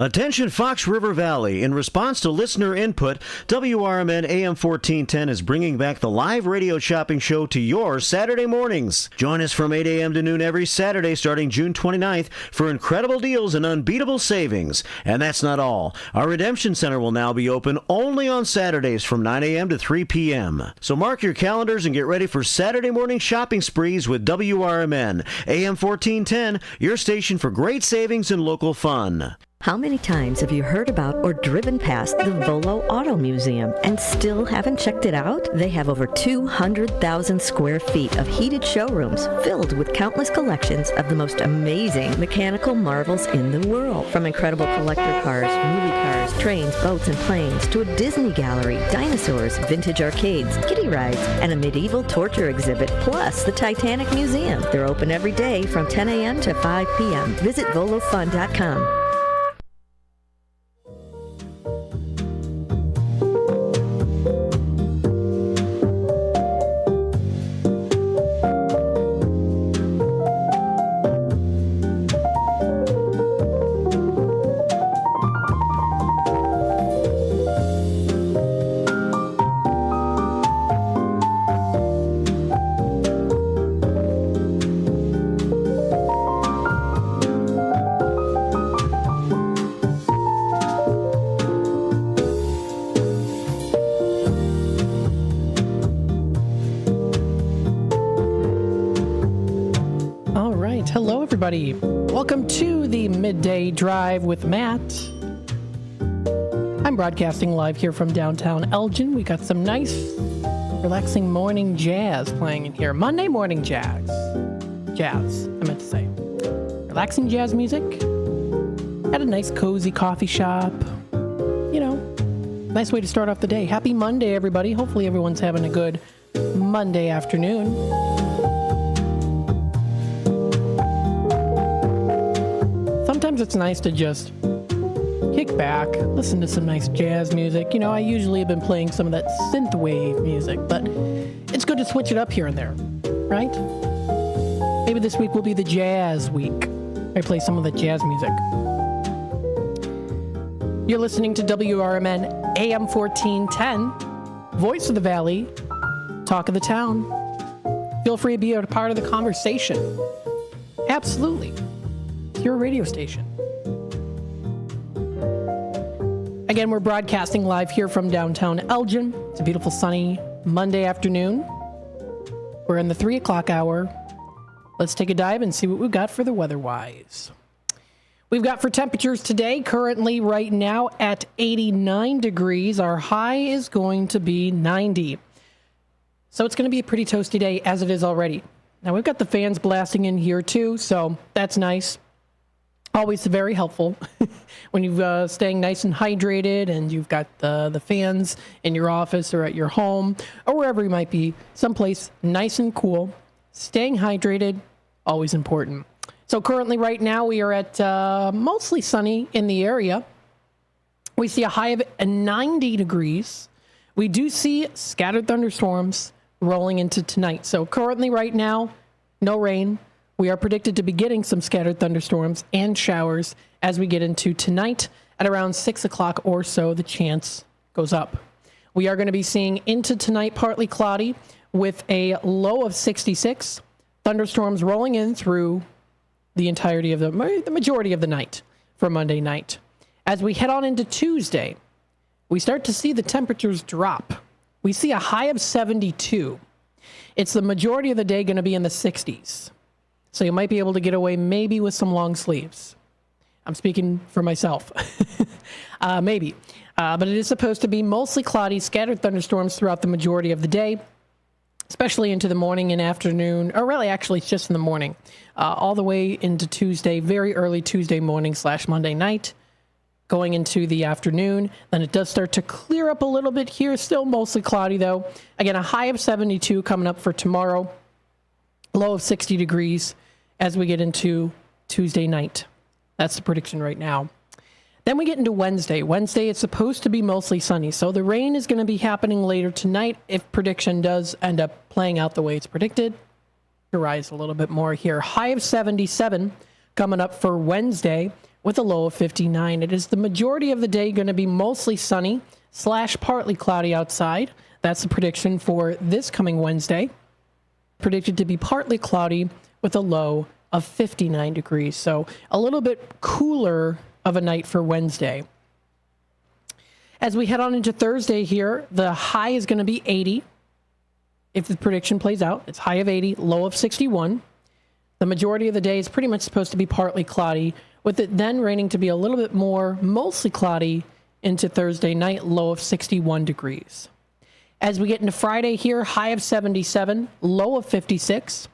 Attention Fox River Valley. In response to listener input, WRMN AM 1410 is bringing back the live radio shopping show to your Saturday mornings. Join us from 8 a.m. to noon every Saturday starting June 29th for incredible deals and unbeatable savings. And that's not all. Our Redemption Center will now be open only on Saturdays from 9 a.m. to 3 p.m. So mark your calendars and get ready for Saturday morning shopping sprees with WRMN AM 1410, your station for great savings and local fun. How many times have you heard about or driven past the Volo Auto Museum and still haven't checked it out? They have over 200,000 square feet of heated showrooms filled with countless collections of the most amazing mechanical marvels in the world. From incredible collector cars, movie cars, trains, boats, and planes, to a Disney gallery, dinosaurs, vintage arcades, kiddie rides, and a medieval torture exhibit, plus the Titanic Museum. They're open every day from 10 a.m. to 5 p.m. Visit volofun.com. Welcome to the Midday Drive with Matt. I'm broadcasting live here from downtown Elgin. We got some nice, relaxing morning jazz playing in here. Monday morning jazz. Jazz, I meant to say. Relaxing jazz music. At a nice, cozy coffee shop. You know, nice way to start off the day. Happy Monday, everybody. Hopefully everyone's having a good Monday afternoon. Sometimes it's nice to just kick back, listen to some nice jazz music. You know, I usually have been playing some of that synthwave music, but it's good to switch it up here and there, right? Maybe this week will be the jazz week. I play some of the jazz music. You're listening to WRMN AM 1410, Voice of the Valley, Talk of the Town. Feel free to be a part of the conversation. Absolutely. Your radio station. Again, we're broadcasting live here from downtown Elgin. It's a beautiful sunny Monday afternoon. We're in the 3 o'clock hour. Let's take a dive and see what we've got for the weather-wise. We've got for temperatures today, currently right now at 89 degrees. Our high is going to be 90. So it's going to be a pretty toasty day as it is already. Now we've got the fans blasting in here too, so that's nice. Always very helpful when you're staying nice and hydrated and you've got the fans in your office or at your home or wherever you might be, someplace nice and cool. Staying hydrated, always important. So currently right now we are at mostly sunny in the area. We see a high of 90 degrees. We do see scattered thunderstorms rolling into tonight. So currently right now, no rain. We are predicted to be getting some scattered thunderstorms and showers as we get into tonight at around 6 o'clock or so. The chance goes up. We are going to be seeing into tonight partly cloudy with a low of 66. Thunderstorms rolling in through the entirety of the majority of the night for Monday night. As we head on into Tuesday, we start to see the temperatures drop. We see a high of 72. It's the majority of the day going to be in the 60s. So you might be able to get away maybe with some long sleeves. I'm speaking for myself. Maybe. But it is supposed to be mostly cloudy, scattered thunderstorms throughout the majority of the day, especially into the morning and afternoon, or really actually it's just in the morning, all the way into Tuesday, very early Tuesday morning / Monday night, going into the afternoon. Then it does start to clear up a little bit here, still mostly cloudy though. Again, a high of 72 coming up for tomorrow, low of 60 degrees. As we get into Tuesday night. That's the prediction right now. Then we get into Wednesday. Wednesday, it's supposed to be mostly sunny. So the rain is going to be happening later tonight if prediction does end up playing out the way it's predicted. To rise a little bit more here. High of 77 coming up for Wednesday. with a low of 59. It is the majority of the day going to be mostly sunny / partly cloudy outside. That's the prediction for this coming Wednesday. Predicted to be partly cloudy with a low of 59 degrees. So a little bit cooler of a night for Wednesday. As we head on into Thursday here, the high is going to be 80. If the prediction plays out, it's high of 80, low of 61. The majority of the day is pretty much supposed to be partly cloudy, with it then raining to be a little bit more mostly cloudy into Thursday night, low of 61 degrees. As we get into Friday here, high of 77, low of 56.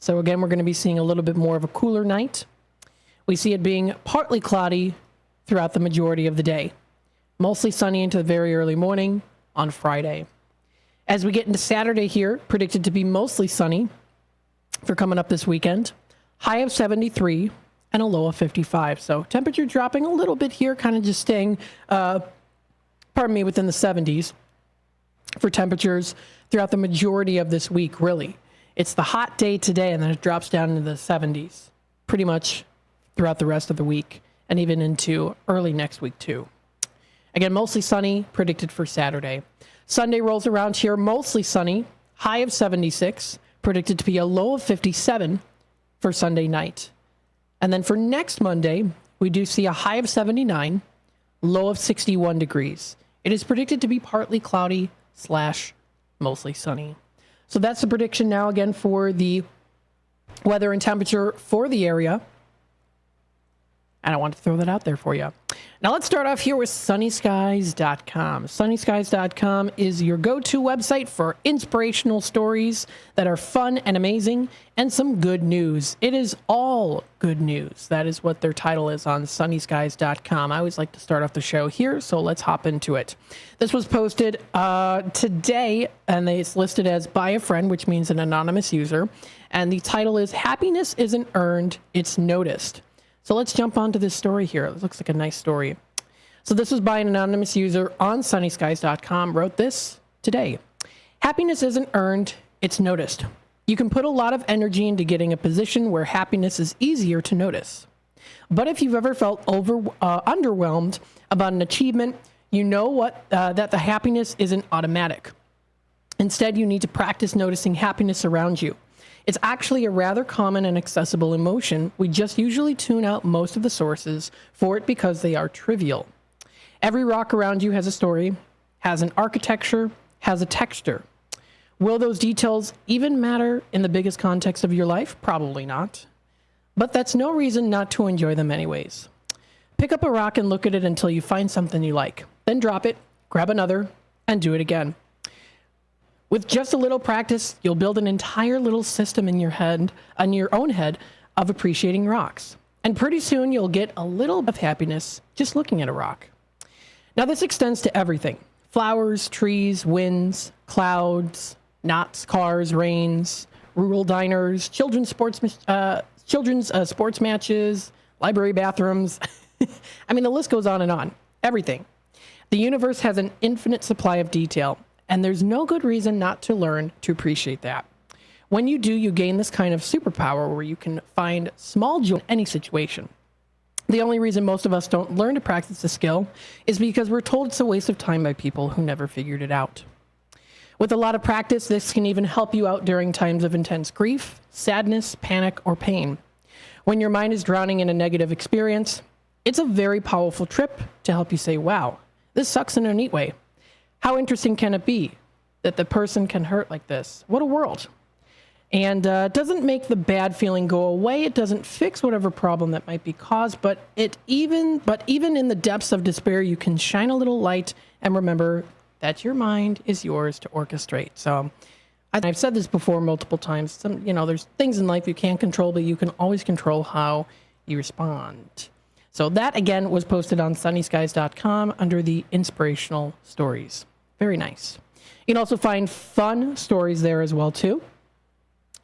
So again, we're going to be seeing a little bit more of a cooler night. We see it being partly cloudy throughout the majority of the day. Mostly sunny into the very early morning on Friday. As we get into Saturday here, predicted to be mostly sunny for coming up this weekend. High of 73 and a low of 55. So temperature dropping a little bit here, kind of just staying, within the 70s for temperatures throughout the majority of this week, really. It's the hot day today, and then it drops down into the 70s pretty much throughout the rest of the week and even into early next week, too. Again, mostly sunny, predicted for Saturday. Sunday rolls around here, mostly sunny, high of 76, predicted to be a low of 57 for Sunday night. And then for next Monday, we do see a high of 79, low of 61 degrees. It is predicted to be partly cloudy / mostly sunny. So that's the prediction now again for the weather and temperature for the area. And I want to throw that out there for you. Now let's start off here with sunnyskies.com. Sunnyskies.com is your go-to website for inspirational stories that are fun and amazing and some good news. It is all good news. That is what their title is on sunnyskies.com. I always like to start off the show here, so let's hop into it. This was posted today, and it's listed as by a friend, which means an anonymous user. And the title is Happiness Isn't Earned, It's Noticed. So let's jump onto this story here. It looks like a nice story. So this was by an anonymous user on sunnyskies.com, wrote this today. Happiness isn't earned, it's noticed. You can put a lot of energy into getting a position where happiness is easier to notice. But if you've ever felt underwhelmed about an achievement, you know that the happiness isn't automatic. Instead, you need to practice noticing happiness around you. It's actually a rather common and accessible emotion. We just usually tune out most of the sources for it because they are trivial. Every rock around you has a story, has an architecture, has a texture. Will those details even matter in the biggest context of your life? Probably not. But that's no reason not to enjoy them anyways. Pick up a rock and look at it until you find something you like. Then drop it, grab another, and do it again. With just a little practice, you'll build an entire little system in your head, on your own head, of appreciating rocks. And pretty soon you'll get a little of happiness just looking at a rock. Now this extends to everything. Flowers, trees, winds, clouds, knots, cars, rains, rural diners, children's sports matches, library bathrooms. I mean, the list goes on and on. Everything. The universe has an infinite supply of detail. And there's no good reason not to learn to appreciate that. When you do, you gain this kind of superpower where you can find small joy in any situation. The only reason most of us don't learn to practice the skill is because we're told it's a waste of time by people who never figured it out. With a lot of practice, this can even help you out during times of intense grief, sadness, panic, or pain. When your mind is drowning in a negative experience, it's a very powerful trip to help you say, wow, this sucks in a neat way. How interesting can it be that the person can hurt like this? What a world. And it doesn't make the bad feeling go away. It doesn't fix whatever problem that might be caused, but even in the depths of despair, you can shine a little light and remember that your mind is yours to orchestrate. So I've said this before multiple times. There's things in life you can't control, but you can always control how you respond. So that, again, was posted on sunnyskies.com under the inspirational stories. Very nice. You can also find fun stories there as well, too.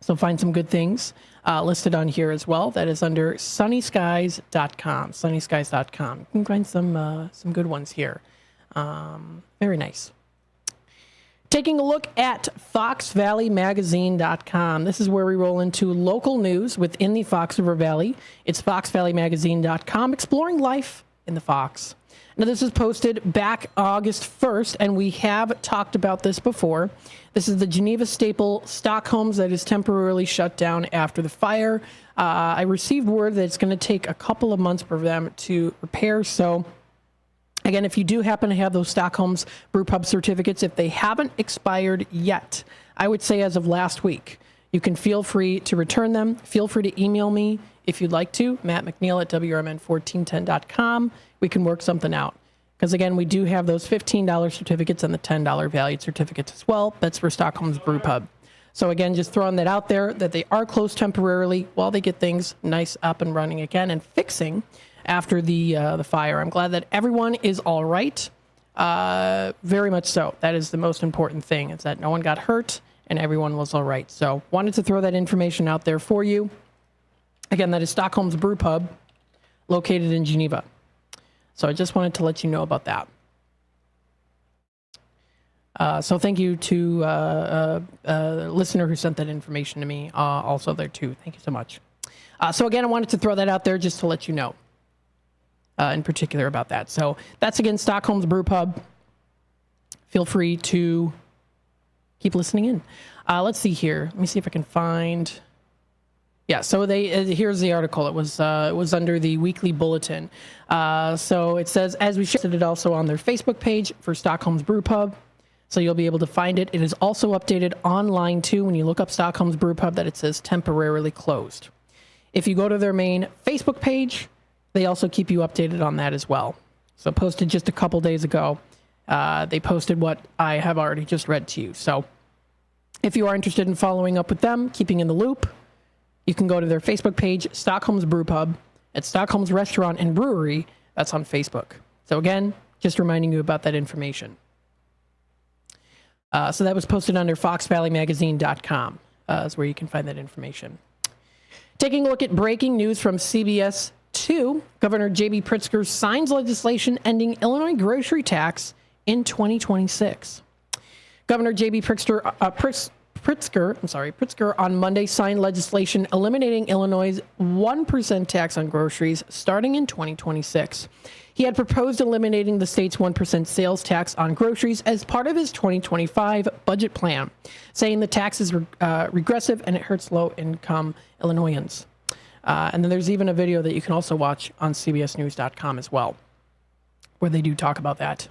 So find some good things listed on here as well. That is under sunnyskies.com. Sunnyskies.com. You can find some good ones here. Very nice. Taking a look at foxvalleymagazine.com. This is where we roll into local news within the Fox River Valley. It's foxvalleymagazine.com, exploring life in the Fox. Now, this was posted back August 1st, and we have talked about this before. This is the Geneva Staple Stockholms that is temporarily shut down after the fire. I received word that it's going to take a couple of months for them to repair, so again, if you do happen to have those Stockholms Brew Pub certificates, if they haven't expired yet, I would say as of last week, you can feel free to return them. Feel free to email me if you'd like to, Matt McNeil at WRMN1410.com. We can work something out. Because again, we do have those $15 certificates and the $10 valued certificates as well. That's for Stockholm's Brew Pub. So again, just throwing that out there, that they are closed temporarily while they get things nice up and running again and fixing after the fire. I'm glad that everyone is all right. Very much so. That is the most important thing, is that no one got hurt and everyone was all right. So wanted to throw that information out there for you. Again, that is Stockholm's Brew Pub, located in Geneva. So I just wanted to let you know about that. So thank you to a listener who sent that information to me also there too. Thank you so much. So again, I wanted to throw that out there just to let you know in particular about that. So that's again Stockholm's Brew Pub. Feel free to keep listening in. Let's see here. Let me see if I can find. Yeah, so here's the article. It was under the weekly bulletin. So it says, as we shared it also on their Facebook page for Stockholm's Brew Pub. So you'll be able to find it. It is also updated online too. When you look up Stockholm's Brew Pub, that it says temporarily closed. If you go to their main Facebook page, they also keep you updated on that as well. So posted just a couple days ago, they posted what I have already just read to you. So if you are interested in following up with them, keeping in the loop, you can go to their Facebook page, Stockholm's Brew Pub, at Stockholm's Restaurant and Brewery. That's on Facebook. So again, just reminding you about that information. So that was posted under foxvalleymagazine.com is where you can find that information. Taking a look at breaking news from CBS 2, Governor J.B. Pritzker signs legislation ending Illinois grocery tax in 2026. Governor J.B. Pritzker on Monday signed legislation eliminating Illinois' 1% tax on groceries starting in 2026. He had proposed eliminating the state's 1% sales tax on groceries as part of his 2025 budget plan, saying the tax is regressive and it hurts low-income Illinoisans. And then there's even a video that you can also watch on cbsnews.com as well, where they do talk about that.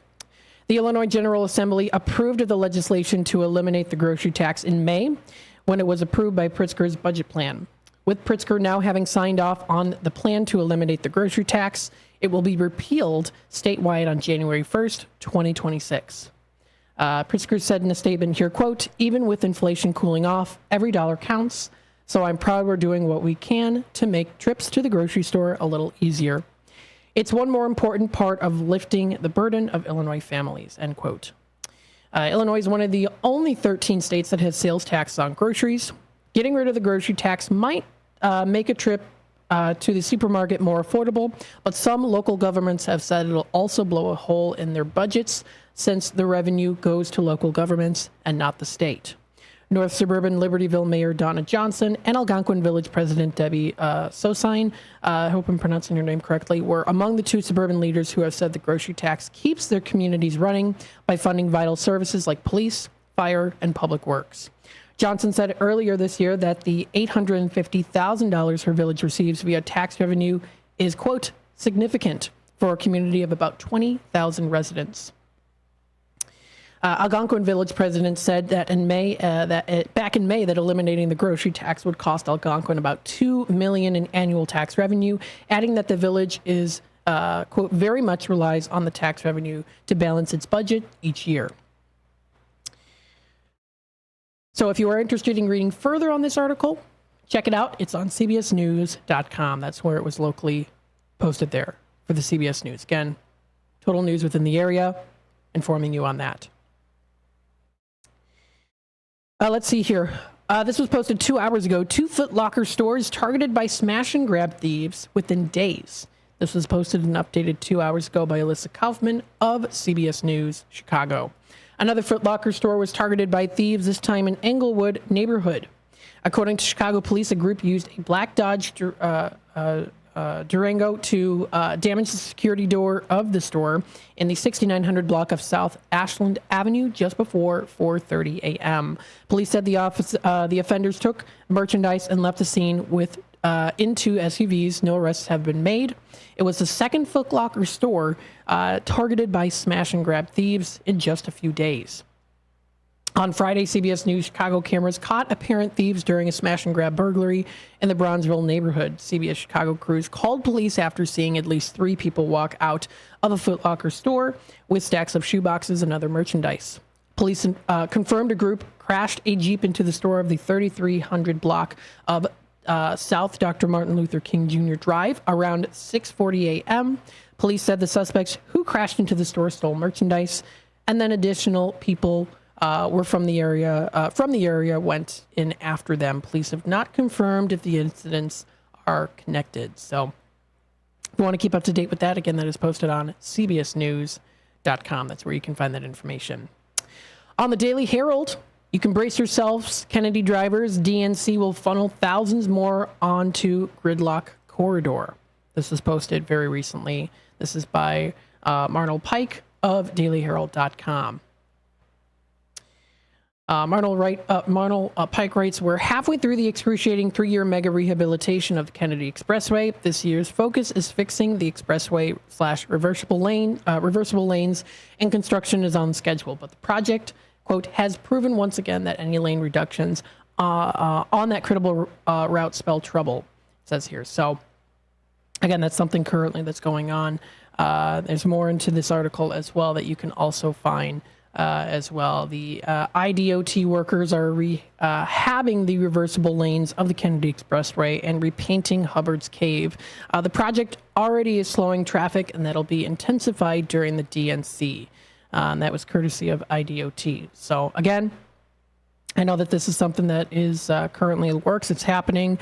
The Illinois General Assembly approved of the legislation to eliminate the grocery tax in May when it was approved by Pritzker's budget plan. With Pritzker now having signed off on the plan to eliminate the grocery tax, it will be repealed statewide on January 1st, 2026. Pritzker said in a statement here, quote, "Even with inflation cooling off, every dollar counts, so I'm proud we're doing what we can to make trips to the grocery store a little easier. It's one more important part of lifting the burden of Illinois families," end quote. Illinois is one of the only 13 states that has sales taxes on groceries. Getting rid of the grocery tax might make a trip to the supermarket more affordable, but some local governments have said it'll also blow a hole in their budgets since the revenue goes to local governments and not the state. North Suburban Libertyville Mayor Donna Johnson and Algonquin Village President Debbie Sosine, I hope I'm pronouncing your name correctly, were among the two suburban leaders who have said the grocery tax keeps their communities running by funding vital services like police, fire, and public works. Johnson said earlier this year that the $850,000 her village receives via tax revenue is, quote, significant for a community of about 20,000 residents. Algonquin Village president said that back in May that eliminating the grocery tax would cost Algonquin about $2 million in annual tax revenue, adding that the village is, quote, very much relies on the tax revenue to balance its budget each year. So if you are interested in reading further on this article, check it out. It's on cbsnews.com. That's where it was locally posted there for the CBS News. Again, total news within the area, informing you on that. Let's see here. This was posted 2 hours ago. 2 Foot Locker stores targeted by smash and grab thieves within days. This was posted and updated 2 hours ago by Alyssa Kaufman of CBS News Chicago. Another Foot Locker store was targeted by thieves, this time in Englewood neighborhood. According to Chicago police, a group used a black Dodge Durango to damage the security door of the store in the 6900 block of South Ashland Avenue just before 4:30 a.m. Police said the offenders took merchandise and left the scene with into SUVs. No arrests have been made. It was the second Foot Locker store targeted by smash and grab thieves in just a few days. On Friday, CBS News Chicago cameras caught apparent thieves during a smash and grab burglary in the Bronzeville neighborhood. CBS Chicago crews called police after seeing at least 3 people walk out of a Foot Locker store with stacks of shoeboxes and other merchandise. Police confirmed a group crashed a Jeep into the store of the 3300 block of South Dr. Martin Luther King Jr. Drive around 6:40 a.m. Police said the suspects who crashed into the store stole merchandise, and then additional people were from the area went in after them. Police have not confirmed if the incidents are connected. So if you want to keep up to date with that, again, that is posted on cbsnews.com. That's where you can find that information. On the Daily Herald, you can brace yourselves. Kennedy drivers, DNC will funnel thousands more onto gridlock corridor. This was posted very recently. This is by Marnell Pike of dailyherald.com. Marnell Pike writes, we're halfway through the excruciating 3-year mega rehabilitation of the Kennedy Expressway. This year's focus is fixing the expressway / reversible lanes, and construction is on schedule. But the project, quote, has proven once again that any lane reductions on that critical route spell trouble, it says here. So, again, that's something currently that's going on. There's more into this article as well that you can also find as well. The IDOT workers are rehabbing the reversible lanes of the Kennedy Expressway and repainting Hubbard's Cave. The project already is slowing traffic, and that'll be intensified during the DNC. And that was courtesy of IDOT. So again, I know that this is something that is currently in the works. It's happening.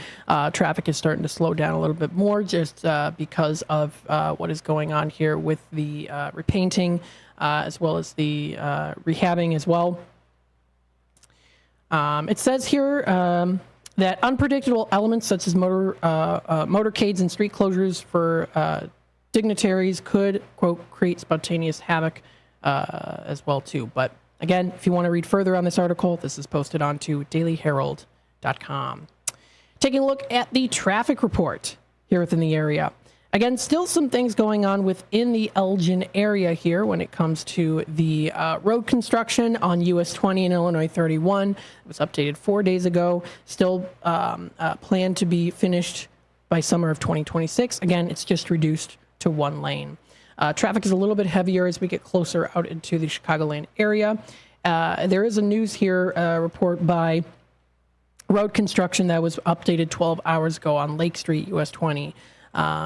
Traffic is starting to slow down a little bit more just because of what is going on here with the repainting, as well as the rehabbing as well. It says here that unpredictable elements such as motorcades and street closures for dignitaries could, quote, create spontaneous havoc as well too. But again, if you want to read further on this article, this is posted onto dailyherald.com. Taking a look at the traffic report here within the area. Again, still some things going on within the Elgin area here when it comes to the road construction on US 20 and Illinois 31. It was updated 4 days ago. Still planned to be finished by summer of 2026. Again, it's just reduced to 1 lane. Traffic is a little bit heavier as we get closer out into the Chicagoland area. There is a news here report by road construction that was updated 12 hours ago on Lake Street, US 20.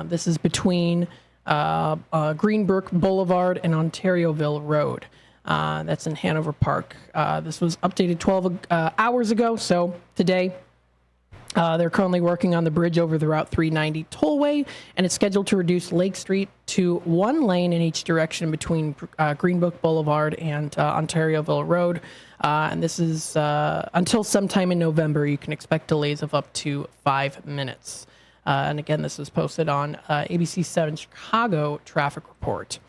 This is between Greenbrook Boulevard and Ontarioville Road. That's in Hanover Park. This was updated 12 hours ago, so today they're currently working on the bridge over the Route 390 tollway, and it's scheduled to reduce Lake Street to 1 lane in each direction between Greenbrook Boulevard and Ontarioville Road. And this is until sometime in November. You can expect delays of up to 5 minutes. And again, this is posted on ABC 7 Chicago traffic report.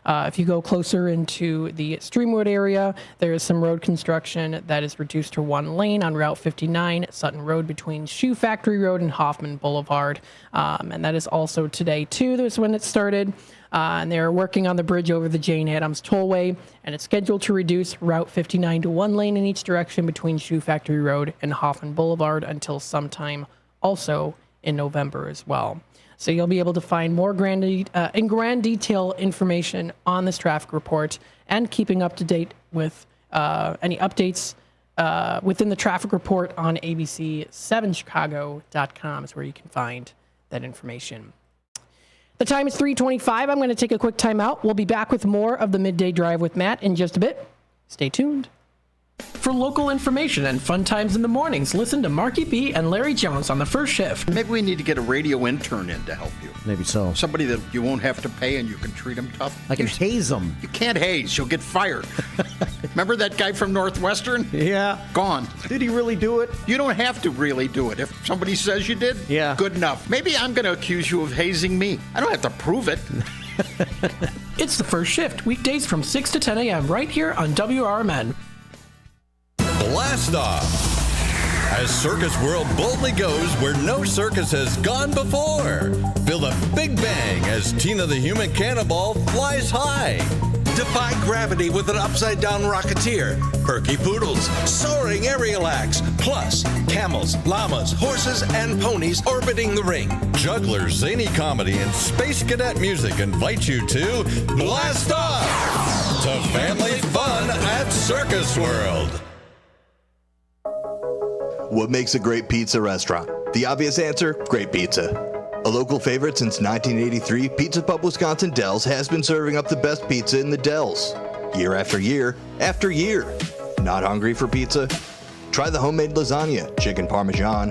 If you go closer into the Streamwood area, there is some road construction that is reduced to 1 lane on Route 59, Sutton Road between Shoe Factory Road and Hoffman Boulevard. And that is also today, too. That's when it started. And they're working on the bridge over the Jane Addams Tollway, and it's scheduled to reduce Route 59 to 1 lane in each direction between Shoe Factory Road and Hoffman Boulevard until sometime also in November as well. So you'll be able to find more in grand detail information on this traffic report and keeping up to date with any updates within the traffic report on abc7chicago.com is where you can find that information. The time is 3:25. I'm going to take a quick time out. We'll be back with more of the Midday Drive with Matt in just a bit. Stay tuned. For local information and fun times in the mornings, listen to Marky B and Larry Jones on the first shift. Maybe we need to get a radio intern in to help you. Maybe so. Somebody that you won't have to pay and you can treat them tough. I can haze them. You can't haze. You'll get fired. Remember that guy from Northwestern? Yeah. Gone. Did he really do it? You don't have to really do it. If somebody says you did, yeah, good enough. Maybe I'm going to accuse you of hazing me. I don't have to prove it. It's the first shift, weekdays from 6 to 10 a.m. right here on WRMN. Blast Off! As Circus World boldly goes where no circus has gone before. Feel the big bang as Tina the Human Cannonball flies high. Defy gravity with an upside-down rocketeer. Perky poodles, soaring aerial acts, plus camels, llamas, horses, and ponies orbiting the ring. Jugglers, zany comedy, and space cadet music invite you to Blast Off! To family fun at Circus World. What makes a great pizza restaurant? The obvious answer, great pizza. A local favorite since 1983, Pizza Pub Wisconsin Dells has been serving up the best pizza in the Dells. Year after year after year. Not hungry for pizza? Try the homemade lasagna, chicken parmesan,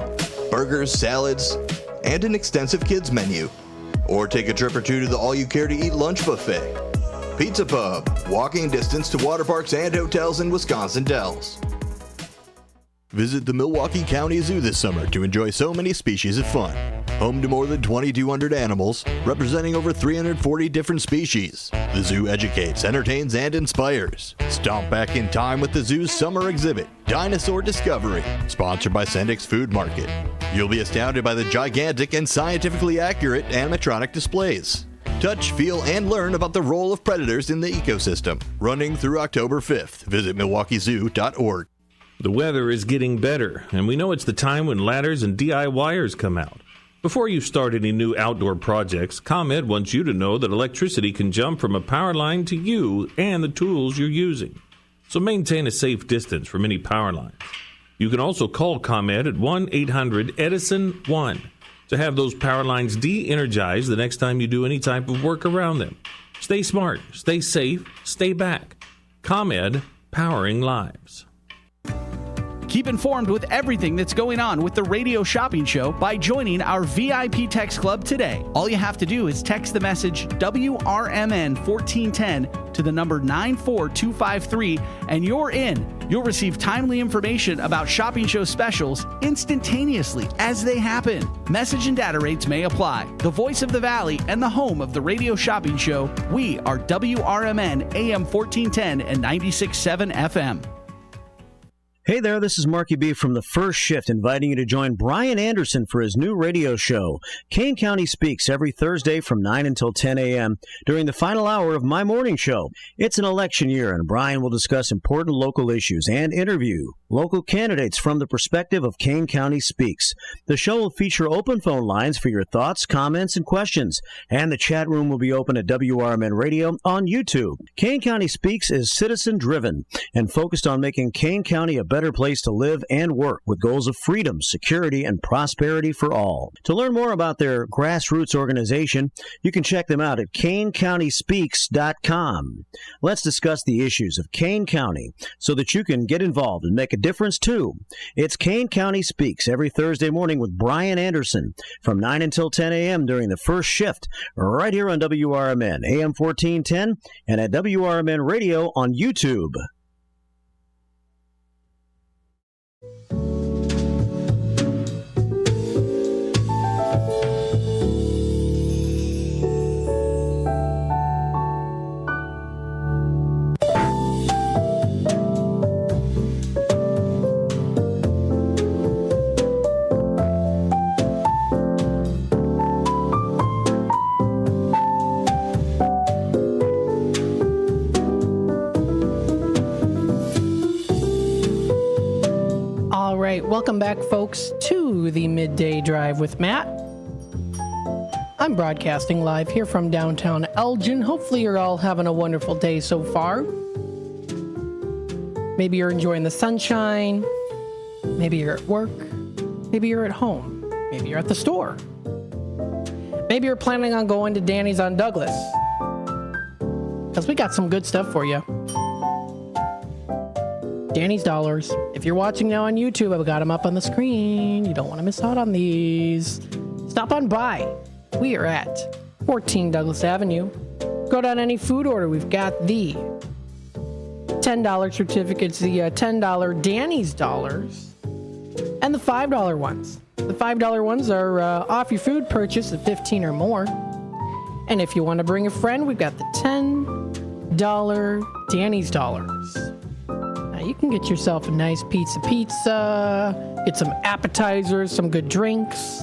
burgers, salads, and an extensive kids menu. Or take a trip or two to the all-you-care-to-eat lunch buffet. Pizza Pub, walking distance to water parks and hotels in Wisconsin Dells. Visit the Milwaukee County Zoo this summer to enjoy so many species of fun. Home to more than 2,200 animals, representing over 340 different species. The zoo educates, entertains, and inspires. Stomp back in time with the zoo's summer exhibit, Dinosaur Discovery, sponsored by Sendik's Food Market. You'll be astounded by the gigantic and scientifically accurate animatronic displays. Touch, feel, and learn about the role of predators in the ecosystem. Running through October 5th. Visit MilwaukeeZoo.org. The weather is getting better, and we know it's the time when ladders and DIYers come out. Before you start any new outdoor projects, ComEd wants you to know that electricity can jump from a power line to you and the tools you're using. So maintain a safe distance from any power lines. You can also call ComEd at 1-800-EDISON-1 to have those power lines de-energized the next time you do any type of work around them. Stay smart, stay safe, stay back. ComEd, powering lives. Keep informed with everything that's going on with the Radio Shopping Show by joining our VIP Text Club today. All you have to do is text the message WRMN 1410 to the number 94253 and you're in. You'll receive timely information about shopping show specials instantaneously as they happen. Message and data rates may apply. The voice of the Valley and the home of the Radio Shopping Show, we are WRMN AM 1410 and 96.7 FM. Hey there, this is Marky B from The First Shift, inviting you to join Brian Anderson for his new radio show, Kane County Speaks, every Thursday from 9 until 10 a.m. during the final hour of my morning show. It's an election year, and Brian will discuss important local issues and interview local candidates from the perspective of Kane County Speaks. The show will feature open phone lines for your thoughts, comments, and questions, and the chat room will be open at WRMN Radio on YouTube. Kane County Speaks is citizen-driven and focused on making Kane County a better place to live and work with goals of freedom, security, and prosperity for all. To learn more about their grassroots organization, you can check them out at KaneCountySpeaks.com. Let's discuss the issues of Kane County so that you can get involved and make a difference too. It's Kane County Speaks every Thursday morning with Brian Anderson from 9 until 10 a.m. during the first shift right here on WRMN AM 1410 and at WRMN Radio on YouTube. All right, welcome back, folks, to the Midday Drive with Matt. I'm broadcasting live here from downtown Elgin. Hopefully you're all having a wonderful day so far. Maybe you're enjoying the sunshine. Maybe you're at work. Maybe you're at home. Maybe you're at the store. Maybe you're planning on going to Danny's on Douglas, because we got some good stuff for you. Danny's Dollars. If you're watching now on YouTube, I've got them up on the screen. You don't want to miss out on these. Stop on by. We are at 14 Douglas Avenue. Go down any food order. We've got the $10 certificates, the $10 Danny's Dollars, and the $5 ones. The $5 ones are off your food purchase of 15 or more. And if you want to bring a friend, we've got the $10 Danny's Dollars. Now you can get yourself a nice pizza, get some appetizers, some good drinks.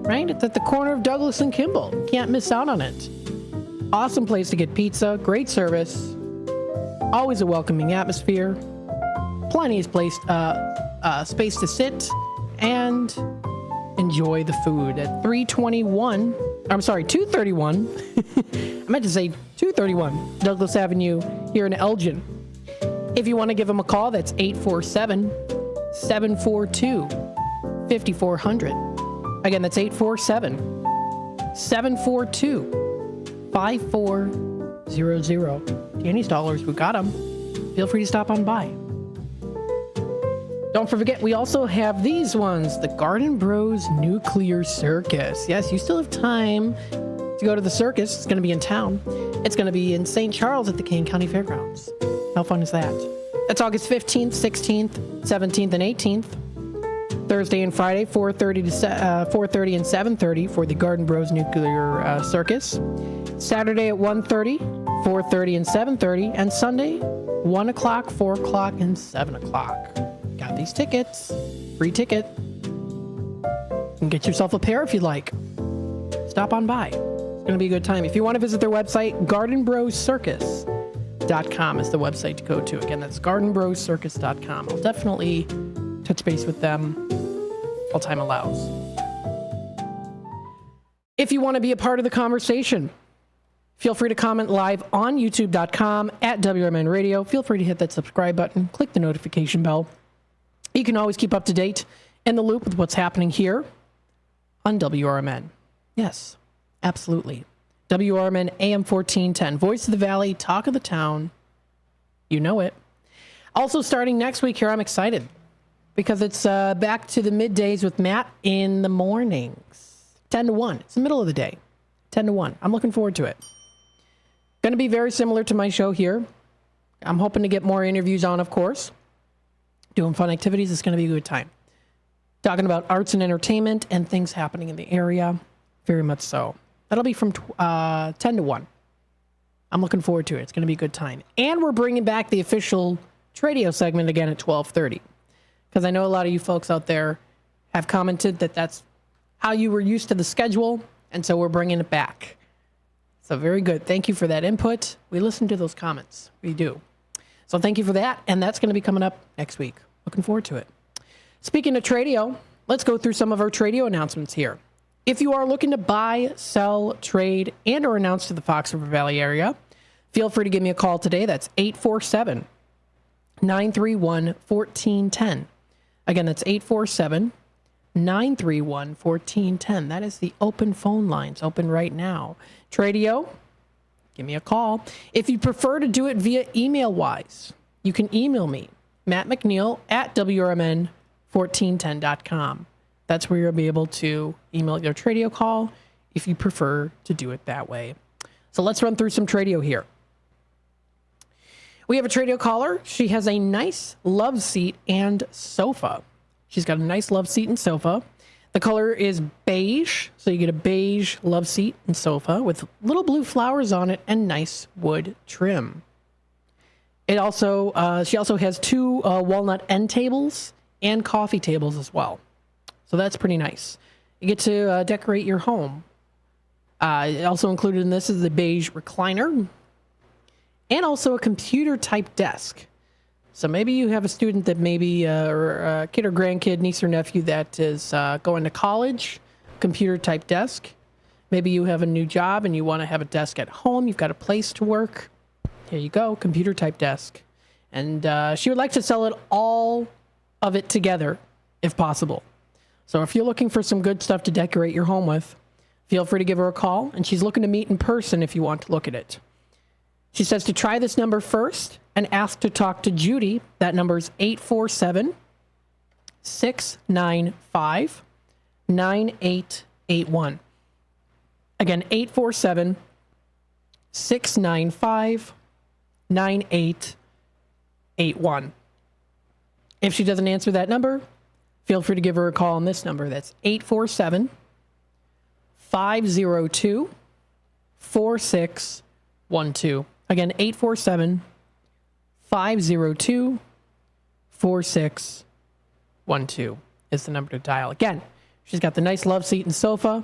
Right? It's at the corner of Douglas and Kimball. You can't miss out on it. Awesome place to get pizza, great service, always a welcoming atmosphere, plenty of space to sit and enjoy the food at 231. I meant to say 231 Douglas Avenue here in Elgin. If you want to give them a call, that's 847-742-5400. Again, that's 847-742-5400. Danny's Dollars, we got them. Feel free to stop on by. Don't forget, we also have these ones, the Garden Bros Nuclear Circus. Yes, you still have time to go to the circus. It's going to be in town. It's going to be in St. Charles at the Kane County Fairgrounds. How fun is that? That's August 15th, 16th, 17th, and 18th. Thursday and Friday, 4:30 and 7:30 for the Garden Bros Nuclear Circus. Saturday at 1:30, 4:30 and 7:30, and Sunday 1 o'clock, 4 o'clock, and 7 o'clock. Got these tickets, free ticket. You can get yourself a pair if you'd like. Stop on by. It's going to be a good time. If you want to visit their website, gardenbroscircus.com is the website to go to. Again, that's gardenbroscircus.com. I'll definitely touch base with them while time allows. If you want to be a part of the conversation, feel free to comment live on youtube.com at WRMN Radio. Feel free to hit that subscribe button, click the notification bell. You can always keep up to date in the loop with what's happening here on WRMN. Yes, absolutely. WRMN AM 1410, Voice of the Valley, Talk of the Town. You know it. Also starting next week here, I'm excited because it's back to the middays with Matt in the mornings. 10 to 1. It's the middle of the day. 10 to 1. I'm looking forward to it. Going to be very similar to my show here. I'm hoping to get more interviews on, of course. Doing fun activities. It's going to be a good time. Talking about arts and entertainment and things happening in the area. Very much so. That'll be from 10 to 1. I'm looking forward to it. It's going to be a good time. And we're bringing back the official Tradio segment again at 12:30. Because I know a lot of you folks out there have commented that that's how you were used to the schedule. And so we're bringing it back. So very good. Thank you for that input. We listen to those comments. We do. So thank you for that. And that's going to be coming up next week. Looking forward to it. Speaking of Tradio, let's go through some of our Tradio announcements here. If you are looking to buy, sell, trade, and or announce to the Fox River Valley area, feel free to give me a call today. That's 847-931-1410. Again, that's 847-931-1410. That is the open phone lines, open right now. Tradio, give me a call. If you prefer to do it via email-wise, you can email me, Matt McNeil at WRMN1410.com. That's where you'll be able to email your Tradio call if you prefer to do it that way. So let's run through some Tradio here. We have a Tradio caller. She has a nice love seat and sofa. She's got a nice love seat and sofa. The color is beige, so you get a beige love seat and sofa with little blue flowers on it and nice wood trim. It also, she also has two walnut end tables and coffee tables as well. So that's pretty nice. You get to decorate your home. Also included in this is the beige recliner and also a computer-type desk. So maybe you have a student that maybe, or a kid or grandkid, niece or nephew that is going to college, computer-type desk. Maybe you have a new job and you want to have a desk at home. You've got a place to work. Here you go, computer-type desk. And she would like to sell it all of it together, if possible. So if you're looking for some good stuff to decorate your home with, feel free to give her a call. And she's looking to meet in person if you want to look at it. She says to try this number first and ask to talk to Judy. That number is 847-695-9881. Again, 847-695-9881. If she doesn't answer that number, feel free to give her a call on this number. That's 847-502-4612. Again, 847-502-4612 is the number to dial. Again, she's got the nice love seat and sofa,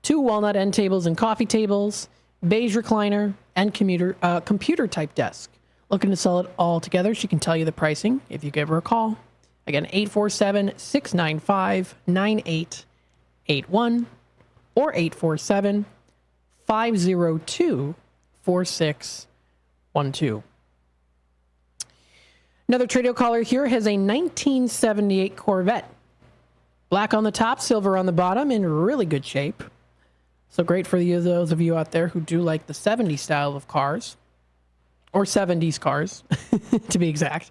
2 walnut end tables and coffee tables, beige recliner, and computer type desk. Looking to sell it all together. She can tell you the pricing if you give her a call. Again, 847-695-9881 or 847-502-4612. Another Tradio caller here has a 1978 Corvette. Black on the top, silver on the bottom, in really good shape. So great for those of you out there who do like the 70s style of cars. Or 70s cars, to be exact.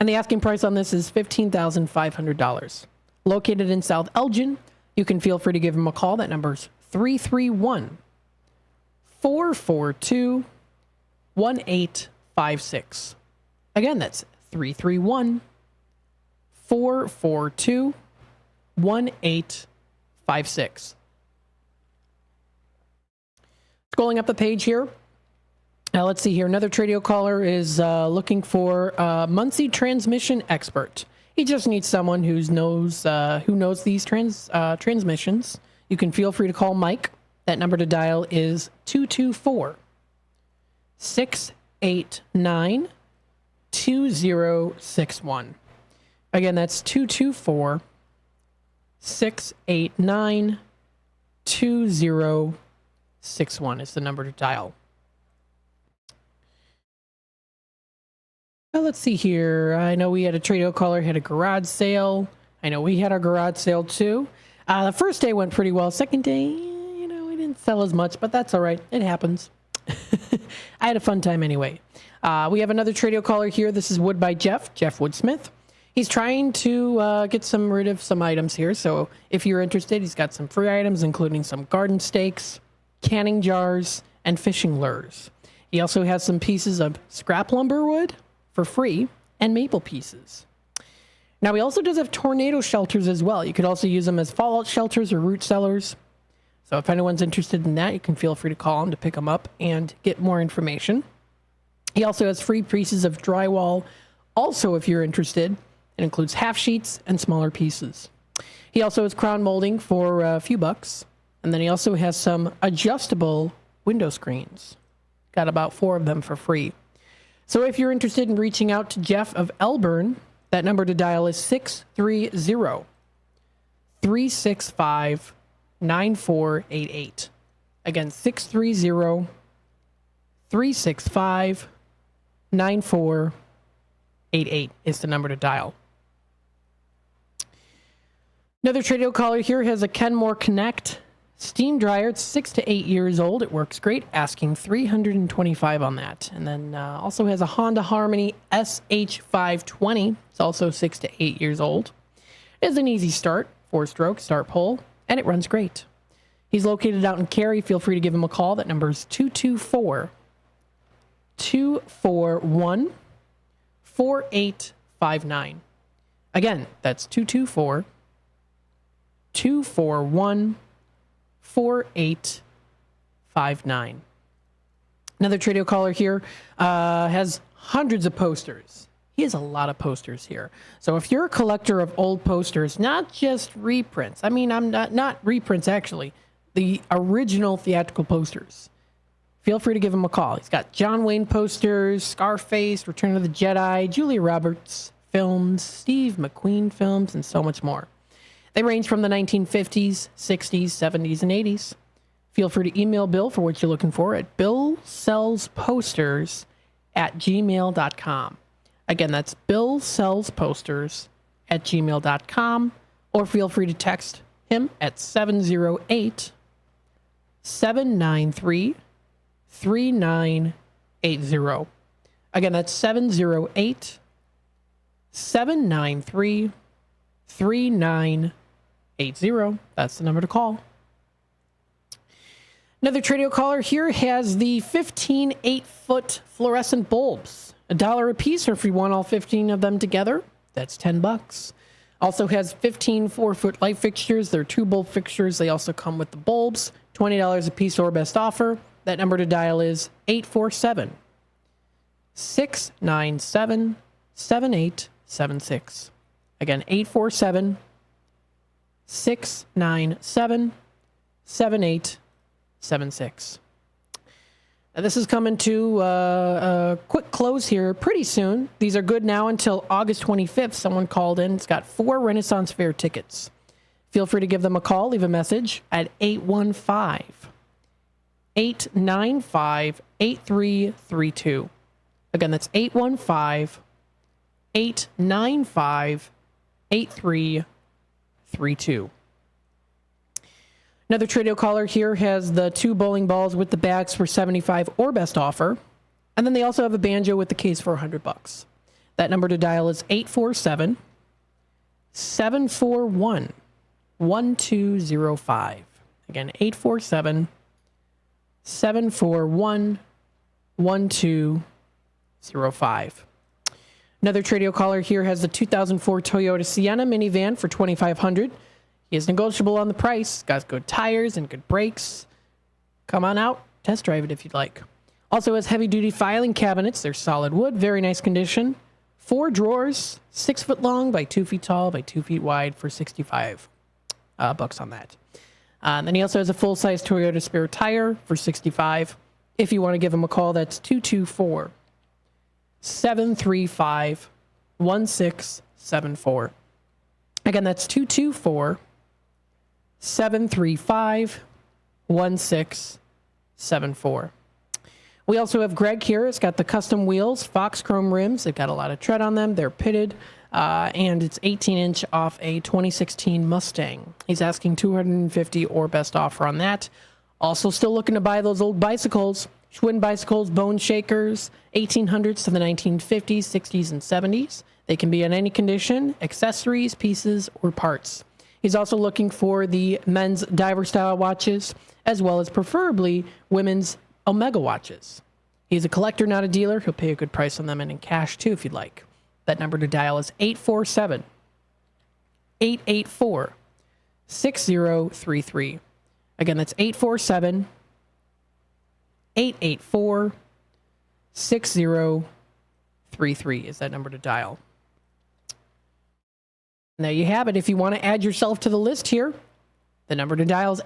And the asking price on this is $15,500. Located in South Elgin, you can feel free to give him a call. That number's 331-442-1856. Again, that's 331-442-1856. Scrolling up the page here. Now, let's see here. Another Tradio caller is looking for a Muncie transmission expert. He just needs someone who knows these transmissions. You can feel free to call Mike. That number to dial is 224-689-2061. Again, that's 224-689-2061 is the number to dial. Well, let's see here. I know we had a Tradio caller, had a garage sale. I know we had our garage sale too. The first day went pretty well. Second day, we didn't sell as much, but that's all right. It happens. I had a fun time anyway. We have another Tradio caller here. This is Wood by Jeff Woodsmith. He's trying to get rid of some items here. So if you're interested, he's got some free items, including some garden stakes, canning jars, and fishing lures. He also has some pieces of scrap lumber wood for free, and maple pieces. Now, he also does have tornado shelters as well. You could also use them as fallout shelters or root cellars. So if anyone's interested in that, you can feel free to call him to pick them up and get more information. He also has free pieces of drywall. Also, if you're interested, it includes half sheets and smaller pieces. He also has crown molding for a few bucks. And then he also has some adjustable window screens. Got about 4 of them for free. So if you're interested in reaching out to Jeff of Elburn, that number to dial is 630-365-9488. Again, 630-365-9488 is the number to dial. Another Tradio caller here has a Kenmore Connect steam dryer. It's 6 to 8 years old. It works great. Asking $325 on that. And then also has a Honda Harmony SH520. It's also 6 to 8 years old. It is an easy start, 4-stroke start pull, and it runs great. He's located out in Cary. Feel free to give him a call. That number is 224-241-4859. Again, that's 224-241-4859. Another Tradio caller here has hundreds of posters. He has a lot of posters here. So if you're a collector of old posters, not just reprints, I'm not reprints actually, the original theatrical posters, feel free to give him a call. He's got John Wayne posters, Scarface, Return of the Jedi, Julia Roberts films, Steve McQueen films, and so much more. They range from the 1950s, 60s, 70s, and 80s. Feel free to email Bill for what you're looking for at billsellsposters@gmail.com. Again, that's billsellsposters@gmail.com, or feel free to text him at 708-793-3988. 3980. Again, that's 708-793-3980. That's the number to call. Another Tradio caller here has the 15 8-foot fluorescent bulbs. $1 a piece, or if you want all 15 of them together, that's $10. Also has 15 4-foot light fixtures. They're 2-bulb fixtures. They also come with the bulbs. $20 a piece or best offer. That number to dial is 847-697-7876. Again, 847-697-7876. Now, this is coming to a quick close here pretty soon. These are good now until August 25th. Someone called in. It's got 4 Renaissance Fair tickets. Feel free to give them a call. Leave a message at 815-895-8332. Again, that's 815-895-8332. Another Tradio caller here has the 2 bowling balls with the bags for $75 or best offer. And then they also have a banjo with the case for $100. That number to dial is 847-741-1205. Again, 847-741-1205. Another Tradio caller here has the 2004 Toyota Sienna minivan for $2,500. He is negotiable on the price. Got good tires and good brakes. Come on out, test drive it if you'd like. Also has heavy-duty filing cabinets. They're solid wood, very nice condition. 4 drawers, 6 foot long by 2 feet tall by 2 feet wide for $65 bucks on that. And then he also has a full-size Toyota spare tire for $65. If you want to give him a call, that's 224-735-1674. Again, that's 224-735-1674. We also have Greg here. It's got the custom wheels, Fox Chrome rims. They've got a lot of tread on them. They're pitted, and it's 18-inch off a 2016 Mustang. He's asking $250 or best offer on that. Also still looking to buy those old bicycles, Schwinn bicycles, bone shakers, 1800s to the 1950s, 60s, and 70s. They can be in any condition, accessories, pieces, or parts. He's also looking for the men's diver-style watches, as well as preferably women's Omega watches. He's a collector, not a dealer. He'll pay a good price on them and in cash, too, if you'd like. That number to dial is 847-884-6033. Again, that's 847-884-6033 is that number to dial. And there you have it. If you want to add yourself to the list here, the number to dial is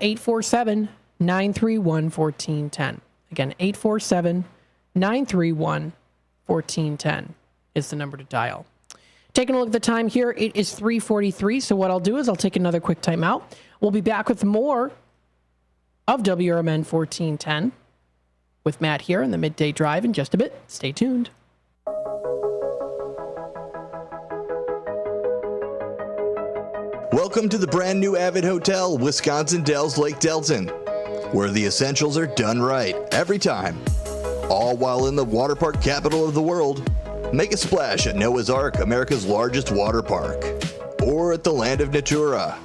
847-931-1410. Again, 847-931-1410 is the number to dial. Taking a look at the time here, it is 3:43. So what I'll do is I'll take another quick time out. We'll be back with more of WRMN 1410 with Matt here in the Midday Drive in just a bit. Stay tuned. Welcome to the brand new Avid Hotel, Wisconsin Dells, Lake Delton, where the essentials are done right every time, all while in the water park capital of the world. Make a splash at Noah's Ark, America's largest water park, or at the Land of Natura,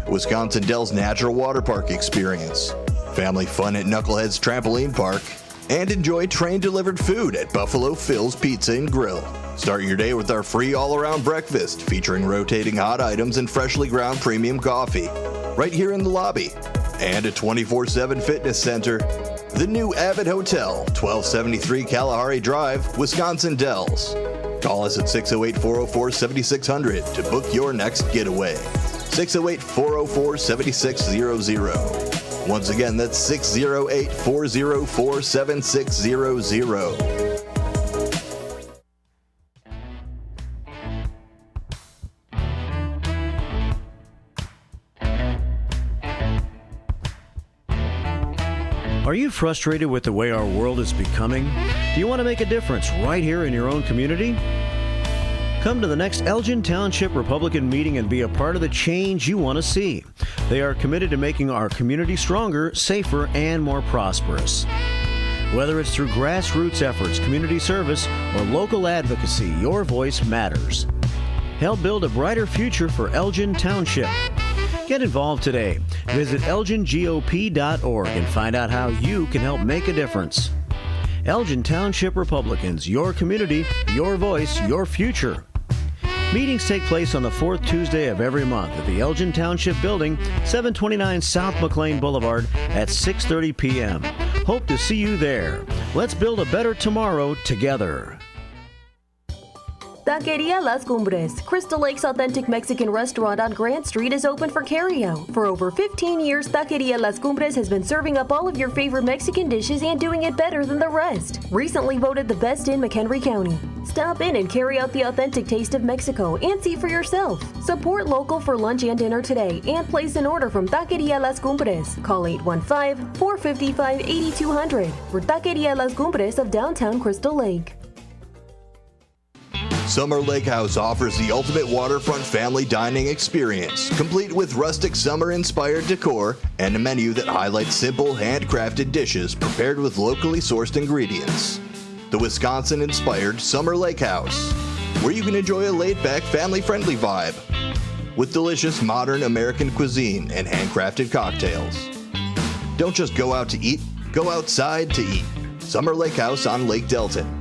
Wisconsin Dells Natural Water Park Experience. Family fun at Knucklehead's Trampoline Park, and enjoy train-delivered food at Buffalo Phil's Pizza and Grill. Start your day with our free all-around breakfast featuring rotating hot items and freshly ground premium coffee, right here in the lobby. And a 24/7 fitness center. The new Avid Hotel, 1273 Kalahari Drive, Wisconsin Dells. Call us at 608-404-7600 to book your next getaway. 608-404-7600. Once again, that's 608-404-7600. Are you frustrated with the way our world is becoming? Do you want to make a difference right here in your own community? Come to the next Elgin Township Republican meeting and be a part of the change you want to see. They are committed to making our community stronger, safer, and more prosperous. Whether it's through grassroots efforts, community service, or local advocacy, your voice matters. Help build a brighter future for Elgin Township. Get involved today. Visit elgingop.org and find out how you can help make a difference. Elgin Township Republicans, your community, your voice, your future. Meetings take place on the fourth Tuesday of every month at the Elgin Township Building, 729 South McLean Boulevard at 6:30 p.m. Hope to see you there. Let's build a better tomorrow together. Taqueria Las Cumbres, Crystal Lake's authentic Mexican restaurant on Grant Street, is open for carryout. For over 15 years, Taqueria Las Cumbres has been serving up all of your favorite Mexican dishes and doing it better than the rest. Recently voted the best in McHenry County. Stop in and carry out the authentic taste of Mexico and see for yourself. Support local for lunch and dinner today and place an order from Taqueria Las Cumbres. Call 815-455-8200 for Taqueria Las Cumbres of downtown Crystal Lake. Summer Lake House offers the ultimate waterfront family dining experience, complete with rustic summer-inspired decor and a menu that highlights simple, handcrafted dishes prepared with locally sourced ingredients. The Wisconsin-inspired Summer Lake House, where you can enjoy a laid-back, family-friendly vibe with delicious modern American cuisine and handcrafted cocktails. Don't just go out to eat, go outside to eat. Summer Lake House on Lake Delton.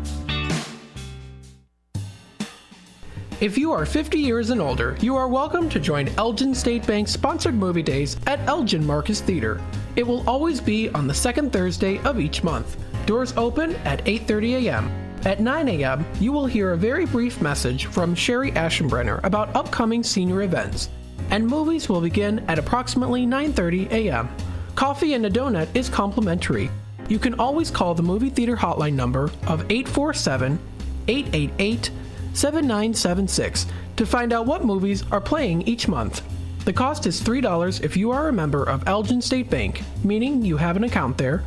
If you are 50 years and older, you are welcome to join Elgin State Bank's sponsored movie days at Elgin Marcus Theater. It will always be on the second Thursday of each month. Doors open at 8:30 a.m. At 9 a.m., you will hear a very brief message from Sherry Aschenbrenner about upcoming senior events, and movies will begin at approximately 9:30 a.m. Coffee and a donut is complimentary. You can always call the movie theater hotline number of 847-888-7976 to find out what movies are playing each month. The cost is $3 if you are a member of Elgin State Bank, meaning you have an account there,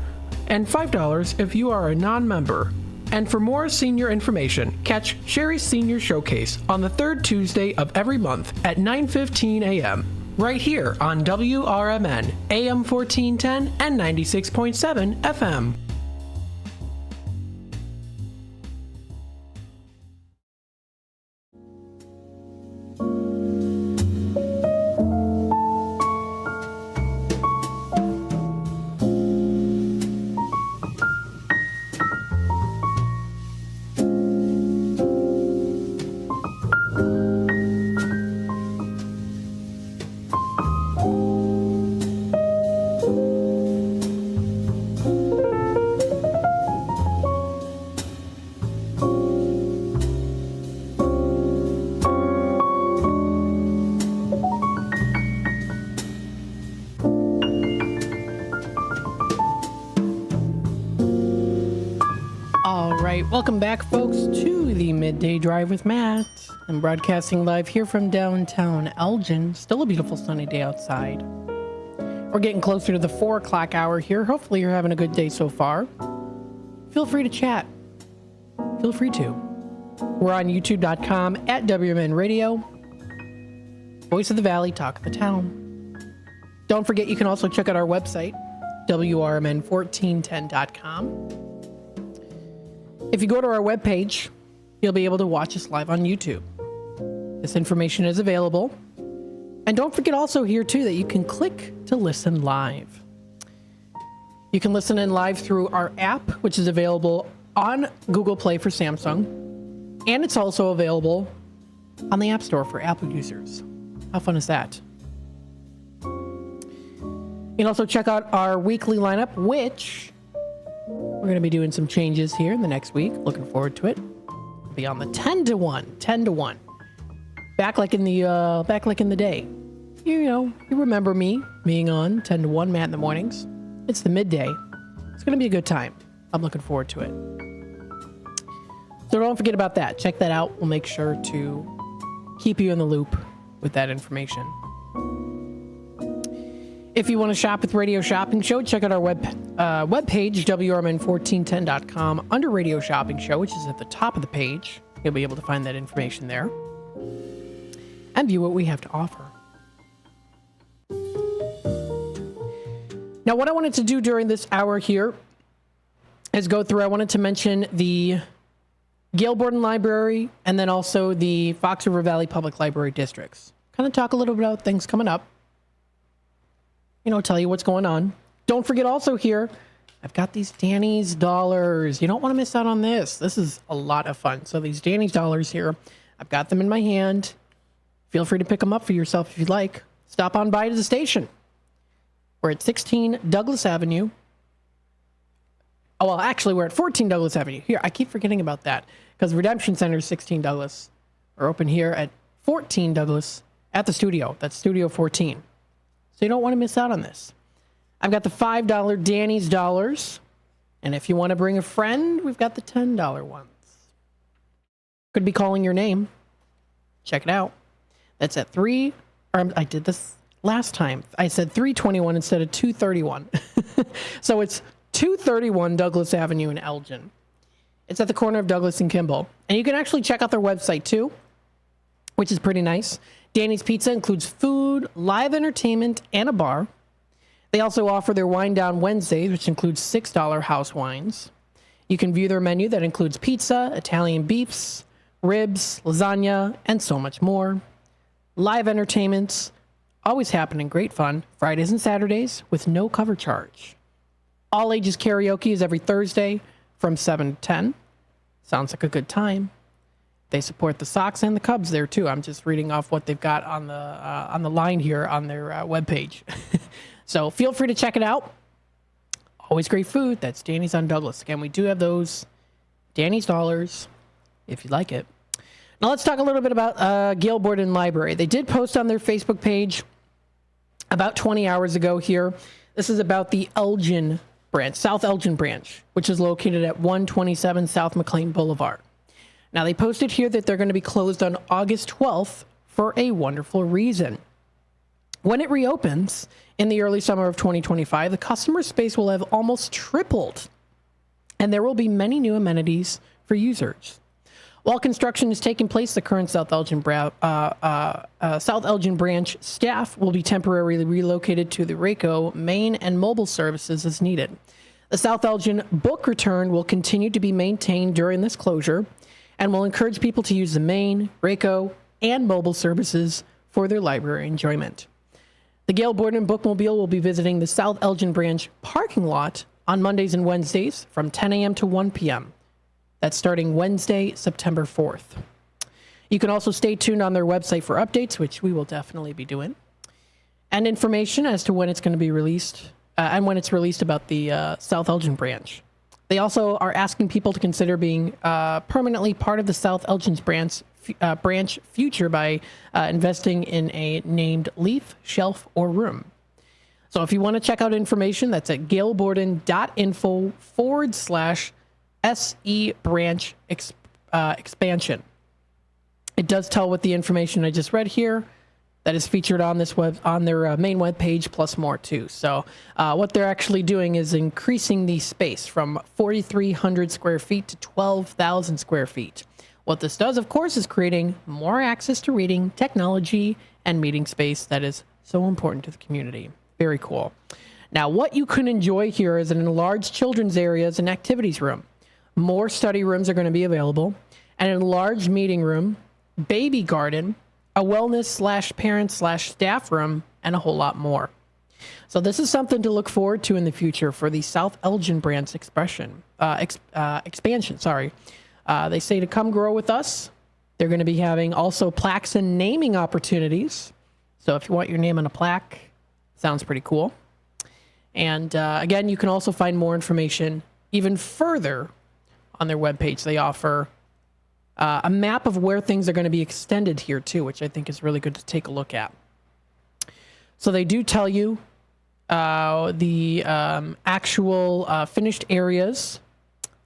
and $5 if you are a non-member. And for more senior information, catch Sherry's Senior Showcase on the third Tuesday of every month at 9:15 a.m. right here on WRMN, AM 1410 and 96.7 FM. Welcome back, folks, to the Midday Drive with Matt. I'm broadcasting live here from downtown Elgin. Still a beautiful sunny day outside. We're getting closer to the 4 o'clock hour here. Hopefully you're having a good day so far. Feel free to chat. Feel free to. We're on youtube.com at WRMN Radio. Voice of the Valley, Talk of the Town. Don't forget you can also check out our website, WRMN1410.com. If you go to our webpage, you'll be able to watch us live on YouTube. This information is available. And don't forget also here, too, that you can click to listen live. You can listen in live through our app, which is available on Google Play for Samsung. And it's also available on the App Store for Apple users. How fun is that? You can also check out our weekly lineup, which we're going to be doing some changes here in the next week. Looking forward to it. It'll be on the 10 to 1. Back like in the day. You know, you remember me being on 10 to 1, Matt in the mornings. It's the midday. It's going to be a good time. I'm looking forward to it. So don't forget about that. Check that out. We'll make sure to keep you in the loop with that information. If you want to shop with Radio Shopping Show, check out our webpage, WRMN1410.com, under Radio Shopping Show, which is at the top of the page. You'll be able to find that information there and view what we have to offer. Now, what I wanted to do during this hour here as go through, I wanted to mention the Gail Borden Library and then also the Fox River Valley Public Library districts. Kind of talk a little bit about things coming up. Tell you what's going on. Don't forget also here, I've got these Danny's Dollars. You don't want to miss out on this. This is a lot of fun. So these Danny's Dollars here, I've got them in my hand. Feel free to pick them up for yourself if you'd like. Stop on by to the station. We're at 16 Douglas Avenue. Oh, well, actually, we're at 14 Douglas Avenue. Here, I keep forgetting about that because Redemption Center is 16 Douglas. We're open here at 14 Douglas at the studio. That's Studio 14. So you don't want to miss out on this. I've got the $5 Danny's Dollars. And if you want to bring a friend, we've got the $10 ones. Could be calling your name. Check it out. That's at I did this last time. I said 321 instead of 231. So it's 231 Douglas Avenue in Elgin. It's at the corner of Douglas and Kimball. And you can actually check out their website too, which is pretty nice. Danny's Pizza includes food, live entertainment, and a bar. They also offer their Wine Down Wednesdays, which includes $6 house wines. You can view their menu that includes pizza, Italian beefs, ribs, lasagna, and so much more. Live entertainments, always happening, great fun, Fridays and Saturdays with no cover charge. All ages karaoke is every Thursday from 7 to 10. Sounds like a good time. They support the Sox and the Cubs there too. I'm just reading off what they've got on the line here on their webpage. So feel free to check it out. Always great food. That's Danny's on Douglas. Again, we do have those Danny's Dollars if you'd like it. Now let's talk a little bit about Gail Borden Library. They did post on their Facebook page about 20 hours ago here. This is about the Elgin branch, South Elgin branch, which is located at 127 South McLean Boulevard. Now, they posted here that they're going to be closed on August 12th for a wonderful reason. When it reopens in the early summer of 2025, the customer space will have almost tripled, and there will be many new amenities for users. While construction is taking place, the current South Elgin branch staff will be temporarily relocated to the RACO main and mobile services as needed. The South Elgin book return will continue to be maintained during this closure and will encourage people to use the main, RACO, and mobile services for their library enjoyment. The Gail Borden Bookmobile will be visiting the South Elgin branch parking lot on Mondays and Wednesdays from 10 a.m. to 1 p.m. That's starting Wednesday, September 4th. You can also stay tuned on their website for updates, which we will definitely be doing, and information as to when it's going to be released and when it's released about the South Elgin branch. They also are asking people to consider being permanently part of the South Elgin's branch future by investing in a named leaf, shelf, or room. So if you want to check out information, that's at gailborden.info/SE branch expansion. It does tell what the information I just read here that is featured on this on their main web page, plus more too. So what they're actually doing is increasing the space from 4,300 square feet to 12,000 square feet. What this does, of course, is creating more access to reading, technology, and meeting space that is so important to the community. Very cool. Now, what you can enjoy here is an enlarged children's areas and activities room. More study rooms are going to be available, an enlarged meeting room, baby garden, a wellness/parent/staff room, and a whole lot more. So this is something to look forward to in the future for the South Elgin branch expansion. They say to come grow with us. They're going to be having also plaques and naming opportunities. So if you want your name on a plaque, sounds pretty cool. And again, you can also find more information even further on their webpage. They offer a map of where things are going to be extended here too, which I think is really good to take a look at. So they do tell you the actual finished areas,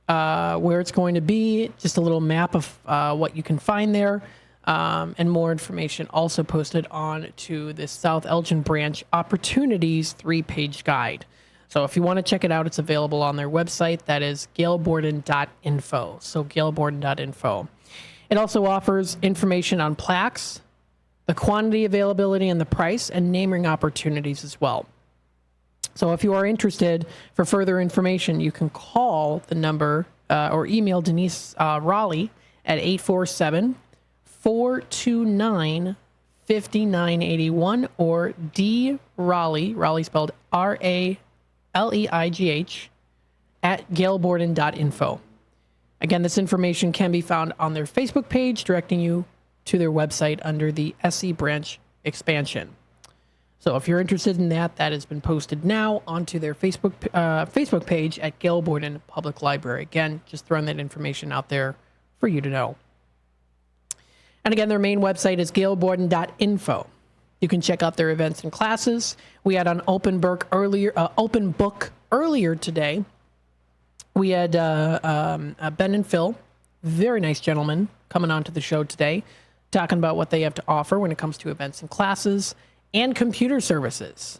where it's going to be, just a little map of what you can find there, and more information also posted on to the South Elgin branch opportunities 3-page guide. So if you want to check it out, it's available on their website. That is gailborden.info. So gailborden.info. It also offers information on plaques, the quantity, availability, and the price, and naming opportunities as well. So if you are interested for further information, you can call the number or email Denise Raleigh at 847-429-5981 or D Raleigh spelled Raleigh, at gailborden.info. Again, this information can be found on their Facebook page, directing you to their website under the SE branch expansion. So if you're interested in that, that has been posted now onto their Facebook page at Gail Borden Public Library. Again, just throwing that information out there for you to know. And again, their main website is gailborden.info. You can check out their events and classes. We had on Open Book earlier today. We had Ben and Phil, very nice gentlemen, coming on to the show today, talking about what they have to offer when it comes to events and classes and computer services.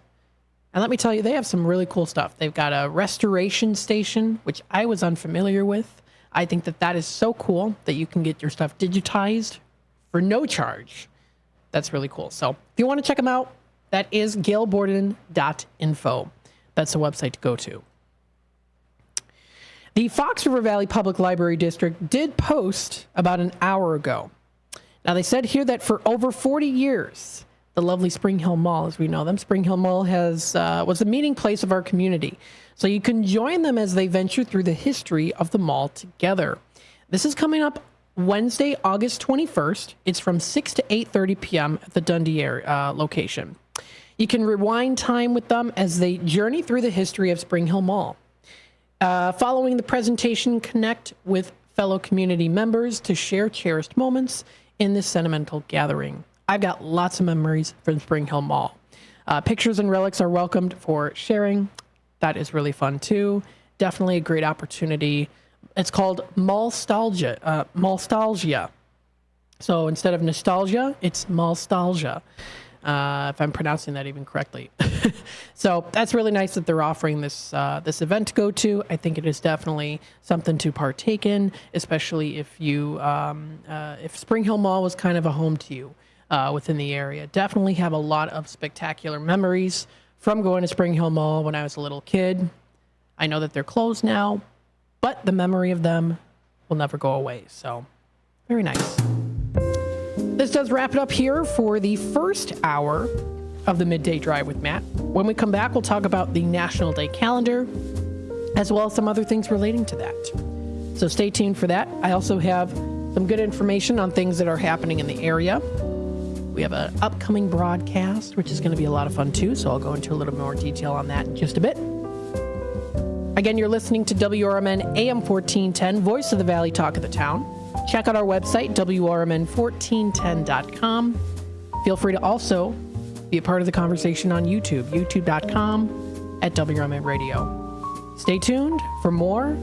And let me tell you, they have some really cool stuff. They've got a restoration station, which I was unfamiliar with. I think that is so cool that you can get your stuff digitized for no charge. That's really cool. So if you want to check them out, that is gailborden.info. That's the website to go to. The Fox River Valley Public Library District did post about an hour ago. Now, they said here that for over 40 years, the lovely Spring Hill Mall, as we know them, Spring Hill Mall was the meeting place of our community. So you can join them as they venture through the history of the mall together. This is coming up Wednesday, August 21st. It's from 6 to 8:30 p.m. at the Dundee location. You can rewind time with them as they journey through the history of Spring Hill Mall. Following the presentation, connect with fellow community members to share cherished moments in this sentimental gathering. I've got lots of memories from Spring Hill Mall. Pictures and relics are welcomed for sharing. That is really fun too. Definitely a great opportunity. It's called Mallstalgia. So instead of nostalgia, it's Mallstalgia. If I'm pronouncing that even correctly. So that's really nice that they're offering this event to go to. I think it is definitely something to partake in, especially if if Spring Hill Mall was kind of a home to you within the area. Definitely have a lot of spectacular memories from going to Spring Hill Mall when I was a little kid. I know that they're closed now, but the memory of them will never go away. So very nice. This does wrap it up here for the first hour of the Midday Drive with Matt. When we come back, we'll talk about the National Day calendar, as well as some other things relating to that. So stay tuned for that. I also have some good information on things that are happening in the area. We have an upcoming broadcast, which is going to be a lot of fun too, so I'll go into a little more detail on that in just a bit. Again, you're listening to WRMN AM 1410, Voice of the Valley, Talk of the Town. Check out our website, WRMN1410.com. Feel free to also be a part of the conversation on YouTube, youtube.com at WRMN Radio. Stay tuned for more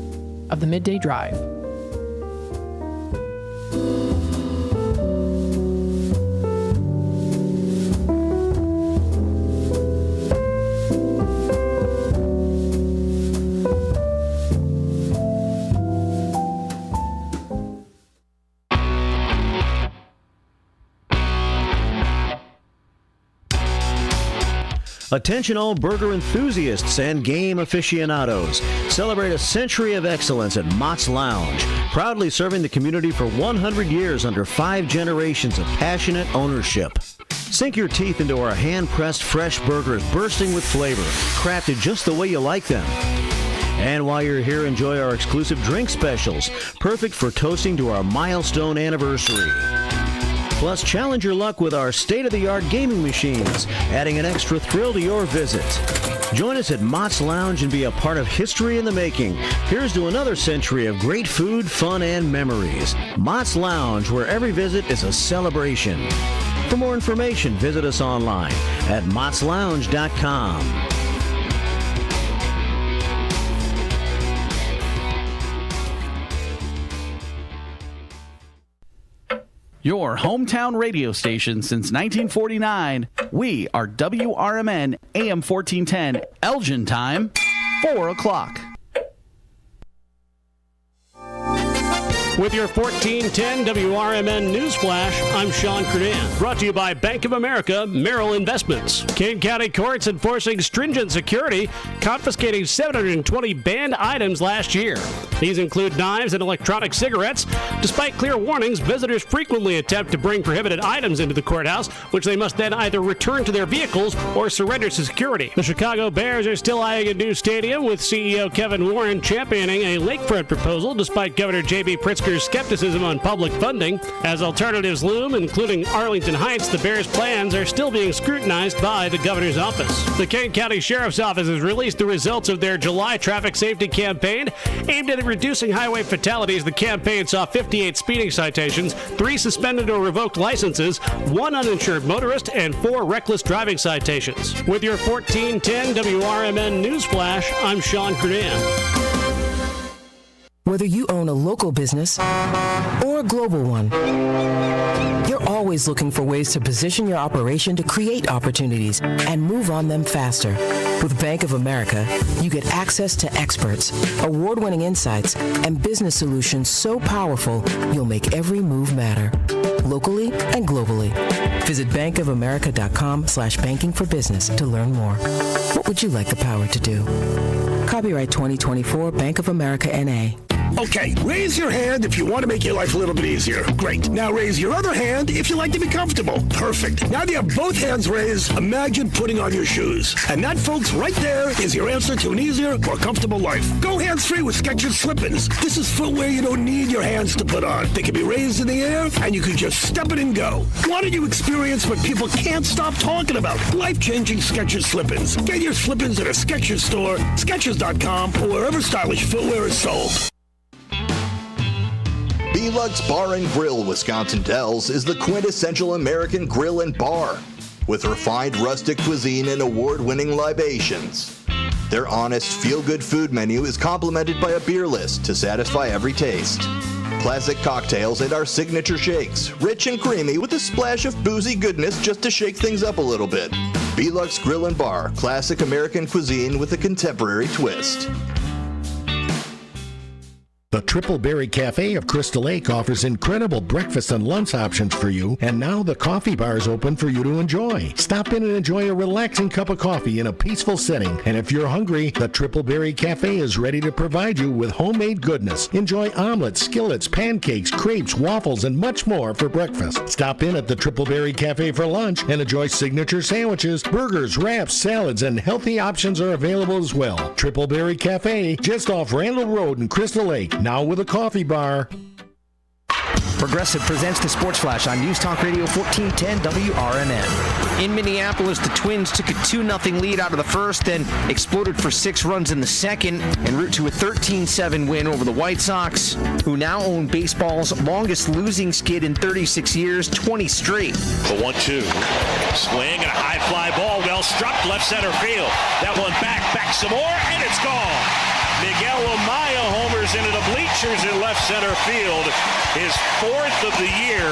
of the Midday Drive. Attention all burger enthusiasts and game aficionados. Celebrate a century of excellence at Mott's Lounge, proudly serving the community for 100 years under 5 generations of passionate ownership. Sink your teeth into our hand-pressed fresh burgers bursting with flavor, crafted just the way you like them. And while you're here, enjoy our exclusive drink specials, perfect for toasting to our milestone anniversary. Plus, challenge your luck with our state-of-the-art gaming machines, adding an extra thrill to your visit. Join us at Mott's Lounge and be a part of history in the making. Here's to another century of great food, fun, and memories. Mott's Lounge, where every visit is a celebration. For more information, visit us online at mottslounge.com. Your hometown radio station since 1949. We are WRMN AM 1410, Elgin time, 4 o'clock. With your 1410 WRMN News Flash, I'm Sean Kernan. Brought to you by Bank of America Merrill Investments. Kane County courts enforcing stringent security, confiscating 720 banned items last year. These include knives and electronic cigarettes. Despite clear warnings, visitors frequently attempt to bring prohibited items into the courthouse, which they must then either return to their vehicles or surrender to security. The Chicago Bears are still eyeing a new stadium, with CEO Kevin Warren championing a lakefront proposal despite Governor J.B. Pritzker's skepticism on public funding. As alternatives loom, including Arlington Heights, the Bears' plans are still being scrutinized by the governor's office. The Kane County Sheriff's Office has released the results of their July traffic safety campaign. Aimed at reducing highway fatalities, the campaign saw 58 speeding citations, 3 suspended or revoked licenses, 1 uninsured motorist, and 4 reckless driving citations. With your 1410 WRMN News Flash, I'm Sean Kernan. Whether you own a local business or a global one, you're always looking for ways to position your operation to create opportunities and move on them faster. With Bank of America, you get access to experts, award-winning insights, and business solutions so powerful you'll make every move matter, locally and globally. Visit bankofamerica.com/banking for business to learn more. What would you like the power to do? Copyright 2024 Bank of America N.A. Okay, raise your hand if you want to make your life a little bit easier. Great. Now raise your other hand if you like to be comfortable. Perfect. Now that you have both hands raised, imagine putting on your shoes. And that, folks, right there is your answer to an easier, more comfortable life. Go hands-free with Skechers Slip-ins. This is footwear you don't need your hands to put on. They can be raised in the air, and you can just step it and go. Why don't you experience what people can't stop talking about? Life-changing Skechers Slip-ins. Get your Slip-ins at a Skechers store, Skechers.com, or wherever stylish footwear is sold. B-Lux Bar and Grill Wisconsin Dells is the quintessential American grill and bar, with refined rustic cuisine and award-winning libations. Their honest, feel-good food menu is complemented by a beer list to satisfy every taste. Classic cocktails and our signature shakes, rich and creamy with a splash of boozy goodness just to shake things up a little bit. B-Lux Grill and Bar, classic American cuisine with a contemporary twist. The Triple Berry Cafe of Crystal Lake offers incredible breakfast and lunch options for you, and now the coffee bar is open for you to enjoy. Stop in and enjoy a relaxing cup of coffee in a peaceful setting, and if you're hungry, the Triple Berry Cafe is ready to provide you with homemade goodness. Enjoy omelets, skillets, pancakes, crepes, waffles, and much more for breakfast. Stop in at the Triple Berry Cafe for lunch and enjoy signature sandwiches, burgers, wraps, salads, and healthy options are available as well. Triple Berry Cafe, just off Randall Road in Crystal Lake. Now with a coffee bar. Progressive presents the Sports Flash on News Talk Radio 1410 WRMN. In Minneapolis, the Twins took a 2-0 lead out of the first, then exploded for 6 runs in the second, en route to a 13-7 win over the White Sox, who now own baseball's longest losing skid in 36 years, 20 straight. The 1-2. Swing and a high fly ball, well struck, left center field. That one back some more, and it's gone. Miguel Amaya homers into the bleachers in left center field, his 4th of the year.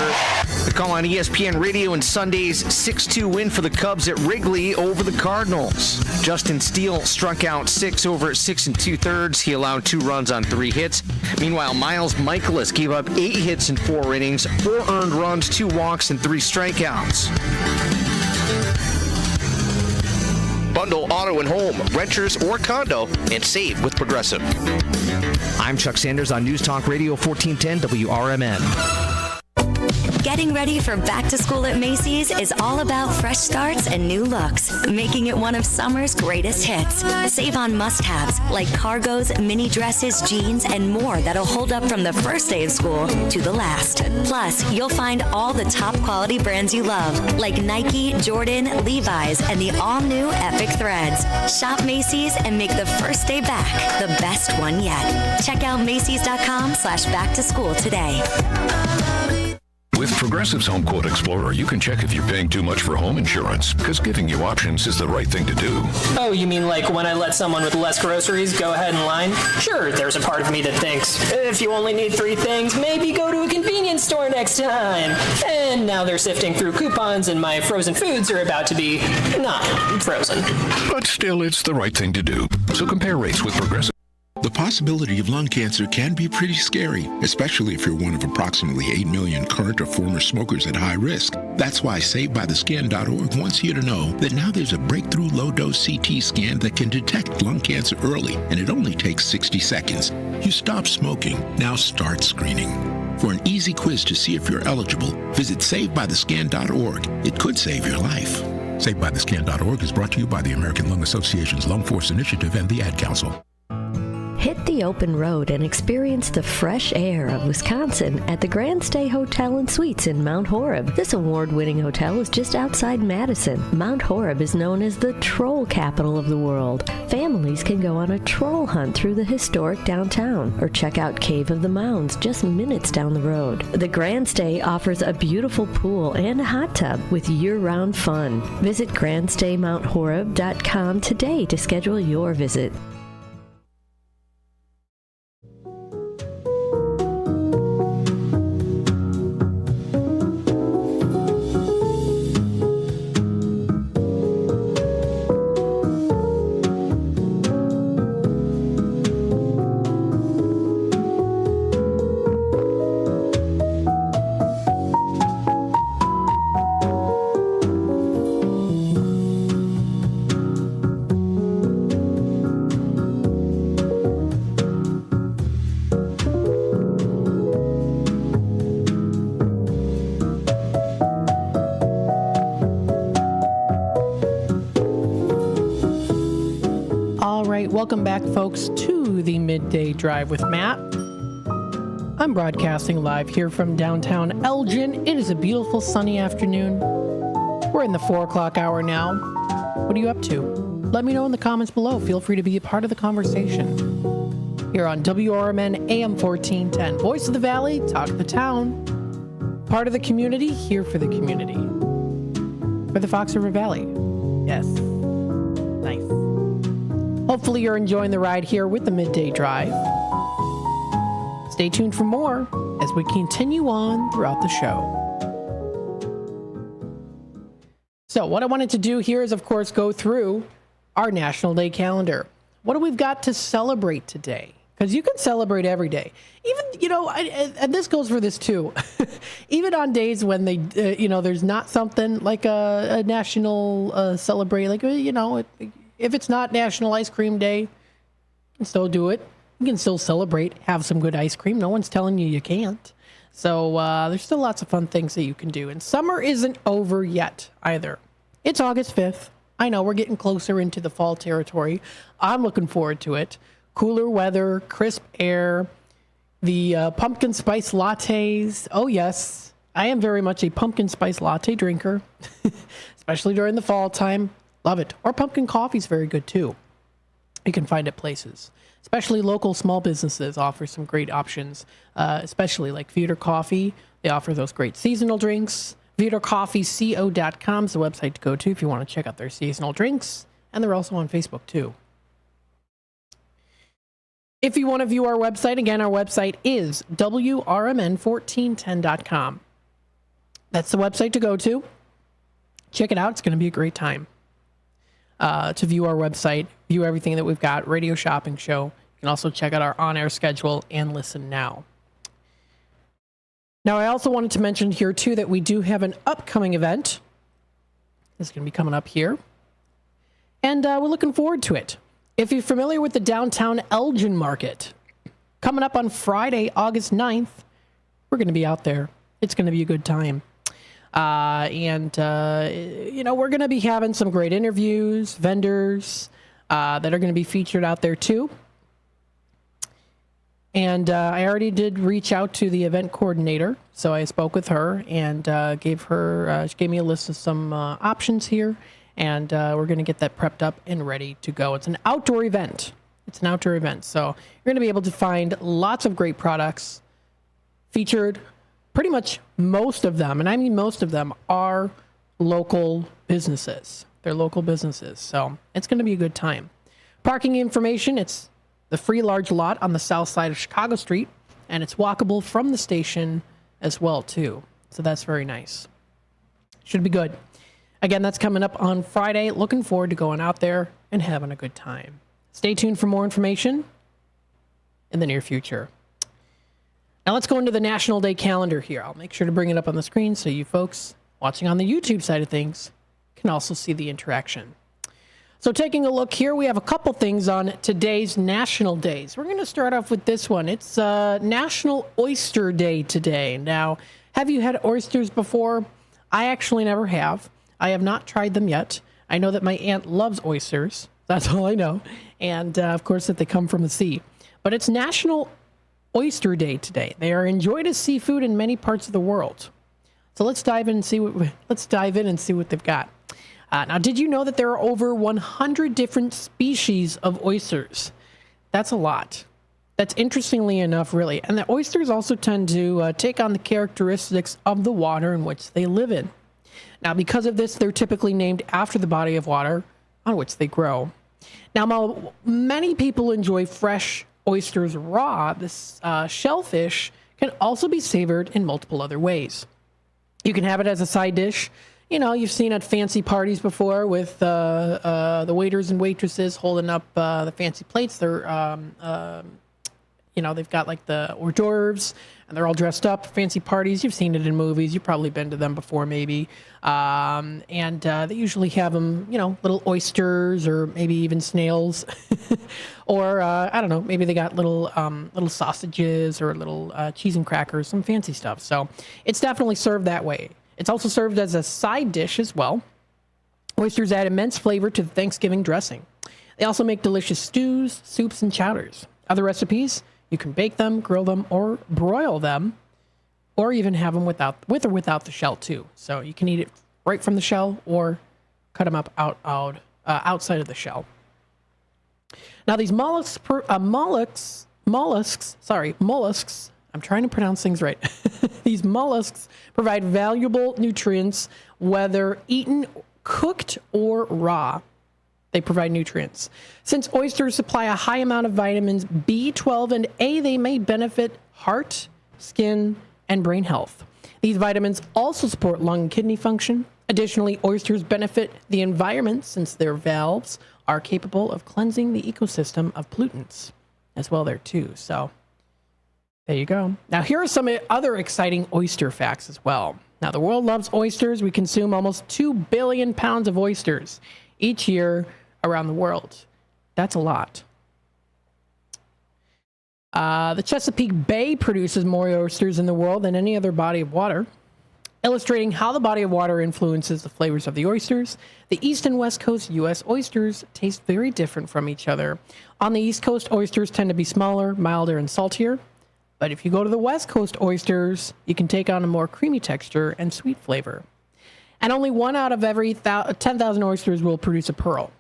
The call on ESPN Radio and Sunday's 6-2 win for the Cubs at Wrigley over the Cardinals. Justin Steele struck out 6 over 6 2/3. He allowed 2 runs on 3 hits. Meanwhile, Miles Michaelis gave up 8 hits in 4 innings, 4 earned runs, 2 walks, and 3 strikeouts. Bundle auto and home, renters or condo, and save with Progressive. I'm Chuck Sanders on News Talk Radio 1410 WRMN. Getting ready for back to school at Macy's is all about fresh starts and new looks, making it one of summer's greatest hits. Save on must-haves like cargos, mini dresses, jeans, and more that'll hold up from the first day of school to the last. Plus, you'll find all the top quality brands you love, like Nike, Jordan, Levi's, and the all-new Epic Threads. Shop Macy's and make the first day back the best one yet. Check out Macy's.com/back to school today. With Progressive's Home Quote Explorer, you can check if you're paying too much for home insurance, because giving you options is the right thing to do. Oh, you mean like when I let someone with less groceries go ahead in line? Sure, there's a part of me that thinks, if you only need 3 things, maybe go to a convenience store next time. And now they're sifting through coupons and my frozen foods are about to be not frozen. But still, it's the right thing to do. So compare rates with Progressive. The possibility of lung cancer can be pretty scary, especially if you're one of approximately 8 million current or former smokers at high risk. That's why SaveByTheScan.org wants you to know that now there's a breakthrough low-dose CT scan that can detect lung cancer early, and it only takes 60 seconds. You stop smoking, now start screening. For an easy quiz to see if you're eligible, visit SaveByTheScan.org. It could save your life. SaveByTheScan.org is brought to you by the American Lung Association's Lung Force Initiative and the Ad Council. Hit the open road and experience the fresh air of Wisconsin at the Grand Stay Hotel and Suites in Mount Horeb. This award-winning hotel is just outside Madison. Mount Horeb is known as the troll capital of the world. Families can go on a troll hunt through the historic downtown or check out Cave of the Mounds just minutes down the road. The Grand Stay offers a beautiful pool and a hot tub with year-round fun. Visit grandstaymounthoreb.com today to schedule your visit. Welcome back, folks, to the Midday Drive with Matt. I'm broadcasting live here from downtown Elgin. It is a beautiful sunny afternoon. We're in the 4 o'clock hour now. What are you up to? Let me know in the comments below. Feel free to be a part of the conversation. Here on WRMN AM 1410. Voice of the Valley, talk the town. Part of the community, here for the community. For the Fox River Valley. Yes. Nice. Hopefully you're enjoying the ride here with the Midday Drive. Stay tuned for more as we continue on throughout the show. So what I wanted to do here is, of course, go through our National Day calendar. What do we've got to celebrate today? Because you can celebrate every day. Even, and this goes for this too. Even on days when they, there's not something like a national celebrate, if it's not National Ice Cream Day, you can still do it. You can still celebrate, have some good ice cream. No one's telling you can't. So there's still lots of fun things that you can do. And summer isn't over yet either. It's August 5th. I know we're getting closer into the fall territory. I'm looking forward to it. Cooler weather, crisp air, the pumpkin spice lattes. Oh, yes. I am very much a pumpkin spice latte drinker, especially during the fall time. Love it. Or pumpkin coffee is very good too. You can find it places. Especially local small businesses offer some great options, especially like Feeder Coffee. They offer those great seasonal drinks. FeederCoffeeCO.com is the website to go to if you want to check out their seasonal drinks. And they're also on Facebook too. If you want to view our website, again, our website is WRMN1410.com. That's the website to go to. Check it out. It's going to be a great time. To view our website, view everything that we've got, radio shopping show. You can also check out our on-air schedule and listen now. Now, I also wanted to mention here, too, that we do have an upcoming event. It's going to be coming up here. And we're looking forward to it. If you're familiar with the downtown Elgin Market, coming up on Friday, August 9th, we're going to be out there. It's going to be a good time. We're going to be having some great interviews, vendors that are going to be featured out there too. And I already did reach out to the event coordinator, so I spoke with her and she gave me a list of some options here, and we're going to get that prepped up and ready to go. It's an outdoor event. So you're going to be able to find lots of great products featured. Pretty much most of them, and I mean most of them, are local businesses. They're local businesses, so it's going to be a good time. Parking information, it's the free large lot on the south side of Chicago Street, and it's walkable from the station as well, too. So that's very nice. Should be good. Again, that's coming up on Friday. Looking forward to going out there and having a good time. Stay tuned for more information. in the near future. Now let's go into the National Day calendar here. I'll make sure to bring it up on the screen so you folks watching on the YouTube side of things can also see the interaction. So taking a look here, we have a couple things on today's national days. We're going to start off with this one. It's National Oyster Day today. Now, have you had oysters before? I actually never have. I have not tried them yet. I know that my aunt loves oysters. That's all I know. And, of course, that they come from the sea. But it's National Oyster Day today. They are enjoyed as seafood in many parts of the world. So let's dive in and see what they've got. Now, did you know that there are over 100 different species of oysters? That's a lot. That's interestingly enough, really. And the oysters also tend to take on the characteristics of the water in which they live in. Now, because of this, they're typically named after the body of water on which they grow. Now, many people enjoy fresh oysters raw. This shellfish can also be savored in multiple other ways. You can have it as a side dish. You know, you've seen at fancy parties before with the waiters and waitresses holding up the fancy plates. They're, they've got like the hors d'oeuvres, and they're all dressed up. Fancy parties. You've seen it in movies. You've probably been to them before, maybe. They usually have them, little oysters or maybe even snails, or I don't know. Maybe they got little sausages or little cheese and crackers, some fancy stuff. So it's definitely served that way. It's also served as a side dish as well. Oysters add immense flavor to the Thanksgiving dressing. They also make delicious stews, soups, and chowders. Other recipes, you can bake them, grill them, or broil them, or even have them with or without the shell too. So you can eat it right from the shell or cut them up outside of the shell. Now these mollusks, I'm trying to pronounce things right. These mollusks provide valuable nutrients, whether eaten, cooked, or raw. They provide nutrients. Since oysters supply a high amount of vitamins B12 and A, they may benefit heart, skin, and brain health. These vitamins also support lung and kidney function. Additionally, oysters benefit the environment since their valves are capable of cleansing the ecosystem of pollutants as well there too. So there you go. Now, here are some other exciting oyster facts as well. Now, the world loves oysters. We consume almost 2 billion pounds of oysters each year around the world. That's a lot. The Chesapeake Bay produces more oysters in the world than any other body of water. Illustrating how the body of water influences the flavors of the oysters, the East and West Coast U.S. oysters taste very different from each other. On the East Coast, oysters tend to be smaller, milder, and saltier. But if you go to the West Coast oysters, you can take on a more creamy texture and sweet flavor. And only 1 out of every 10,000 oysters will produce a pearl.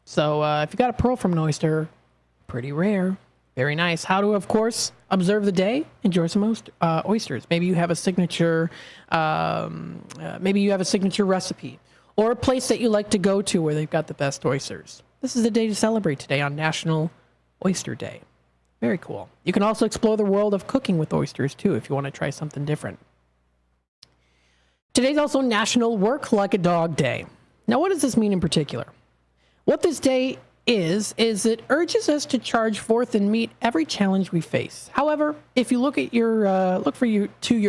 So if you got a pearl from an oyster, pretty rare. Very nice. How to, of course, observe the day? Enjoy some oysters. Maybe you have a signature. Maybe you have a signature recipe, or a place that you like to go to where they've got the best oysters. This is the day to celebrate today on National Oyster Day. Very cool. You can also explore the world of cooking with oysters, too, if you want to try something different. Today's also National Work Like a Dog Day. Now, what does this mean in particular? What this day is it urges us to charge forth and meet every challenge we face. However, if you look at your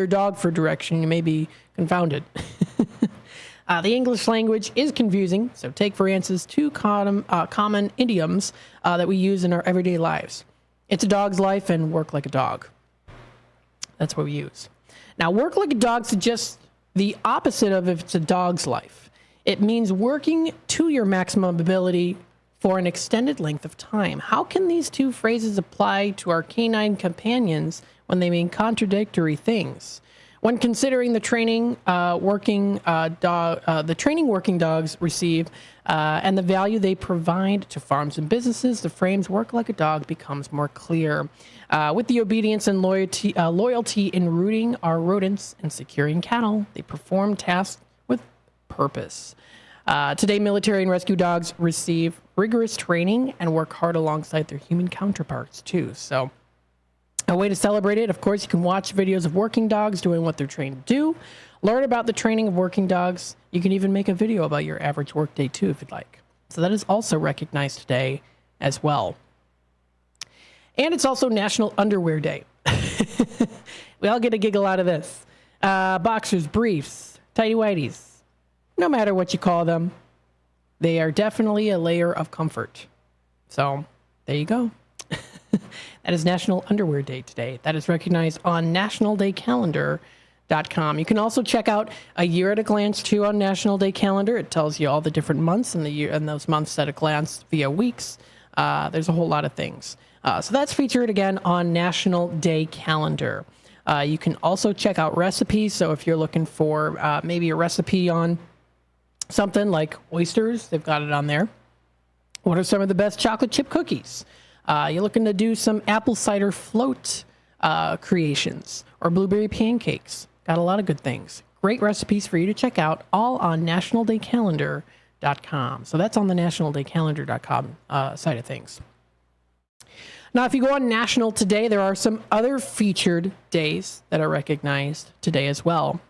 dog for direction, you may be confounded. The English language is confusing, so take for instance 2 common idioms that we use in our everyday lives. It's a dog's life and work like a dog. That's what we use. Now, work like a dog suggests the opposite of if it's a dog's life. It means working to your maximum ability for an extended length of time. How can these two phrases apply to our canine companions when they mean contradictory things? When considering the training working dogs receive and the value they provide to farms and businesses, the phrase "work like a dog" becomes more clear. With the obedience and loyalty in rooting our rodents and securing cattle, they perform tasks with purpose. Today, military and rescue dogs receive rigorous training and work hard alongside their human counterparts too. So, a way to celebrate it, of course, you can watch videos of working dogs doing what they're trained to do. Learn about the training of working dogs. You can even make a video about your average workday too, if you'd like. So that is also recognized today as well. And it's also National Underwear Day. We all get a giggle out of this. Boxers, briefs, tighty whities, no matter what you call them, they are definitely a layer of comfort. So there you go. That is National Underwear Day today. That is recognized on nationaldaycalendar.com. You can also check out A Year at a Glance too on National Day Calendar. It tells you all the different months in the year and those months at a glance via weeks. There's a whole lot of things. So that's featured again on National Day Calendar. You can also check out recipes. So if you're looking for maybe a recipe on something like oysters, they've got it on there. What are some of the best chocolate chip cookies? You're looking to do some apple cider float creations or blueberry pancakes. Got a lot of good things. Great recipes for you to check out, all on nationaldaycalendar.com. So that's on the nationaldaycalendar.com side of things. Now, if you go on National Today, there are some other featured days that are recognized today as well.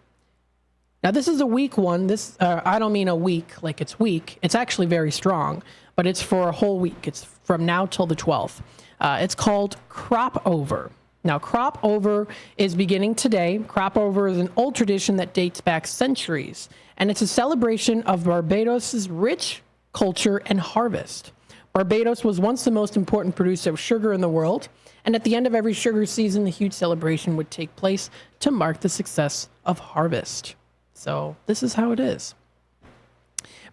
Now, this is a week one. I don't mean a week like it's weak. It's actually very strong, but it's for a whole week. It's from now till the 12th. It's called Crop Over. Now, Crop Over is beginning today. Crop Over is an old tradition that dates back centuries, and it's a celebration of Barbados' rich culture and harvest. Barbados was once the most important producer of sugar in the world, and at the end of every sugar season, the huge celebration would take place to mark the success of harvest. So this is how it is.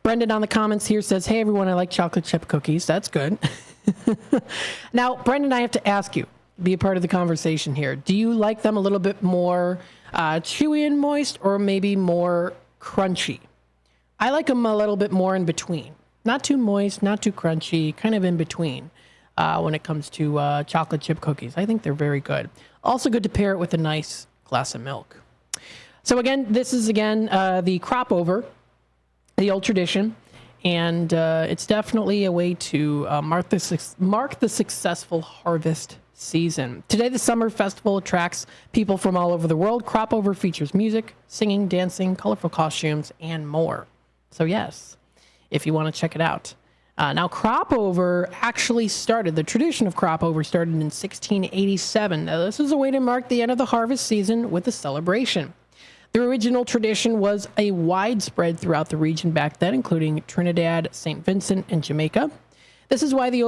Brendan on the comments here says, hey, everyone, I like chocolate chip cookies. That's good. Now, Brendan, I have to ask you, be a part of the conversation here. Do you like them a little bit more chewy and moist, or maybe more crunchy? I like them a little bit more in between. Not too moist, not too crunchy, kind of in between when it comes to chocolate chip cookies. I think they're very good. Also good to pair it with a nice glass of milk. So again, this is the Crop Over, the old tradition, and it's definitely a way to mark the successful harvest season. Today, the summer festival attracts people from all over the world. Crop Over features music, singing, dancing, colorful costumes, and more. So yes, if you want to check it out. Now, Crop Over actually started, the tradition of Crop Over started in 1687. Now, this is a way to mark the end of the harvest season with a celebration. The original tradition was a widespread throughout the region back then, including Trinidad, St. Vincent, and Jamaica. This is why the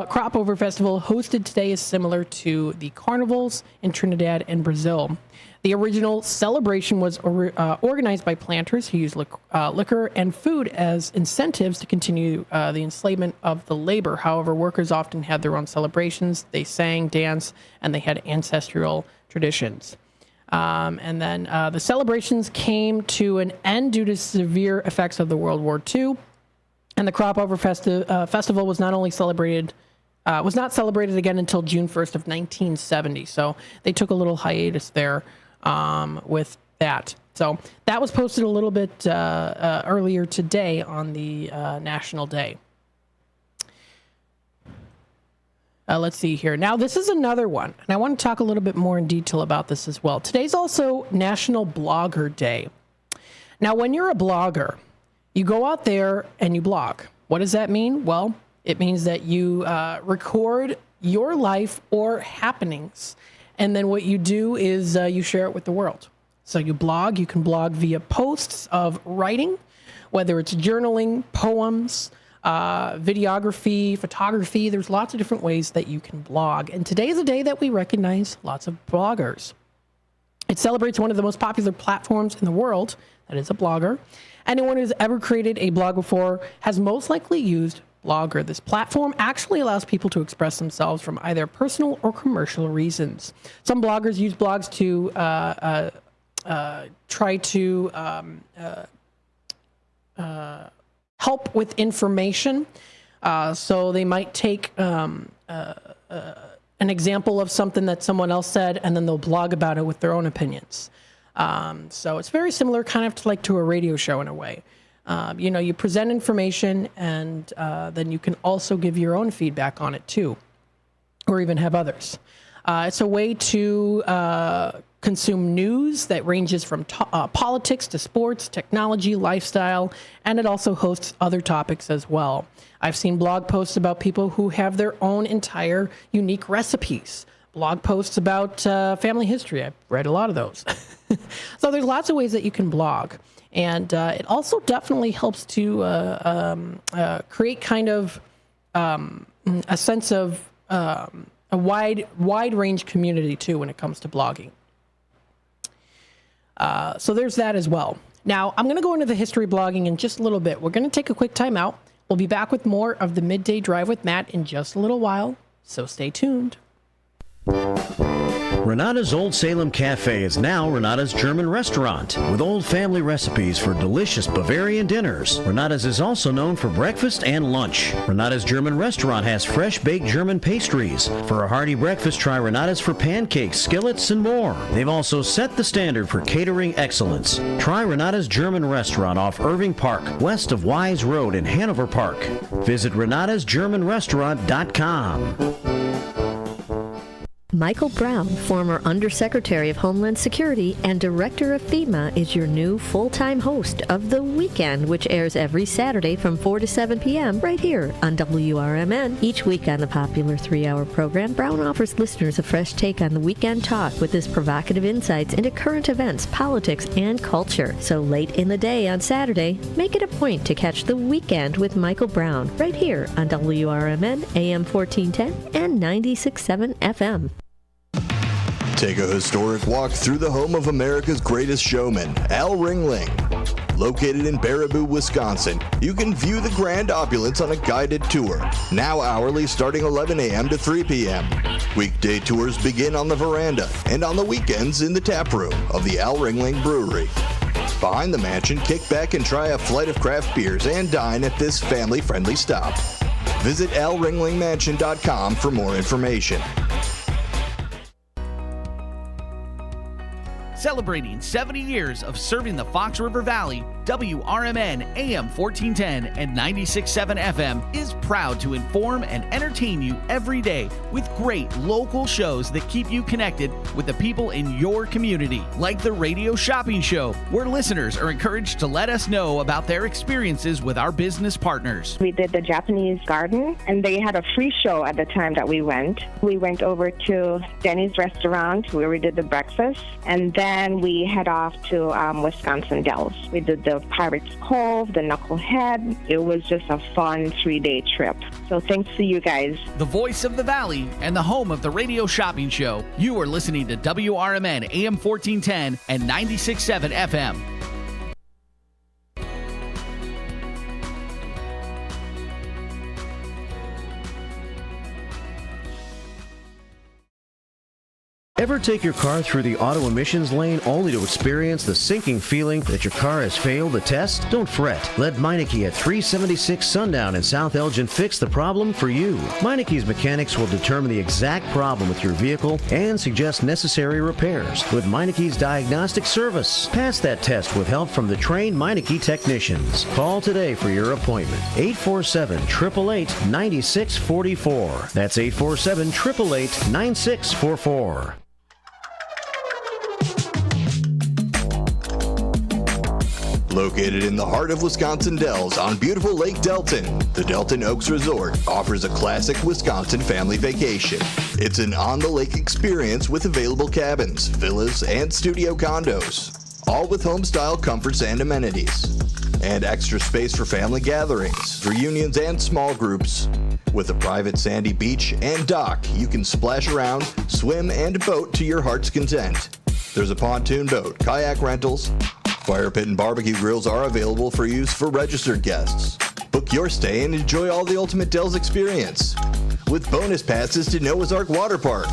Crop Over Festival hosted today is similar to the carnivals in Trinidad and Brazil. The original celebration was organized by planters who used liquor and food as incentives to continue the enslavement of the labor. However, workers often had their own celebrations. They sang, danced, and they had ancestral traditions. And then the celebrations came to an end due to severe effects of the World War II. And the Crop Over Festival was not celebrated again until June 1st of 1970. So they took a little hiatus there with that. So that was posted a little bit earlier today on the National Day. Let's see here. Now, this is another one, and I want to talk a little bit more in detail about this as well. Today's also National Blogger Day. Now, when you're a blogger, you go out there and you blog. What does that mean? Well, it means that you record your life or happenings, and then what you do is you share it with the world. So you blog. You can blog via posts of writing, whether it's journaling, poems, videography, photography. There's lots of different ways that you can blog. And today is a day that we recognize lots of bloggers. It celebrates one of the most popular platforms in the world, that is a blogger. Anyone who's ever created a blog before has most likely used Blogger. This platform actually allows people to express themselves from either personal or commercial reasons. Some bloggers use blogs to try to help with information. So they might take an example of something that someone else said, and then they'll blog about it with their own opinions. So it's very similar kind of to a radio show in a way. You present information, and then you can also give your own feedback on it too, or even have others. It's a way to consume news that ranges from politics to sports, technology, lifestyle, and it also hosts other topics as well. I've seen blog posts about people who have their own entire unique recipes, blog posts about family history. I've read a lot of those. So there's lots of ways that you can blog. And it also definitely helps to create kind of a sense of a wide range community too when it comes to blogging. So there's that as well. Now, I'm going to go into the history of blogging in just a little bit. We're going to take a quick time out. We'll be back with more of the Midday Drive with Matt in just a little while, so stay tuned. Renata's Old Salem Cafe is now Renata's German Restaurant, with old family recipes for delicious Bavarian dinners. Renata's is also known for breakfast and lunch. Renata's German Restaurant has fresh baked German pastries. For a hearty breakfast, try Renata's for pancakes, skillets, and more. They've also set the standard for catering excellence. Try Renata's German Restaurant off Irving Park, west of Wise Road in Hanover Park. Visit renatasgermanrestaurant.com. Michael Brown, former Undersecretary of Homeland Security and Director of FEMA, is your new full-time host of The Weekend, which airs every Saturday from 4 to 7 p.m. right here on WRMN. Each week on the popular 3-hour program, Brown offers listeners a fresh take on the weekend talk with his provocative insights into current events, politics, and culture. So late in the day on Saturday, make it a point to catch The Weekend with Michael Brown right here on WRMN, AM 1410 and 96.7 FM. Take a historic walk through the home of America's greatest showman, Al Ringling. Located in Baraboo, Wisconsin, you can view the grand opulence on a guided tour, now hourly starting 11 a.m. to 3 p.m. Weekday tours begin on the veranda and on the weekends in the tap room of the Al Ringling Brewery. Behind the mansion, kick back and try a flight of craft beers and dine at this family-friendly stop. Visit alringlingmansion.com for more information. Celebrating 70 years of serving the Fox River Valley, WRMN AM 1410 and 96.7 FM is proud to inform and entertain you every day with great local shows that keep you connected with the people in your community, like the Radio Shopping Show, where listeners are encouraged to let us know about their experiences with our business partners. We did the Japanese garden, and they had a free show at the time that we went. We went over to Denny's restaurant where we did the breakfast, and then we head off to Wisconsin Dells. We did the Pirates Cove, the Knucklehead. It was just a fun 3-day trip. So thanks to you guys. The voice of the Valley and the home of the Radio Shopping Show. You are listening to WRMN AM 1410 and 96.7 FM. Ever take your car through the auto emissions lane only to experience the sinking feeling that your car has failed the test? Don't fret. Let Meineke at 376 Sundown in South Elgin fix the problem for you. Meineke's mechanics will determine the exact problem with your vehicle and suggest necessary repairs with Meineke's diagnostic service. Pass that test with help from the trained Meineke technicians. Call today for your appointment. 847-888-9644. That's 847-888-9644. Located in the heart of Wisconsin Dells on beautiful Lake Delton, the Delton Oaks Resort offers a classic Wisconsin family vacation. It's an on-the-lake experience with available cabins, villas, and studio condos, all with home-style comforts and amenities. And extra space for family gatherings, reunions, and small groups. With a private sandy beach and dock, you can splash around, swim, and boat to your heart's content. There's a pontoon boat, kayak rentals, fire pit and barbecue grills are available for use for registered guests. Book your stay and enjoy all the ultimate Dells experience with bonus passes to Noah's Ark Water Park.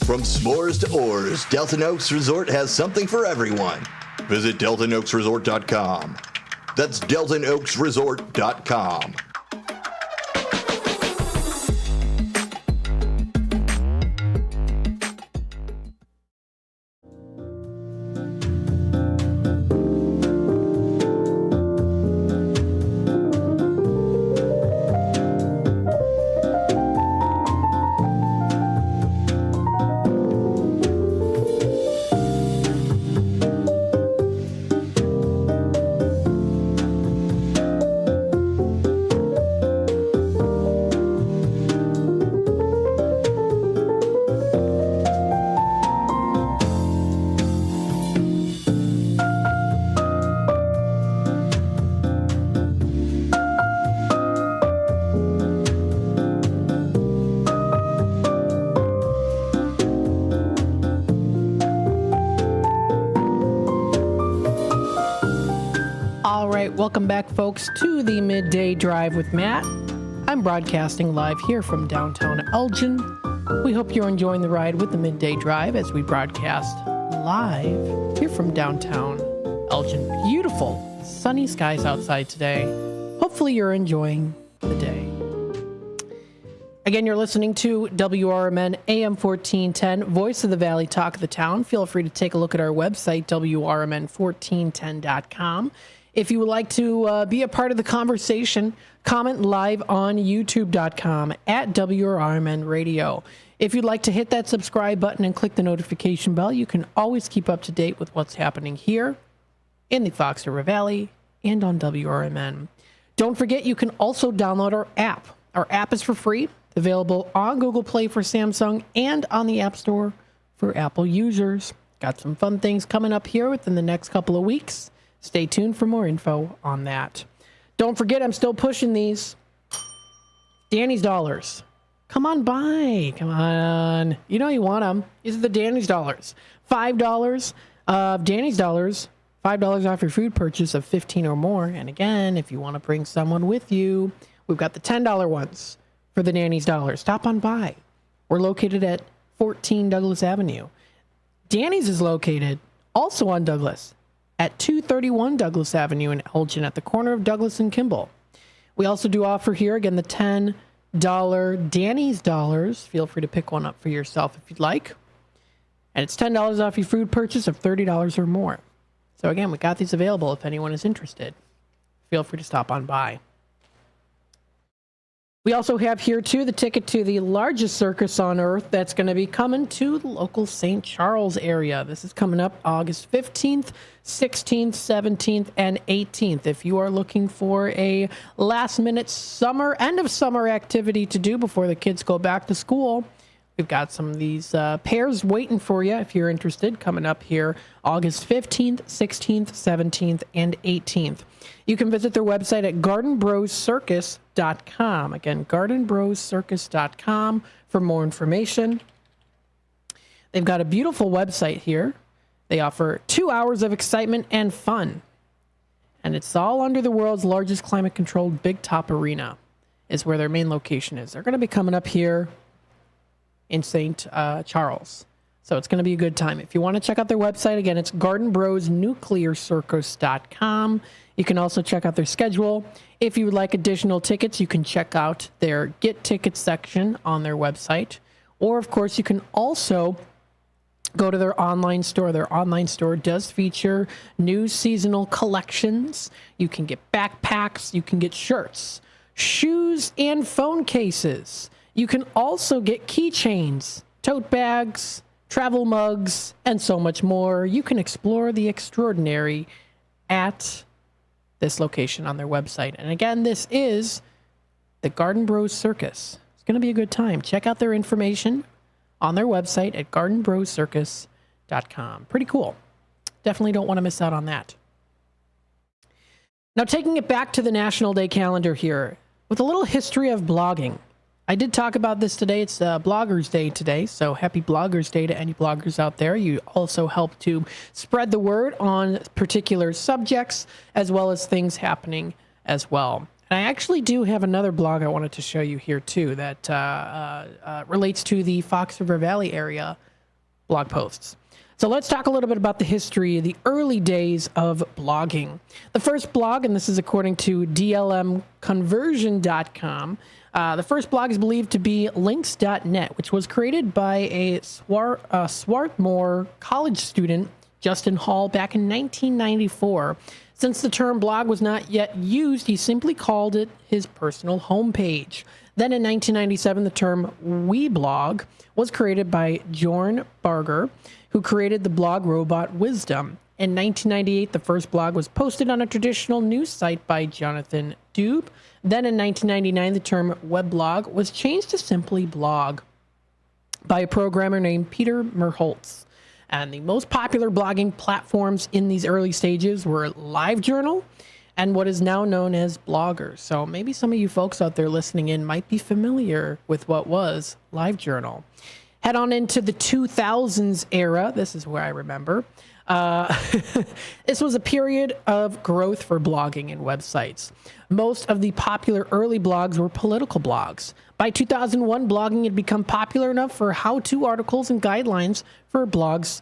From s'mores to oars, Delton Oaks Resort has something for everyone. Visit DeltonOaksResort.com. That's DeltonOaksResort.com. Welcome back, folks, to the Midday Drive with Matt. I'm broadcasting live here from downtown Elgin. We hope you're enjoying the ride with the Midday Drive as we broadcast live here from downtown Elgin. Beautiful, sunny skies outside today. Hopefully you're enjoying the day. Again, you're listening to WRMN AM 1410, Voice of the Valley, Talk of the Town. Feel free to take a look at our website, WRMN1410.com. If you would like to be a part of the conversation, comment live on YouTube.com at WRMN Radio. If you'd like to hit that subscribe button and click the notification bell, you can always keep up to date with what's happening here in the Fox River Valley and on WRMN. Don't forget, you can also download our app. Our app is for free, available on Google Play for Samsung and on the App Store for Apple users. Got some fun things coming up here within the next couple of weeks. Stay tuned for more info on that. Don't forget, I'm still pushing these. Danny's Dollars. Come on by. Come on. You know you want them. These are the Danny's Dollars. $5 of Danny's Dollars. $5 off your food purchase of 15 or more. And again, if you want to bring someone with you, we've got the $10 ones for the Danny's Dollars. Stop on by. We're located at 14 Douglas Avenue. Danny's is located also on Douglas at 231 Douglas Avenue in Elgin at the corner of Douglas and Kimball. We also do offer here, again, the $10 Danny's Dollars. Feel free to pick one up for yourself if you'd like. And it's $10 off your food purchase of $30 or more. So again, we got these available if anyone is interested. Feel free to stop on by. We also have here, too, the ticket to the largest circus on earth that's going to be coming to the local St. Charles area. This is coming up August 15th, 16th, 17th, and 18th. If you are looking for a last-minute summer, end-of-summer activity to do before the kids go back to school, we've got some of these pairs waiting for you if you're interested, coming up here August 15th, 16th, 17th, and 18th. You can visit their website at gardenbroscircus.com. Again, gardenbroscircus.com for more information. They've got a beautiful website here. They offer 2 hours of excitement and fun. And it's all under the world's largest climate-controlled Big Top Arena is where their main location is. They're going to be coming up here in St. Charles. So it's going to be a good time. If you want to check out their website, again, it's gardenbrosnuclearcircus.com. You can also check out their schedule. If you would like additional tickets, you can check out their Get Tickets section on their website. Or, of course, you can also go to their online store. Their online store does feature new seasonal collections. You can get backpacks. You can get shirts, shoes, and phone cases. You can also get keychains, tote bags, travel mugs, and so much more. You can explore the extraordinary at this location on their website. And again, this is the Garden Bros Circus. It's going to be a good time. Check out their information on their website at gardenbroscircus.com. Pretty cool. Definitely don't want to miss out on that. Now, taking it back to the National Day calendar here with a little history of blogging. I did talk about this today. It's Bloggers Day today, so happy Bloggers Day to any bloggers out there. You also help to spread the word on particular subjects as well as things happening as well. And I actually do have another blog I wanted to show you here too that relates to the Fox River Valley area blog posts. So let's talk a little bit about the history, the early days of blogging. The first blog, and this is according to DLMconversion.com, the first blog is believed to be links.net, which was created by a Swarthmore College student, Justin Hall, back in 1994. Since the term blog was not yet used, he simply called it his personal homepage. Then in 1997, the term Weblog was created by Jorn Barger, who created the blog Robot Wisdom. In 1998, the first blog was posted on a traditional news site by Jonathan Dube. Then in 1999, the term weblog was changed to simply blog by a programmer named Peter Merholtz. And the most popular blogging platforms in these early stages were LiveJournal and what is now known as Blogger. So maybe some of you folks out there listening in might be familiar with what was LiveJournal. Head on into the 2000s era. This is where I remember. This was a period of growth for blogging and websites. Most of the popular early blogs were political blogs. By 2001, blogging had become popular enough for how-to articles and guidelines for blogs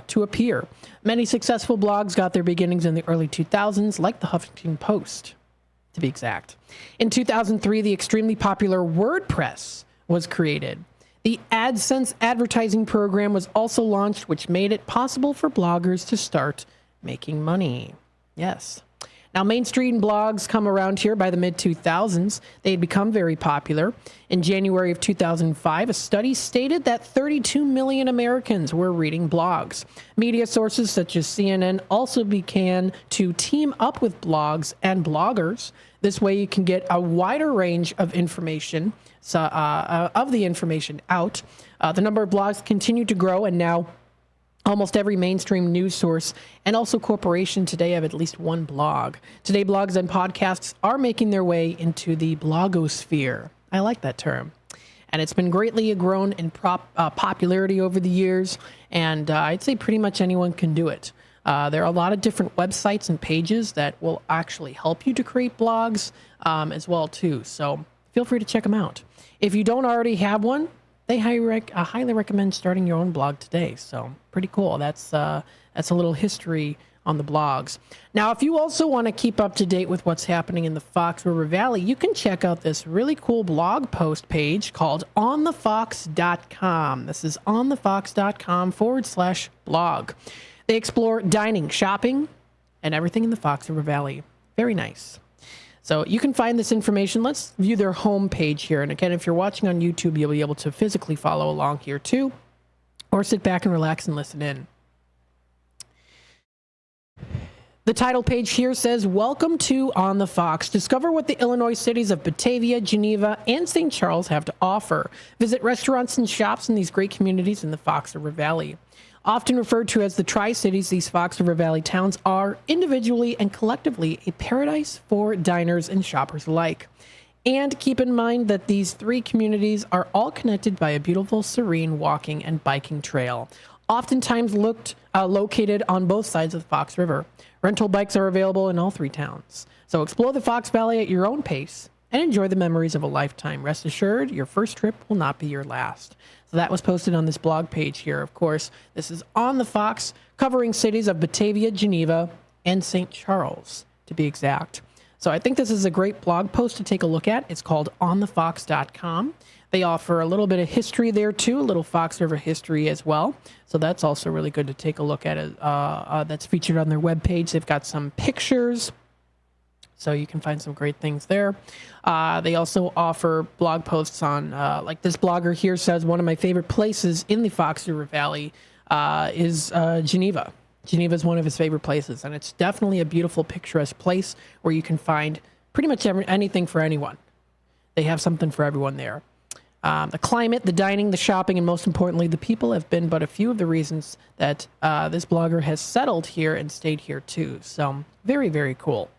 to appear. Many successful blogs got their beginnings in the early 2000s, like the Huffington Post, to be exact. In 2003, the extremely popular WordPress was created. The AdSense advertising program was also launched, which made it possible for bloggers to start making money. Yes. Now, mainstream blogs come around here by the mid-2000s. They had become very popular. In January of 2005, a study stated that 32 million Americans were reading blogs. Media sources such as CNN also began to team up with blogs and bloggers. This way you can get a wider range of information, of the information out. The number of blogs continued to grow, and now almost every mainstream news source and also corporation today have at least one blog. Today, blogs and podcasts are making their way into the blogosphere. I like that term. And it's been greatly grown in popularity over the years, and I'd say pretty much anyone can do it. There are a lot of different websites and pages that will actually help you to create blogs as well, too. So feel free to check them out. If you don't already have one, they highly recommend starting your own blog today. So pretty cool. That's a little history on the blogs. Now, if you also want to keep up to date with what's happening in the Fox River Valley, you can check out this really cool blog post page called onthefox.com. This is onthefox.com/blog. They explore dining, shopping, and everything in the Fox River Valley. Very nice. So you can find this information. Let's view their homepage here. And again, if you're watching on YouTube, you'll be able to physically follow along here too, or sit back and relax and listen in. The title page here says, "Welcome to On the Fox. Discover what the Illinois cities of Batavia, Geneva, and St. Charles have to offer. Visit restaurants and shops in these great communities in the Fox River Valley." Often referred to as the Tri-Cities, these Fox River Valley towns are individually and collectively a paradise for diners and shoppers alike. And keep in mind that these three communities are all connected by a beautiful, serene walking and biking trail, oftentimes located on both sides of the Fox River. Rental bikes are available in all three towns. So explore the Fox Valley at your own pace and enjoy the memories of a lifetime. Rest assured, your first trip will not be your last. So that was posted on this blog page here, of course. This is On the Fox, covering cities of Batavia, Geneva, and St. Charles, to be exact. So I think this is a great blog post to take a look at. It's called onthefox.com. They offer a little bit of history there, too, a little Fox River history as well. So that's also really good to take a look at. That's featured on their webpage. They've got some pictures, so you can find some great things there. They also offer blog posts on, like this blogger here says, one of my favorite places in the Fox River Valley is Geneva. Geneva is one of his favorite places, and it's definitely a beautiful, picturesque place where you can find pretty much anything for anyone. They have something for everyone there. The climate, the dining, the shopping, and most importantly, the people have been but a few of the reasons that this blogger has settled here and stayed here too. So very, very cool.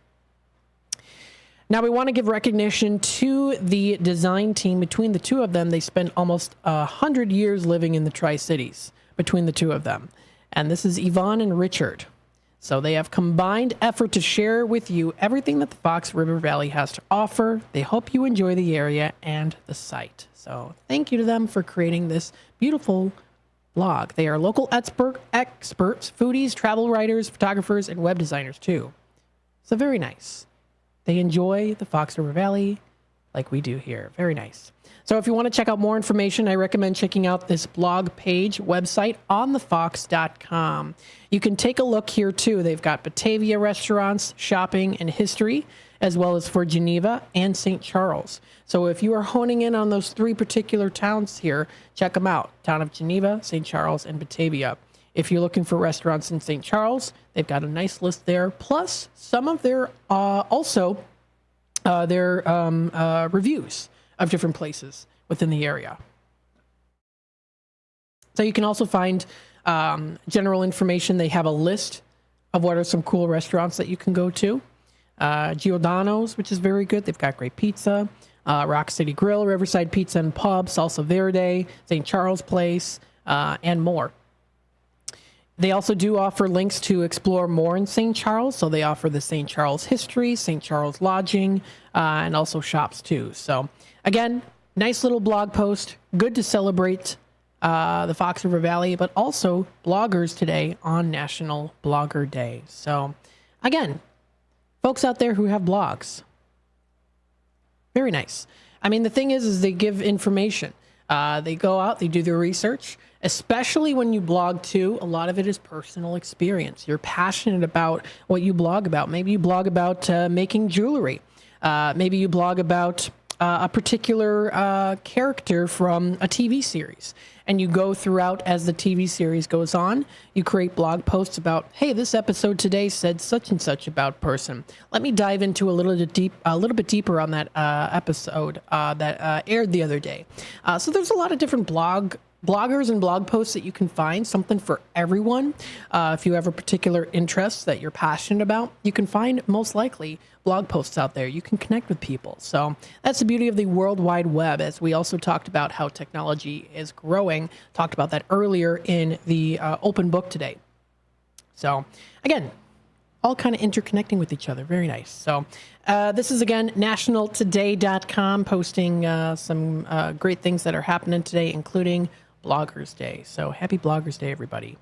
Now, we want to give recognition to the design team. Between the two of them, they spent almost 100 years living in the Tri-Cities between the two of them. And this is Yvonne and Richard. So they have combined effort to share with you everything that the Fox River Valley has to offer. They hope you enjoy the area and the site. So thank you to them for creating this beautiful blog. They are local experts, foodies, travel writers, photographers, and web designers too. So very nice. They enjoy the Fox River Valley like we do here. Very nice. So if you want to check out more information, I recommend checking out this blog page website, onthefox.com. You can take a look here too. They've got Batavia restaurants, shopping, and history, as well as for Geneva and St. Charles. So if you are honing in on those three particular towns here, check them out. Town of Geneva, St. Charles, and Batavia. If you're looking for restaurants in St. Charles, they've got a nice list there. Plus, some of their reviews of different places within the area. So you can also find general information. They have a list of what are some cool restaurants that you can go to. Giordano's, which is very good. They've got great pizza. Rock City Grill, Riverside Pizza and Pub, Salsa Verde, St. Charles Place, and more. They also do offer links to explore more in St. Charles. So they offer the St. Charles history, St. Charles lodging, and also shops too. So again, nice little blog post. Good to celebrate the Fox River Valley, but also bloggers today on National Blogger Day. So again, folks out there who have blogs, very nice. I mean, the thing is they give information. They go out, they do their research, especially when you blog too. A lot of it is personal experience. You're passionate about what you blog about. Maybe you blog about making jewelry. Maybe you blog about a particular character from a TV series. And you go throughout as the TV series goes on. You create blog posts about, hey, this episode today said such and such about person. Let me dive into a little bit deeper on that episode that aired the other day. So there's a lot of different bloggers and blog posts that you can find, something for everyone. If you have a particular interest that you're passionate about, you can find most likely blog posts out there. You can connect with people. So that's the beauty of the World Wide Web, as we also talked about how technology is growing. Talked about that earlier in the open book today. So again, all kind of interconnecting with each other. Very nice. So this is, again, nationaltoday.com, posting some great things that are happening today, including Bloggers Day. So happy Bloggers Day, everybody.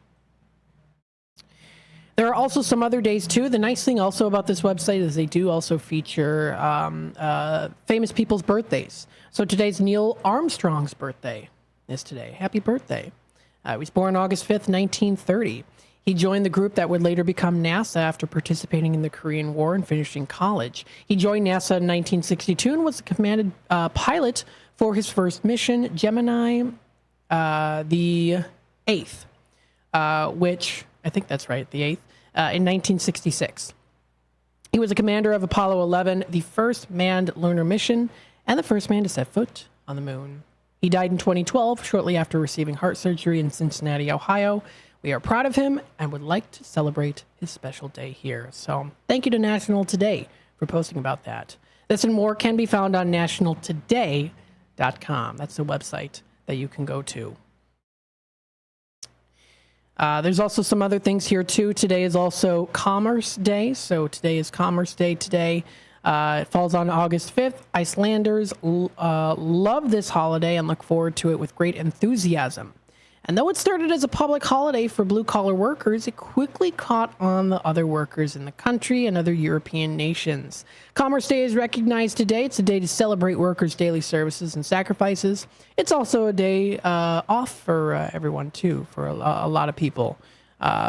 There are also some other days, too. The nice thing also about this website is they do also feature famous people's birthdays. So today's Neil Armstrong's birthday is today. Happy birthday. He was born August 5th, 1930. He joined the group that would later become NASA after participating in the Korean War and finishing college. He joined NASA in 1962 and was the commanded pilot for his first mission, Gemini the 8th, which, I think that's right, the 8th, in 1966. He was a commander of Apollo 11, the first manned lunar mission, and the first man to set foot on the moon. He died in 2012, shortly after receiving heart surgery in Cincinnati, Ohio. We are proud of him and would like to celebrate his special day here. So thank you to National Today for posting about that. This and more can be found on nationaltoday.com. That's the website that you can go to. There's also some other things here, too. Today is also Commerce Day. So today is Commerce Day today. It falls on August 5th. Icelanders love this holiday and look forward to it with great enthusiasm. And though it started as a public holiday for blue-collar workers, it quickly caught on the other workers in the country and other European nations. Commerce Day is recognized today. It's a day to celebrate workers' daily services and sacrifices. It's also a day off for everyone, too, for a lot of people.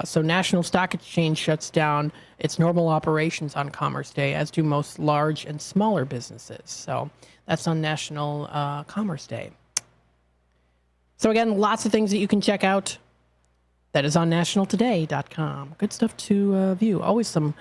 So National Stock Exchange shuts down its normal operations on Commerce Day, as do most large and smaller businesses. So that's on National Commerce Day. So again, lots of things that you can check out. That is on nationaltoday.com. Good stuff to view. Always some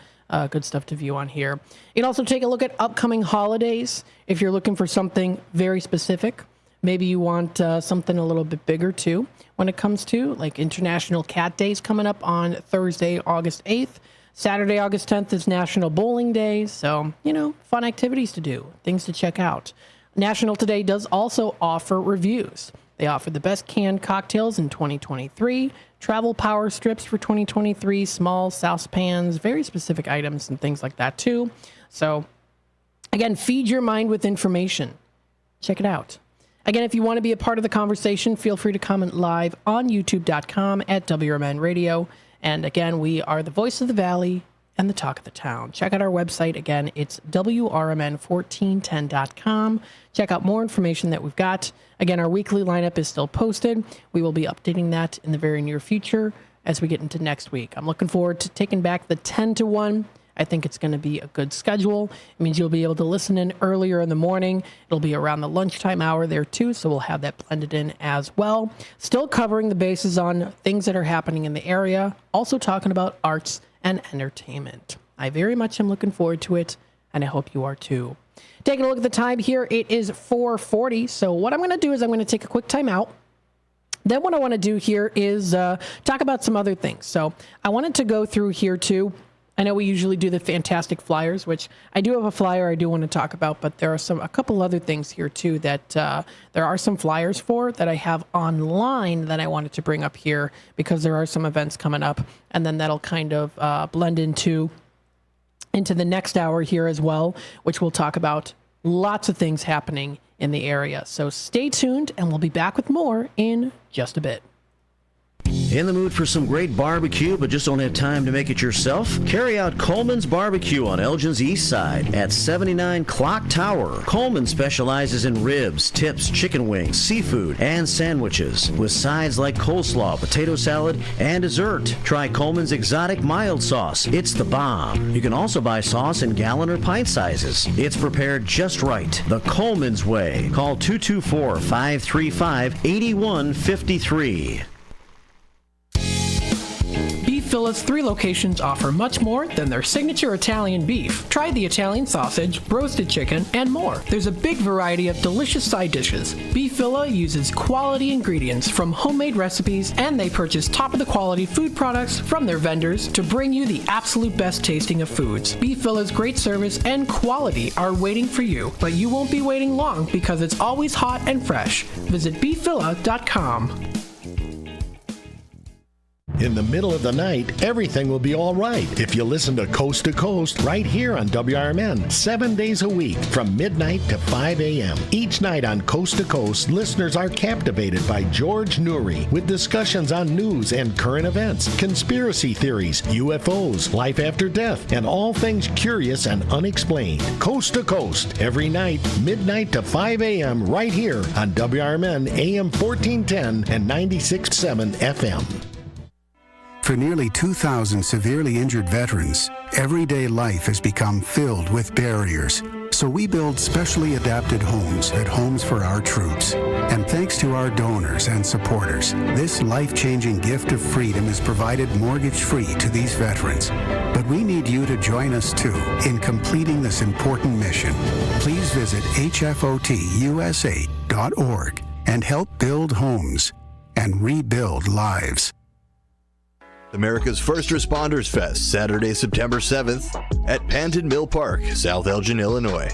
good stuff to view on here. You can also take a look at upcoming holidays if you're looking for something very specific. Maybe you want something a little bit bigger, too, when it comes to, like, International Cat Days coming up on Thursday, August 8th. Saturday, August 10th is National Bowling Day. So, fun activities to do, things to check out. National Today does also offer reviews. They offer the best canned cocktails in 2023, travel power strips for 2023, small saucepans, very specific items and things like that, too. So, again, feed your mind with information. Check it out. Again, if you want to be a part of the conversation, feel free to comment live on youtube.com at WRMN Radio. And again, we are the voice of the valley and the talk of the town. Check out our website. Again, it's WRMN1410.com. Check out more information that we've got. Again, our weekly lineup is still posted. We will be updating that in the very near future as we get into next week. I'm looking forward to taking back the 10 to 1. I think it's going to be a good schedule. It means you'll be able to listen in earlier in the morning. It'll be around the lunchtime hour there, too, so we'll have that blended in as well. Still covering the bases on things that are happening in the area. Also talking about arts and entertainment. I very much am looking forward to it, and I hope you are too. Taking a look at the time here, it is 4:40. So what I'm going to do is I'm going to take a quick time out. Then what I want to do here is talk about some other things. So I wanted to go through here too. I know we usually do the fantastic flyers, which I do have a flyer I do want to talk about, but there are a couple other things here too that there are some flyers for that I have online that I wanted to bring up here because there are some events coming up, and then that'll kind of blend into the next hour here as well, which we'll talk about lots of things happening in the area. So stay tuned, and we'll be back with more in just a bit. In the mood for some great barbecue, but just don't have time to make it yourself? Carry out Coleman's Barbecue on Elgin's East Side at 79 Clock Tower. Coleman specializes in ribs, tips, chicken wings, seafood, and sandwiches, with sides like coleslaw, potato salad, and dessert. Try Coleman's Exotic Mild Sauce. It's the bomb. You can also buy sauce in gallon or pint sizes. It's prepared just right, the Coleman's way. Call 224-535-8153. Villa's 3 locations offer much more than their signature Italian beef. Try the Italian sausage, roasted chicken, and more. There's a big variety of delicious side dishes. Beef Villa uses quality ingredients from homemade recipes, and they purchase top-of-the-quality food products from their vendors to bring you the absolute best tasting of foods. Beef Villa's great service and quality are waiting for you, but you won't be waiting long because it's always hot and fresh. Visit beefvilla.com. In the middle of the night, everything will be all right if you listen to Coast right here on WRMN, 7 days a week from midnight to 5 a.m. Each night on Coast to Coast, listeners are captivated by George Noory with discussions on news and current events, conspiracy theories, UFOs, life after death, and all things curious and unexplained. Coast to Coast, every night, midnight to 5 a.m. right here on WRMN AM 1410 and 96.7 FM. For nearly 2,000 severely injured veterans, everyday life has become filled with barriers. So we build specially adapted homes at Homes for Our Troops. And thanks to our donors and supporters, this life-changing gift of freedom is provided mortgage-free to these veterans. But we need you to join us too in completing this important mission. Please visit hfotusa.org and help build homes and rebuild lives. America's First Responders Fest, Saturday, September 7th at Panton Mill Park, South Elgin, Illinois.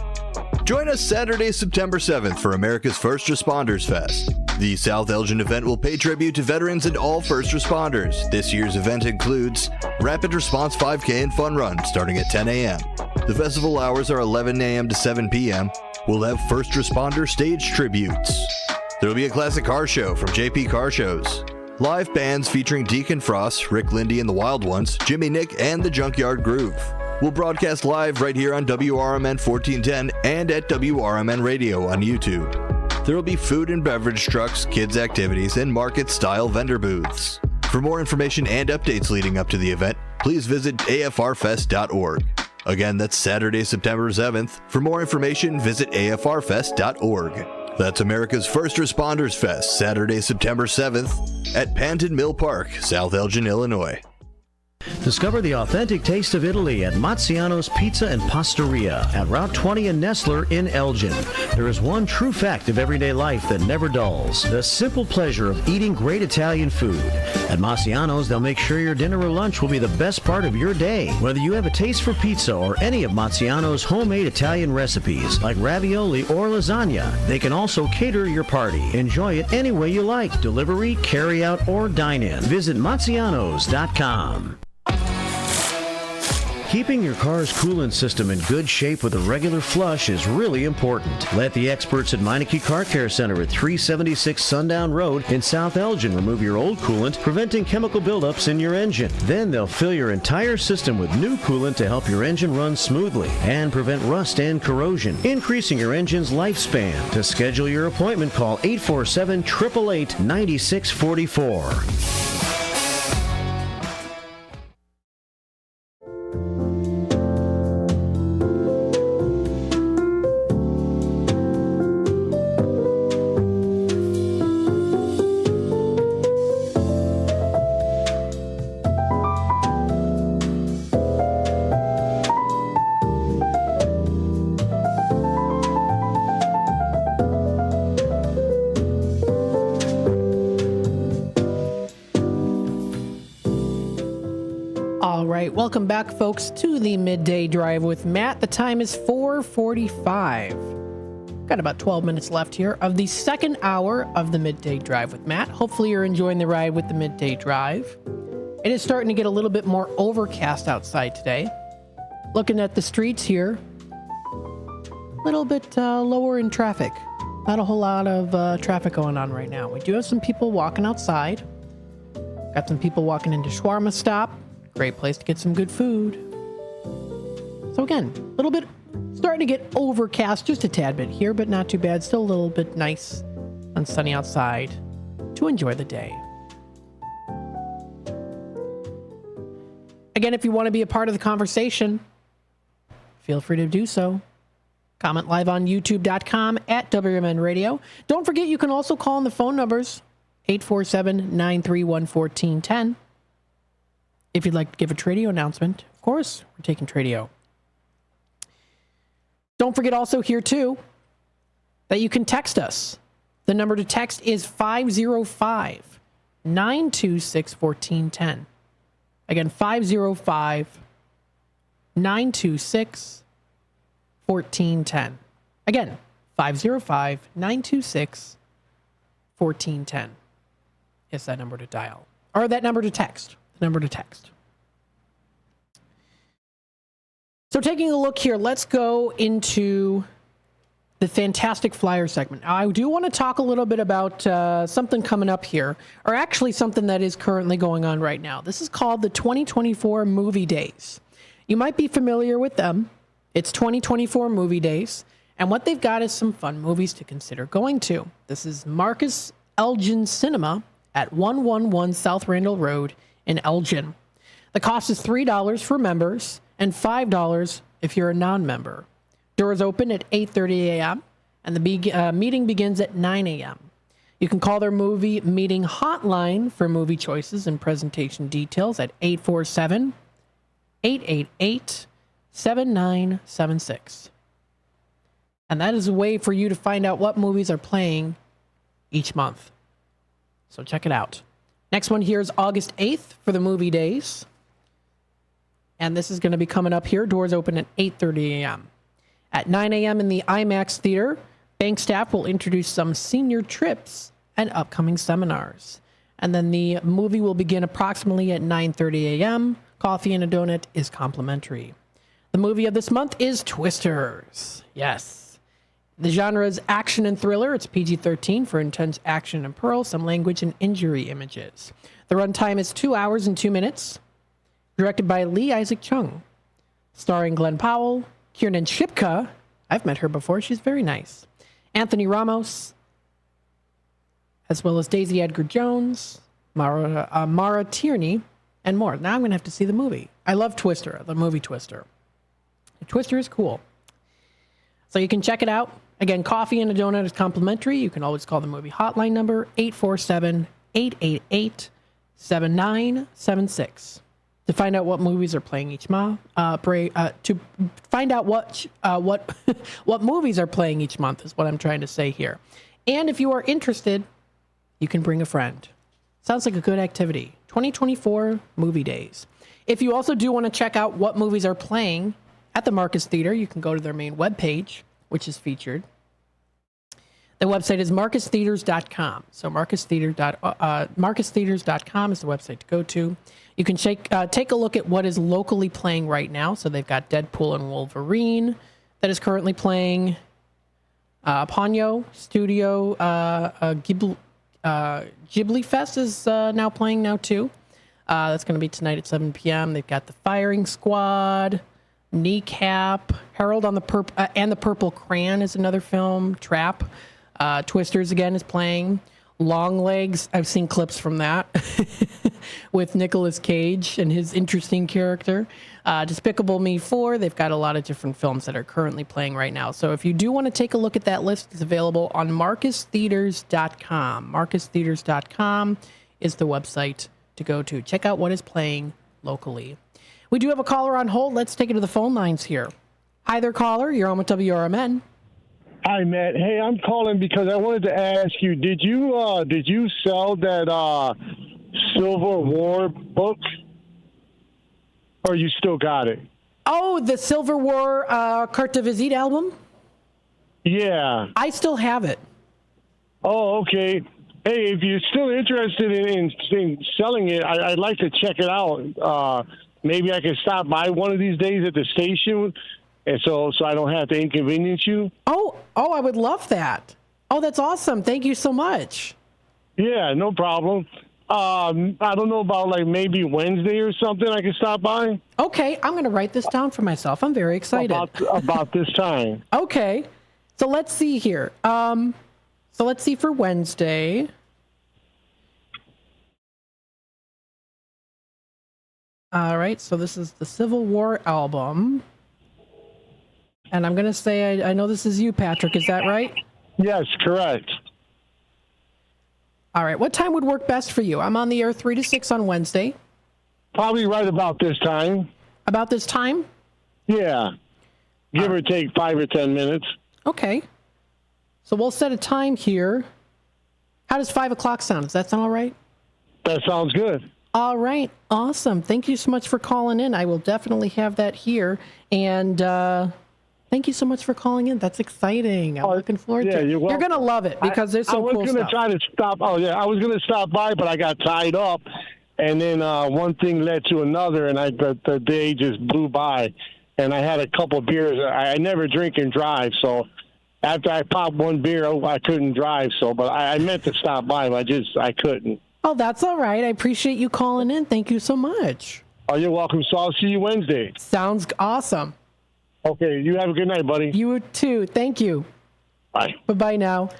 Join us Saturday, September 7th for America's First Responders Fest. The South Elgin event will pay tribute to veterans and all first responders. This year's event includes Rapid Response 5K and Fun Run starting at 10 a.m. The festival hours are 11 a.m. to 7 p.m. We'll have first responder stage tributes. There will be a classic car show from JP Car Shows. Live bands featuring Deacon Frost, Rick Lindy and the Wild Ones, Jimmy Nick, and the Junkyard Groove. We'll broadcast live right here on WRMN 1410 and at WRMN Radio on YouTube. There will be food and beverage trucks, kids' activities, and market-style vendor booths. For more information and updates leading up to the event, please visit afrfest.org. Again, that's Saturday, September 7th. For more information, visit afrfest.org. That's America's First Responders Fest, Saturday, September 7th at Panton Mill Park, South Elgin, Illinois. Discover the authentic taste of Italy at Mazziano's Pizza and Pastaria at Route 20 in Nestler in Elgin. There is one true fact of everyday life that never dulls: the simple pleasure of eating great Italian food. At Mazziano's, they'll make sure your dinner or lunch will be the best part of your day. Whether you have a taste for pizza or any of Mazziano's homemade Italian recipes, like ravioli or lasagna, they can also cater your party. Enjoy it any way you like: delivery, carry out, or dine in. Visit Mazzianos.com. Keeping your car's coolant system in good shape with a regular flush is really important. Let the experts at Meineke Car Care Center at 376 Sundown Road in South Elgin remove your old coolant, preventing chemical buildups in your engine. Then they'll fill your entire system with new coolant to help your engine run smoothly and prevent rust and corrosion, increasing your engine's lifespan. To schedule your appointment, call 847-888-9644. welcome back, folks, to the Midday Drive with Matt. The time is 4:45. Got about 12 minutes left here of the second hour of the Midday Drive with Matt. Hopefully you're enjoying the ride with the Midday Drive. It is starting to get a little bit more overcast outside today. Looking at the streets here, a little bit lower in traffic. Not a whole lot of traffic going on right now. We do have some people walking outside. Got some people walking into Shawarma Stop. Great place to get some good food. So again, a little bit starting to get overcast just a tad bit here, but not too bad. Still a little bit nice and sunny outside to enjoy the day. Again, if you want to be a part of the conversation, feel free to do so. Comment live on youtube.com at WRMN Radio. Don't forget you can also call on the phone numbers 847-931-1410. If you'd like to give a Tradio announcement, of course, we're taking Tradio. Don't forget also here, too, that you can text us. The number to text is 505-926-1410. Again, 505-926-1410. Again, 505-926-1410 is that number to dial. Or that number to text. The number to text. So taking a look here, let's go into the Fantastic Flyer segment. Now, I do want to talk a little bit about something coming up here, or actually something that is currently going on right now. This is called the 2024 Movie Days. You might be familiar with them. It's 2024 Movie Days, and what they've got is some fun movies to consider going to. This is Marcus Elgin Cinema at 111 South Randall Road in Elgin. The cost is $3 for members and $5 if you're a non-member. Doors open at 8:30 a.m. and the meeting begins at 9 a.m. You can call their movie meeting hotline for movie choices and presentation details at 847-888-7976. And that is a way for you to find out what movies are playing each month. So check it out. Next one here is August 8th for the Movie Days. And this is going to be coming up here. Doors open at 8:30 a.m. At 9 a.m. in the IMAX Theater, bank staff will introduce some senior trips and upcoming seminars. And then the movie will begin approximately at 9:30 a.m. Coffee and a donut is complimentary. The movie of this month is Twisters. Yes. The genre is action and thriller. It's PG-13 for intense action and pearl, some language and injury images. The runtime is 2 hours and 2 minutes. Directed by Lee Isaac Chung. Starring Glenn Powell, Kiernan Shipka. I've met her before. She's very nice. Anthony Ramos, as well as Daisy Edgar Jones, Mara Tierney, and more. Now I'm going to have to see the movie. I love Twister, the movie Twister. Twister is cool. So you can check it out. Again, coffee and a donut is complimentary. You can always call the movie hotline number 847-888-7976 to find out what movies are playing each month. To find out what movies are playing each month is what I'm trying to say here. And if you are interested, you can bring a friend. Sounds like a good activity. 2024 Movie Days. If you also do want to check out what movies are playing at the Marcus Theater, you can go to their main webpage, which is featured. The website is marcustheaters.com. So marcustheaters.com is the website to go to. You can take a look at what is locally playing right now. So they've got Deadpool and Wolverine that is currently playing. Ponyo Studio Ghibli Fest is now playing now too. That's going to be tonight at 7 p.m. They've got The Firing Squad, Kneecap, Harold on the and the Purple Crayon is another film. Trap. Twisters again is playing. Long Legs, I've seen clips from that with Nicolas Cage and his interesting character. Despicable Me 4, they've got a lot of different films that are currently playing right now. So if you do want to take a look at that list, it's available on marcustheaters.com. Marcustheaters.com is the website to go to. Check out what is playing locally. We do have a caller on hold. Let's take it to the phone lines here. Hi there, caller. You're on with WRMN. Hi, Matt. Hey, I'm calling because I wanted to ask you, did you sell that Civil War book? Or you still got it? Oh, the Silver War Carte de Visite album? Yeah. I still have it. Oh, okay. Hey, if you're still interested in selling it, I'd like to check it out. Maybe I can stop by one of these days at the station, and so I don't have to inconvenience you. Oh, I would love that. Oh, that's awesome. Thank you so much. Yeah, no problem. I don't know about like maybe Wednesday or something I can stop by. Okay, I'm going to write this down for myself. I'm very excited. About this time. Okay, so let's see here. So let's see for Wednesday. All right, so this is the Civil War album. And I'm going to say, I know this is you, Patrick. Is that right? Yes, correct. All right, what time would work best for you? I'm on the air 3 to 6 on Wednesday. Probably right about this time. About this time? Yeah. Give or take 5 or 10 minutes. Okay. So we'll set a time here. How does 5 o'clock sound? Does that sound all right? That sounds good. All right. Awesome. Thank you so much for calling in. I will definitely have that here. And thank you so much for calling in. That's exciting. I'm looking forward to it. You're going to love it because there's some cool stuff. I was going to stop by, but I got tied up. And then one thing led to another, and the day just blew by. And I had a couple beers. I never drink and drive, so after I popped one beer, I couldn't drive. But I meant to stop by, but I couldn't. Oh, that's all right. I appreciate you calling in. Thank you so much. Oh, you're welcome. So I'll see you Wednesday. Sounds awesome. Okay, you have a good night, buddy. You too. Thank you. Bye. Bye-bye now.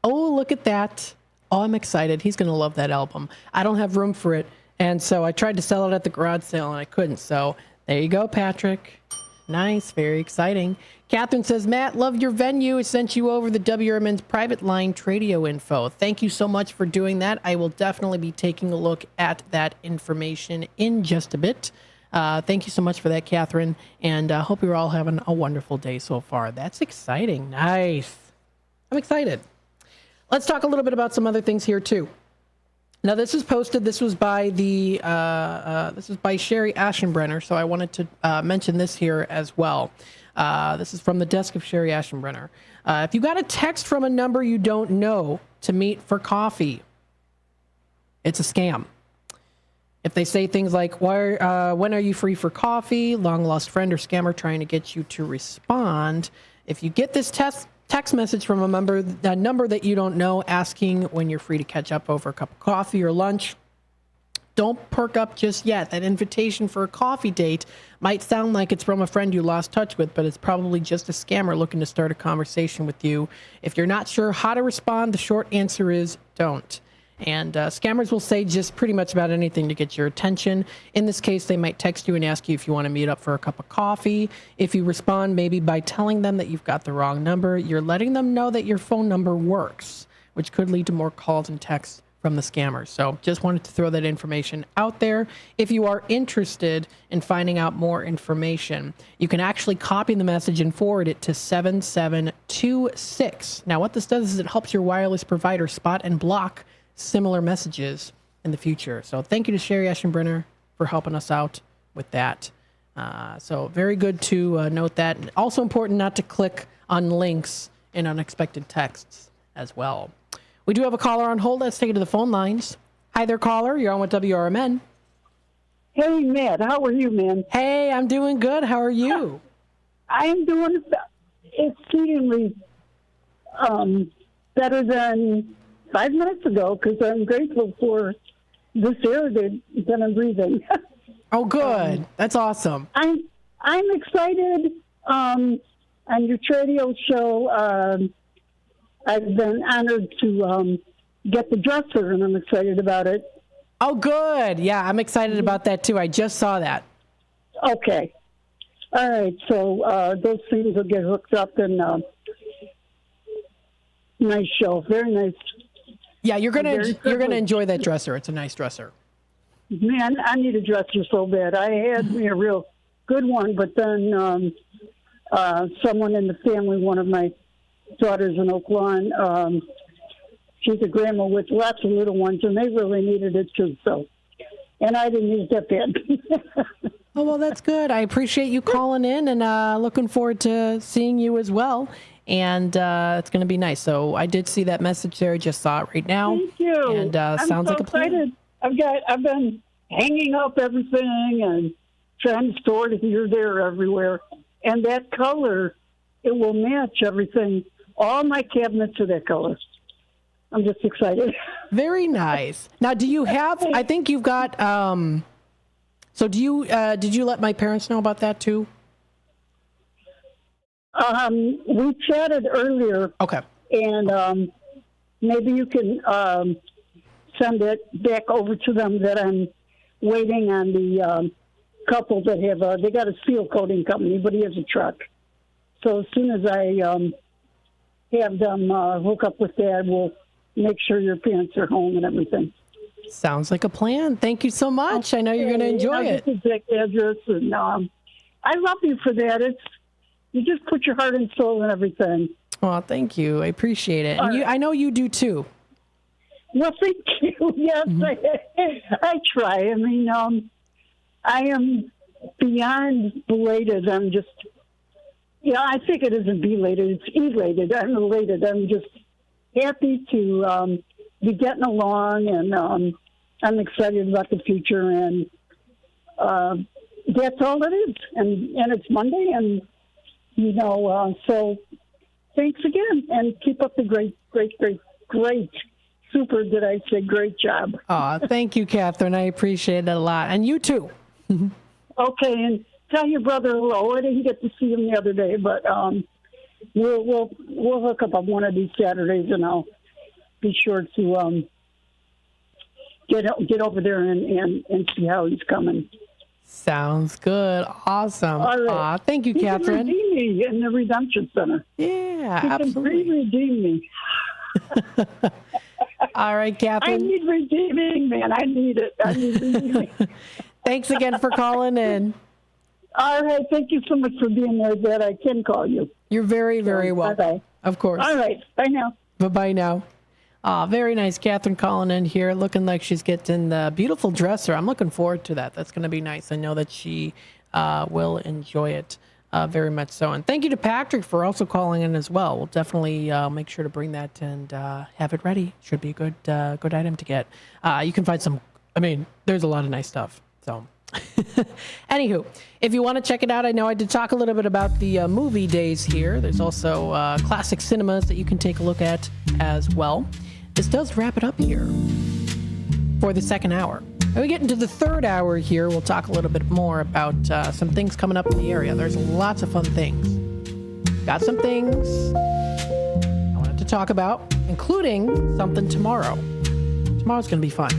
Oh, look at that. Oh, I'm excited. He's going to love that album. I don't have room for it, and so I tried to sell it at the garage sale, and I couldn't. So there you go, Patrick. Nice. Very exciting. Catherine says, Matt, love your venue. I sent you over the WRMN's private line Tradio info. Thank you so much for doing that. I will definitely be taking a look at that information in just a bit. Thank you so much for that, Catherine, and I hope you're all having a wonderful day so far. That's exciting. Nice. I'm excited. Let's talk a little bit about some other things here, too. Now, this is posted. This was by this is by Sherry Aschenbrenner, so I wanted to mention this here as well. This is from the desk of Sherry Aschenbrenner. If you got a text from a number you don't know to meet for coffee, it's a scam. If they say things like, when are you free for coffee? Long lost friend or scammer trying to get you to respond. If you get this text message from a number that you don't know asking when you're free to catch up over a cup of coffee or lunch, don't perk up just yet. That invitation for a coffee date might sound like it's from a friend you lost touch with, but it's probably just a scammer looking to start a conversation with you. If you're not sure how to respond, the short answer is don't. And scammers will say just pretty much about anything to get your attention. In this case, they might text you and ask you if you want to meet up for a cup of coffee. If you respond maybe by telling them that you've got the wrong number, you're letting them know that your phone number works, which could lead to more calls and texts from the scammers. So just wanted to throw that information out there. If you are interested in finding out more information, you can actually copy the message and forward it to 7726. Now, what this does is it helps your wireless provider spot and block similar messages in the future. So thank you to Sherry Aschenbrenner for helping us out with that. So very good to note that. And also important not to click on links in unexpected texts as well. We do have a caller on hold. Let's take it to the phone lines. Hi there, caller. You're on with WRMN. Hey, Matt. How are you, man? Hey, I'm doing good. How are you? I'm doing exceedingly better than 5 minutes ago because I'm grateful for this air that I'm breathing. Oh, good. That's awesome. I'm excited on your radio show. I've been honored to get the dresser, and I'm excited about it. Oh, good. Yeah, I'm excited about that, too. I just saw that. Okay. All right. So those things will get hooked up, and nice show. Very nice. Yeah, you're gonna enjoy that dresser. It's a nice dresser. Man, I need a dresser so bad. I had me a real good one, but then someone in the family, one of my daughters in Oak Lawn, she's a grandma with lots of little ones, and they really needed it too. So, and I didn't use that bad. Oh, well, that's good. I appreciate you calling in, and looking forward to seeing you as well. And it's going to be nice. So I did see that message there. I just saw it right now. Thank you. And I'm sounds so like a plan. excited. I've been hanging up everything and trying to store it here, there, everywhere. And that color, it will match everything. All my cabinets are that color. I'm just excited. Very nice. Now, do you have? I think you've got. So do you? Did you let my parents know about that too? We chatted earlier. Okay. And maybe you can send it back over to them that I'm waiting on the couple that have, they got a steel coating company, but he has a truck. So as soon as I have them hook up with that, we'll make sure your parents are home and everything. Sounds like a plan. Thank you so much. I know you're going to enjoy it. Exact address, and I love you for that. You just put your heart and soul in everything. Oh, thank you. I appreciate it. And I know you do too. Well, thank you. Yes, I try. I mean, I am beyond belated. I'm just, I think it isn't belated. It's elated. I'm elated. I'm just happy to be getting along, and I'm excited about the future. And that's all it is. And it's Monday, and so thanks again, and keep up the great, super, did I say, great job. Oh, thank you, Catherine. I appreciate it a lot. And you too. Okay, and tell your brother hello. I didn't get to see him the other day, but we'll hook up on one of these Saturdays, and I'll be sure to get over there and see how he's coming. Sounds good. Awesome. All right. Thank you, Catherine. You can redeem me in the Redemption Center. Yeah, you absolutely. can redeem me. All right, Catherine. I need redeeming, man. I need it. I need redeeming. Thanks again for calling in. All right. Thank you so much for being there, that I can call you. You're very, very welcome. Bye-bye. Of course. All right. Bye now. Bye-bye now. Very nice. Catherine calling in here, looking like she's getting the beautiful dresser. I'm looking forward to that. That's going to be nice. I know that she will enjoy it very much so. And thank you to Patrick for also calling in as well. We'll definitely make sure to bring that and have it ready. Should be a good item to get. You can find some, there's a lot of nice stuff. So, anywho, if you want to check it out, I know I did talk a little bit about the movie days here. There's also classic cinemas that you can take a look at as well. This does wrap it up here for the second hour. When we get into the third hour here, we'll talk a little bit more about some things coming up in the area. There's lots of fun things. Got some things I wanted to talk about, including something tomorrow. Tomorrow's going to be fun.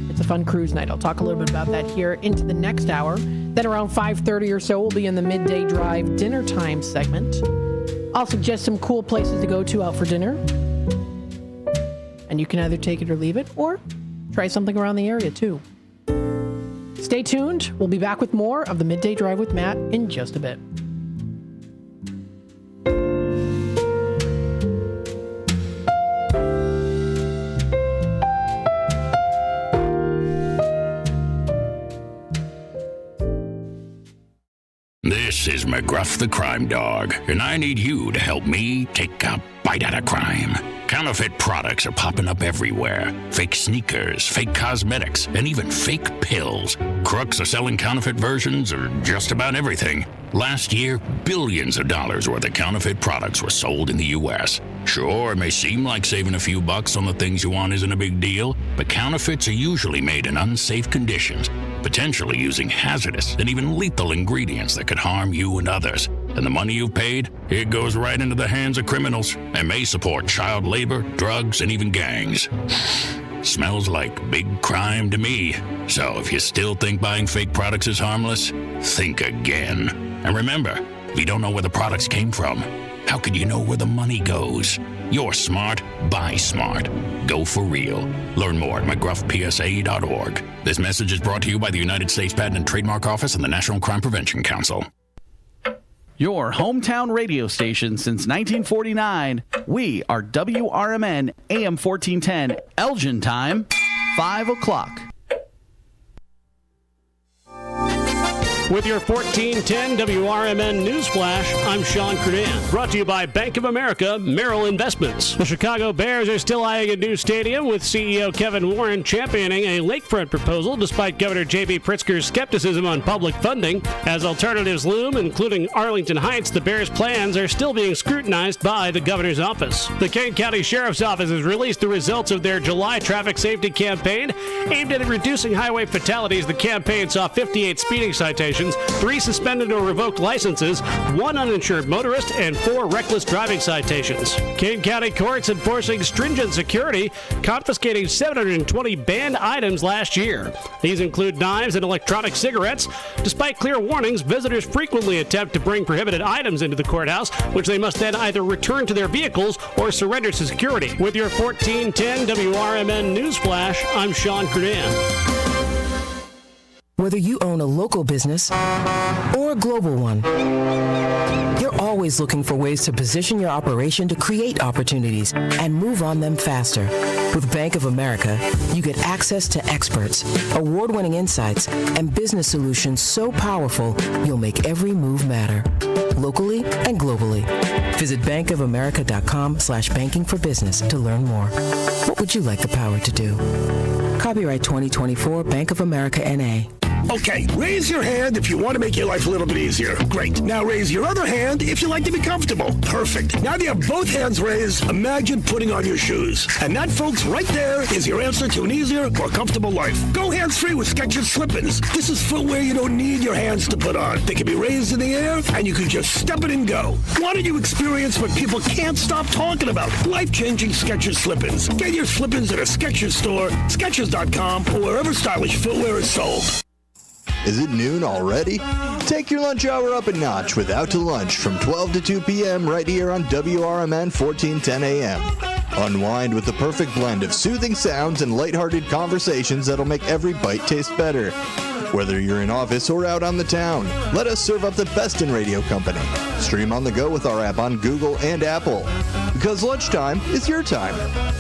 It's a fun cruise night. I'll talk a little bit about that here into the next hour. Then around 5:30 or so, we'll be in the Midday Drive dinner time segment. I'll suggest some cool places to go to out for dinner. And you can either take it or leave it, or try something around the area too. Stay tuned. We'll be back with more of the Midday Drive with Matt in just a bit. This is McGruff the Crime Dog, and I need you to help me take a bite out of crime. Counterfeit products are popping up everywhere. Fake sneakers, fake cosmetics, and even fake pills. Crooks are selling counterfeit versions of just about everything. Last year, billions of dollars worth of counterfeit products were sold in the U.S. Sure, it may seem like saving a few bucks on the things you want isn't a big deal, but counterfeits are usually made in unsafe conditions, potentially using hazardous and even lethal ingredients that could harm you and others. And the money you've paid, it goes right into the hands of criminals and may support child labor, drugs, and even gangs. Smells like big crime to me. So if you still think buying fake products is harmless, think again. And remember, if you don't know where the products came from, how could you know where the money goes? You're smart, buy smart. Go for real. Learn more at mcgruffpsa.org. This message is brought to you by the United States Patent and Trademark Office and the National Crime Prevention Council. Your hometown radio station since 1949. We are WRMN AM 1410, Elgin time, 5 o'clock. With your 1410 WRMN News Flash, I'm Sean Kernan. Brought to you by Bank of America Merrill Investments. The Chicago Bears are still eyeing a new stadium, with CEO Kevin Warren championing a lakefront proposal despite Governor J.B. Pritzker's skepticism on public funding. As alternatives loom, including Arlington Heights, the Bears' plans are still being scrutinized by the governor's office. The Kane County Sheriff's Office has released the results of their July traffic safety campaign. Aimed at reducing highway fatalities, the campaign saw 58 speeding citations, 3 suspended or revoked licenses, 1 uninsured motorist, and 4 reckless driving citations. Kane County courts enforcing stringent security, confiscating 720 banned items last year. These include knives and electronic cigarettes. Despite clear warnings, visitors frequently attempt to bring prohibited items into the courthouse, which they must then either return to their vehicles or surrender to security. With your 1410 WRMN News Flash, I'm Sean Kernan. Whether you own a local business or a global one, you're always looking for ways to position your operation to create opportunities and move on them faster. With Bank of America, you get access to experts, award-winning insights, and business solutions so powerful you'll make every move matter, locally and globally. Visit bankofamerica.com/banking for business to learn more. What would you like the power to do? Copyright 2024, Bank of America, N.A. Okay, raise your hand if you want to make your life a little bit easier. Great. Now raise your other hand if you like to be comfortable. Perfect. Now that you have both hands raised, imagine putting on your shoes. And that, folks, right there is your answer to an easier, more comfortable life. Go hands-free with Skechers Slip-ins. This is footwear you don't need your hands to put on. They can be raised in the air, and you can just step it and go. Why don't you experience what people can't stop talking about? Life-changing Skechers Slip-ins. Get your Slip-ins at a Skechers store, Skechers.com, or wherever stylish footwear is sold. Is it noon already? Take your lunch hour up a notch with Out to Lunch from 12 to 2 p.m. right here on WRMN 1410 AM. Unwind with the perfect blend of soothing sounds and lighthearted conversations that'll make every bite taste better. Whether you're in office or out on the town, let us serve up the best in radio company. Stream on the go with our app on Google and Apple. Because lunchtime is your time.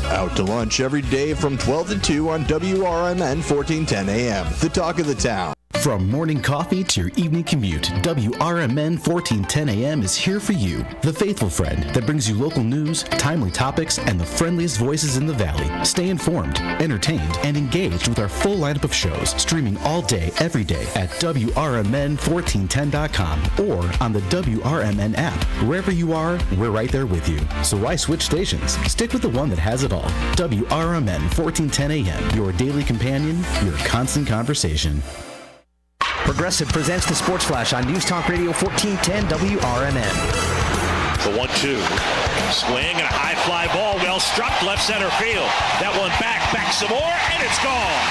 Out to Lunch every day from 12 to 2 on WRMN 1410 AM, the talk of the town. From morning coffee to your evening commute, WRMN 1410 AM is here for you. The faithful friend that brings you local news, timely topics, and the friendliest voices in the Valley. Stay informed, entertained, and engaged with our full lineup of shows, streaming all day, every day at WRMN1410.com or on the WRMN app. Wherever you are, we're right there with you. So why switch stations? Stick with the one that has it all. WRMN 1410 AM, your daily companion, your constant conversation. Progressive presents the Sports Flash on News Talk Radio 1410 WRMN. The 1-2. Swing and a high fly ball. Well struck left center field. That one back some more, and it's gone.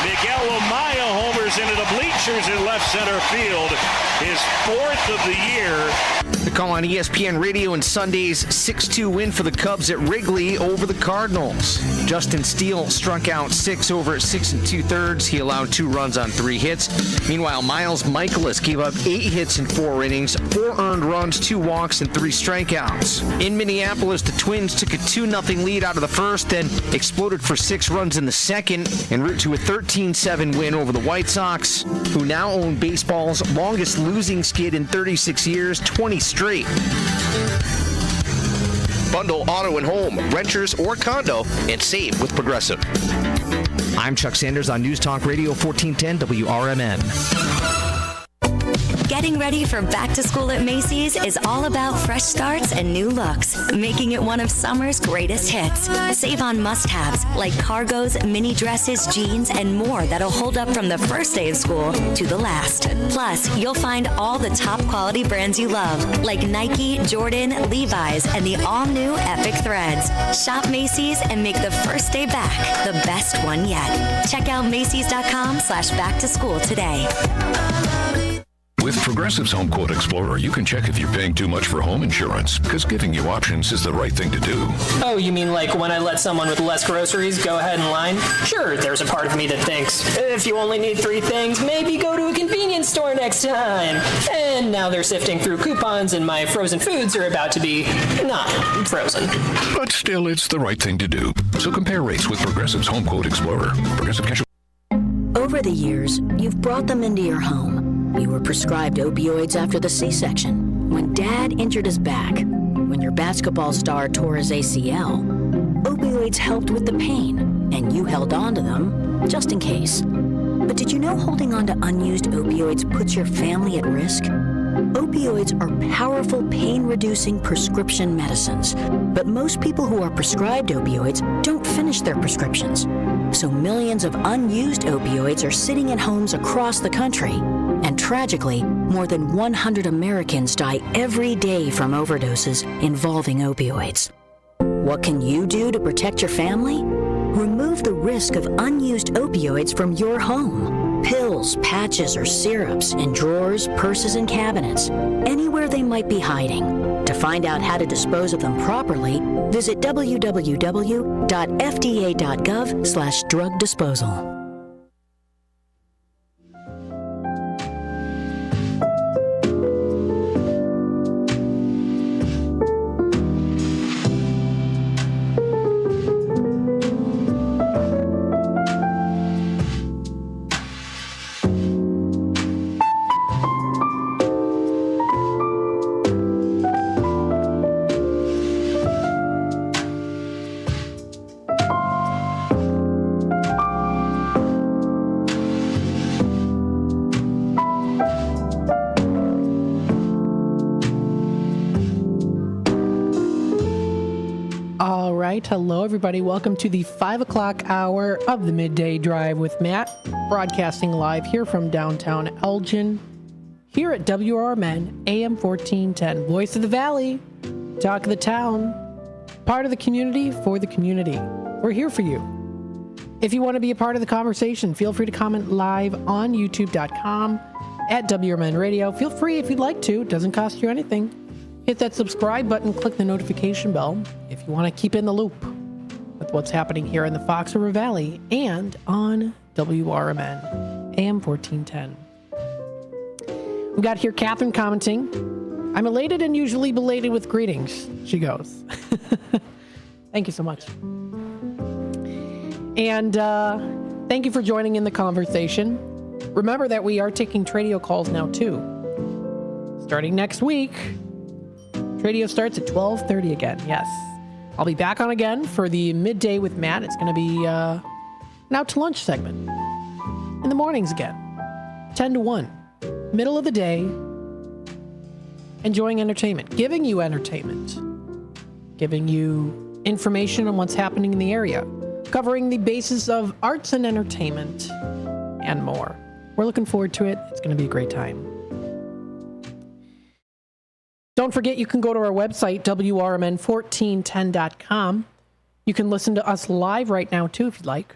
Miguel Amaya homers into the bleachers in left center field. His 4th of the year. The call on ESPN Radio and Sunday's 6-2 win for the Cubs at Wrigley over the Cardinals. Justin Steele struck out 6 over 6 2/3. He allowed 2 runs on 3 hits. Meanwhile, Miles Michaelis gave up 8 hits in 4 innings, 4 earned runs, 2 walks, and 3 strikeouts. In Minneapolis, the Twins took a 2-0 lead out of the first, then exploded for 6 runs in the second, en route to a 13-7 win over the White Sox, who now own baseball's longest losing skid in 36 years, 20 straight. Bundle auto and home, renters or condo, and save with Progressive. I'm Chuck Sanders on News Talk Radio 1410 WRMN. Getting ready for back to school at Macy's is all about fresh starts and new looks, making it one of summer's greatest hits. Save on must-haves like cargos, mini dresses, jeans, and more that'll hold up from the first day of school to the last. Plus, you'll find all the top quality brands you love, like Nike, Jordan, Levi's, and the all-new Epic Threads. Shop Macy's and make the first day back the best one yet. Check out Macy's.com/back to school today. With Progressive's Home Quote Explorer, you can check if you're paying too much for home insurance, because giving you options is the right thing to do. Oh, you mean like when I let someone with less groceries go ahead in line? Sure, there's a part of me that thinks, if you only need 3 things, maybe go to a convenience store next time. And now they're sifting through coupons and my frozen foods are about to be not frozen. But still, it's the right thing to do. So compare rates with Progressive's Home Quote Explorer. Progressive Casualty. Over the years, you've brought them into your home. You were prescribed opioids after the C-section, when Dad injured his back, when your basketball star tore his ACL. Opioids helped with the pain, and you held on to them just in case. But did you know holding on to unused opioids puts your family at risk? Opioids are powerful pain-reducing prescription medicines, but most people who are prescribed opioids don't finish their prescriptions. So millions of unused opioids are sitting in homes across the country. And tragically, more than 100 Americans die every day from overdoses involving opioids. What can you do to protect your family? Remove the risk of unused opioids from your home. Pills, patches, or syrups in drawers, purses, and cabinets, anywhere they might be hiding. To find out how to dispose of them properly, visit www.fda.gov/drug disposal. Hello, everybody. Welcome to the 5 o'clock hour of the Midday Drive with Matt, broadcasting live here from downtown Elgin, here at WRMN AM 1410, Voice of the Valley, Talk of the Town, part of the community for the community. We're here for you. If you want to be a part of the conversation, feel free to comment live on youtube.com at WRMN Radio. Feel free if you'd like to. It doesn't cost you anything. Hit that subscribe button, click the notification bell if you want to keep in the loop with what's happening here in the Fox River Valley and on WRMN AM 1410. We've got here Catherine commenting. I'm elated and usually belated with greetings, she goes. Thank you so much. And thank you for joining in the conversation. Remember that we are taking Tradio calls now, too. Starting next week. Radio starts at 12:30 again. Yes. I'll be back on again for the Midday with Matt. It's going to be an out to lunch segment. In the mornings again. 10 to 1. Middle of the day. Enjoying entertainment. Giving you entertainment. Giving you information on what's happening in the area. Covering the basis of arts and entertainment. And more. We're looking forward to it. It's going to be a great time. Don't forget, you can go to our website, WRMN1410.com. You can listen to us live right now, too, if you'd like.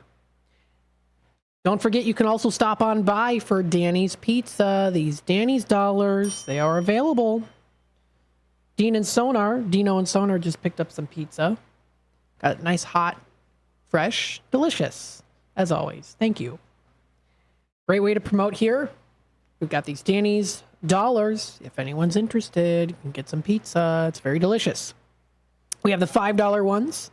Don't forget, you can also stop on by for Danny's Pizza. These Danny's Dollars, they are available. Dino and Sonar just picked up some pizza. Got it nice, hot, fresh, delicious, as always. Thank you. Great way to promote here. We've got these Danny's Dollars. If anyone's interested, you can get some pizza. It's very delicious. We have the $5 ones.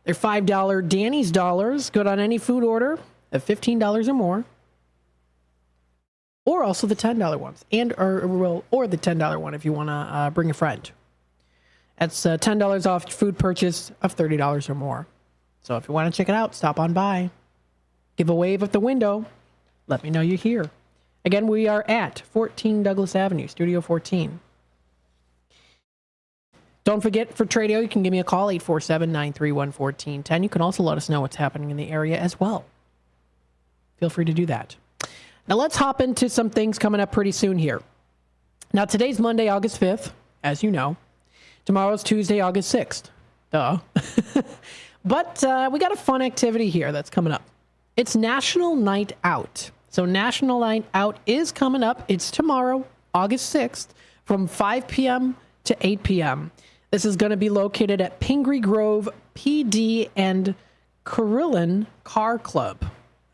They're $5 Danny's Dollars. Good on any food order of $15 or more. Or also the $10 ones. Or the $10 one if you want to bring a friend. That's $10 off food purchase of $30 or more. So if you want to check it out, stop on by. Give a wave at the window. Let me know you're here. Again, we are at 14 Douglas Avenue, Studio 14. Don't forget, for Tradio, you can give me a call, 847-931-1410. You can also let us know what's happening in the area as well. Feel free to do that. Now, let's hop into some things coming up pretty soon here. Now, today's Monday, August 5th, as you know. Tomorrow's Tuesday, August 6th. Duh. But we got a fun activity here that's coming up. It's National Night Out. So National Night Out is coming up. It's tomorrow, August 6th, from 5 p.m. to 8 p.m. This is going to be located at Pingree Grove PD and Carillon Car Club.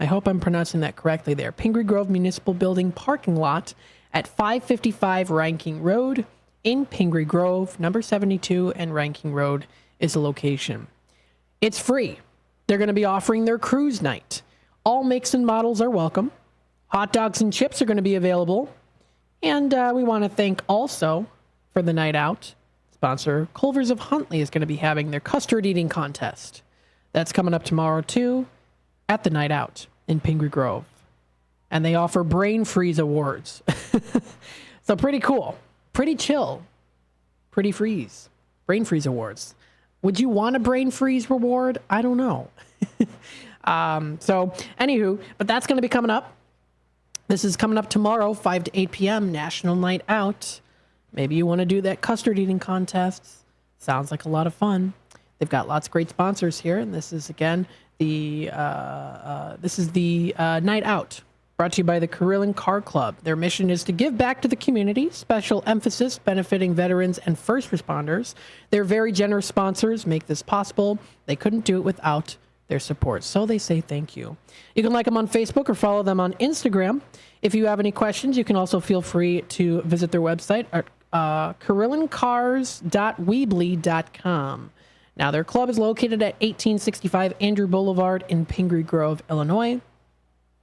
I hope I'm pronouncing that correctly there. Pingree Grove Municipal Building parking lot at 555 Ranking Road in Pingree Grove. Number 72 and Ranking Road is the location. It's free. They're going to be offering their cruise night. All makes and models are welcome. Hot dogs and chips are going to be available. And we want to thank also for the night out sponsor, Culver's of Huntley is going to be having their custard eating contest. That's coming up tomorrow too at the night out in Pingree Grove. And they offer Brain Freeze Awards. So pretty cool, pretty chill, pretty freeze. Brain Freeze Awards. Would you want a Brain Freeze reward? I don't know. So anywho, but that's going to be coming up. This is coming up tomorrow, 5 to 8 p.m., National Night Out. Maybe you want to do that custard eating contest. Sounds like a lot of fun. They've got lots of great sponsors here, and this is, again, the Night Out, brought to you by the Carillon Car Club. Their mission is to give back to the community, special emphasis benefiting veterans and first responders. Their very generous sponsors make this possible. They couldn't do it without their support, so they say thank you. You can like them on Facebook or follow them on Instagram. If you have any questions, you can also feel free to visit their website at carilloncars.weebly.com. Now, their club is located at 1865 Andrew Boulevard in Pingree Grove, Illinois.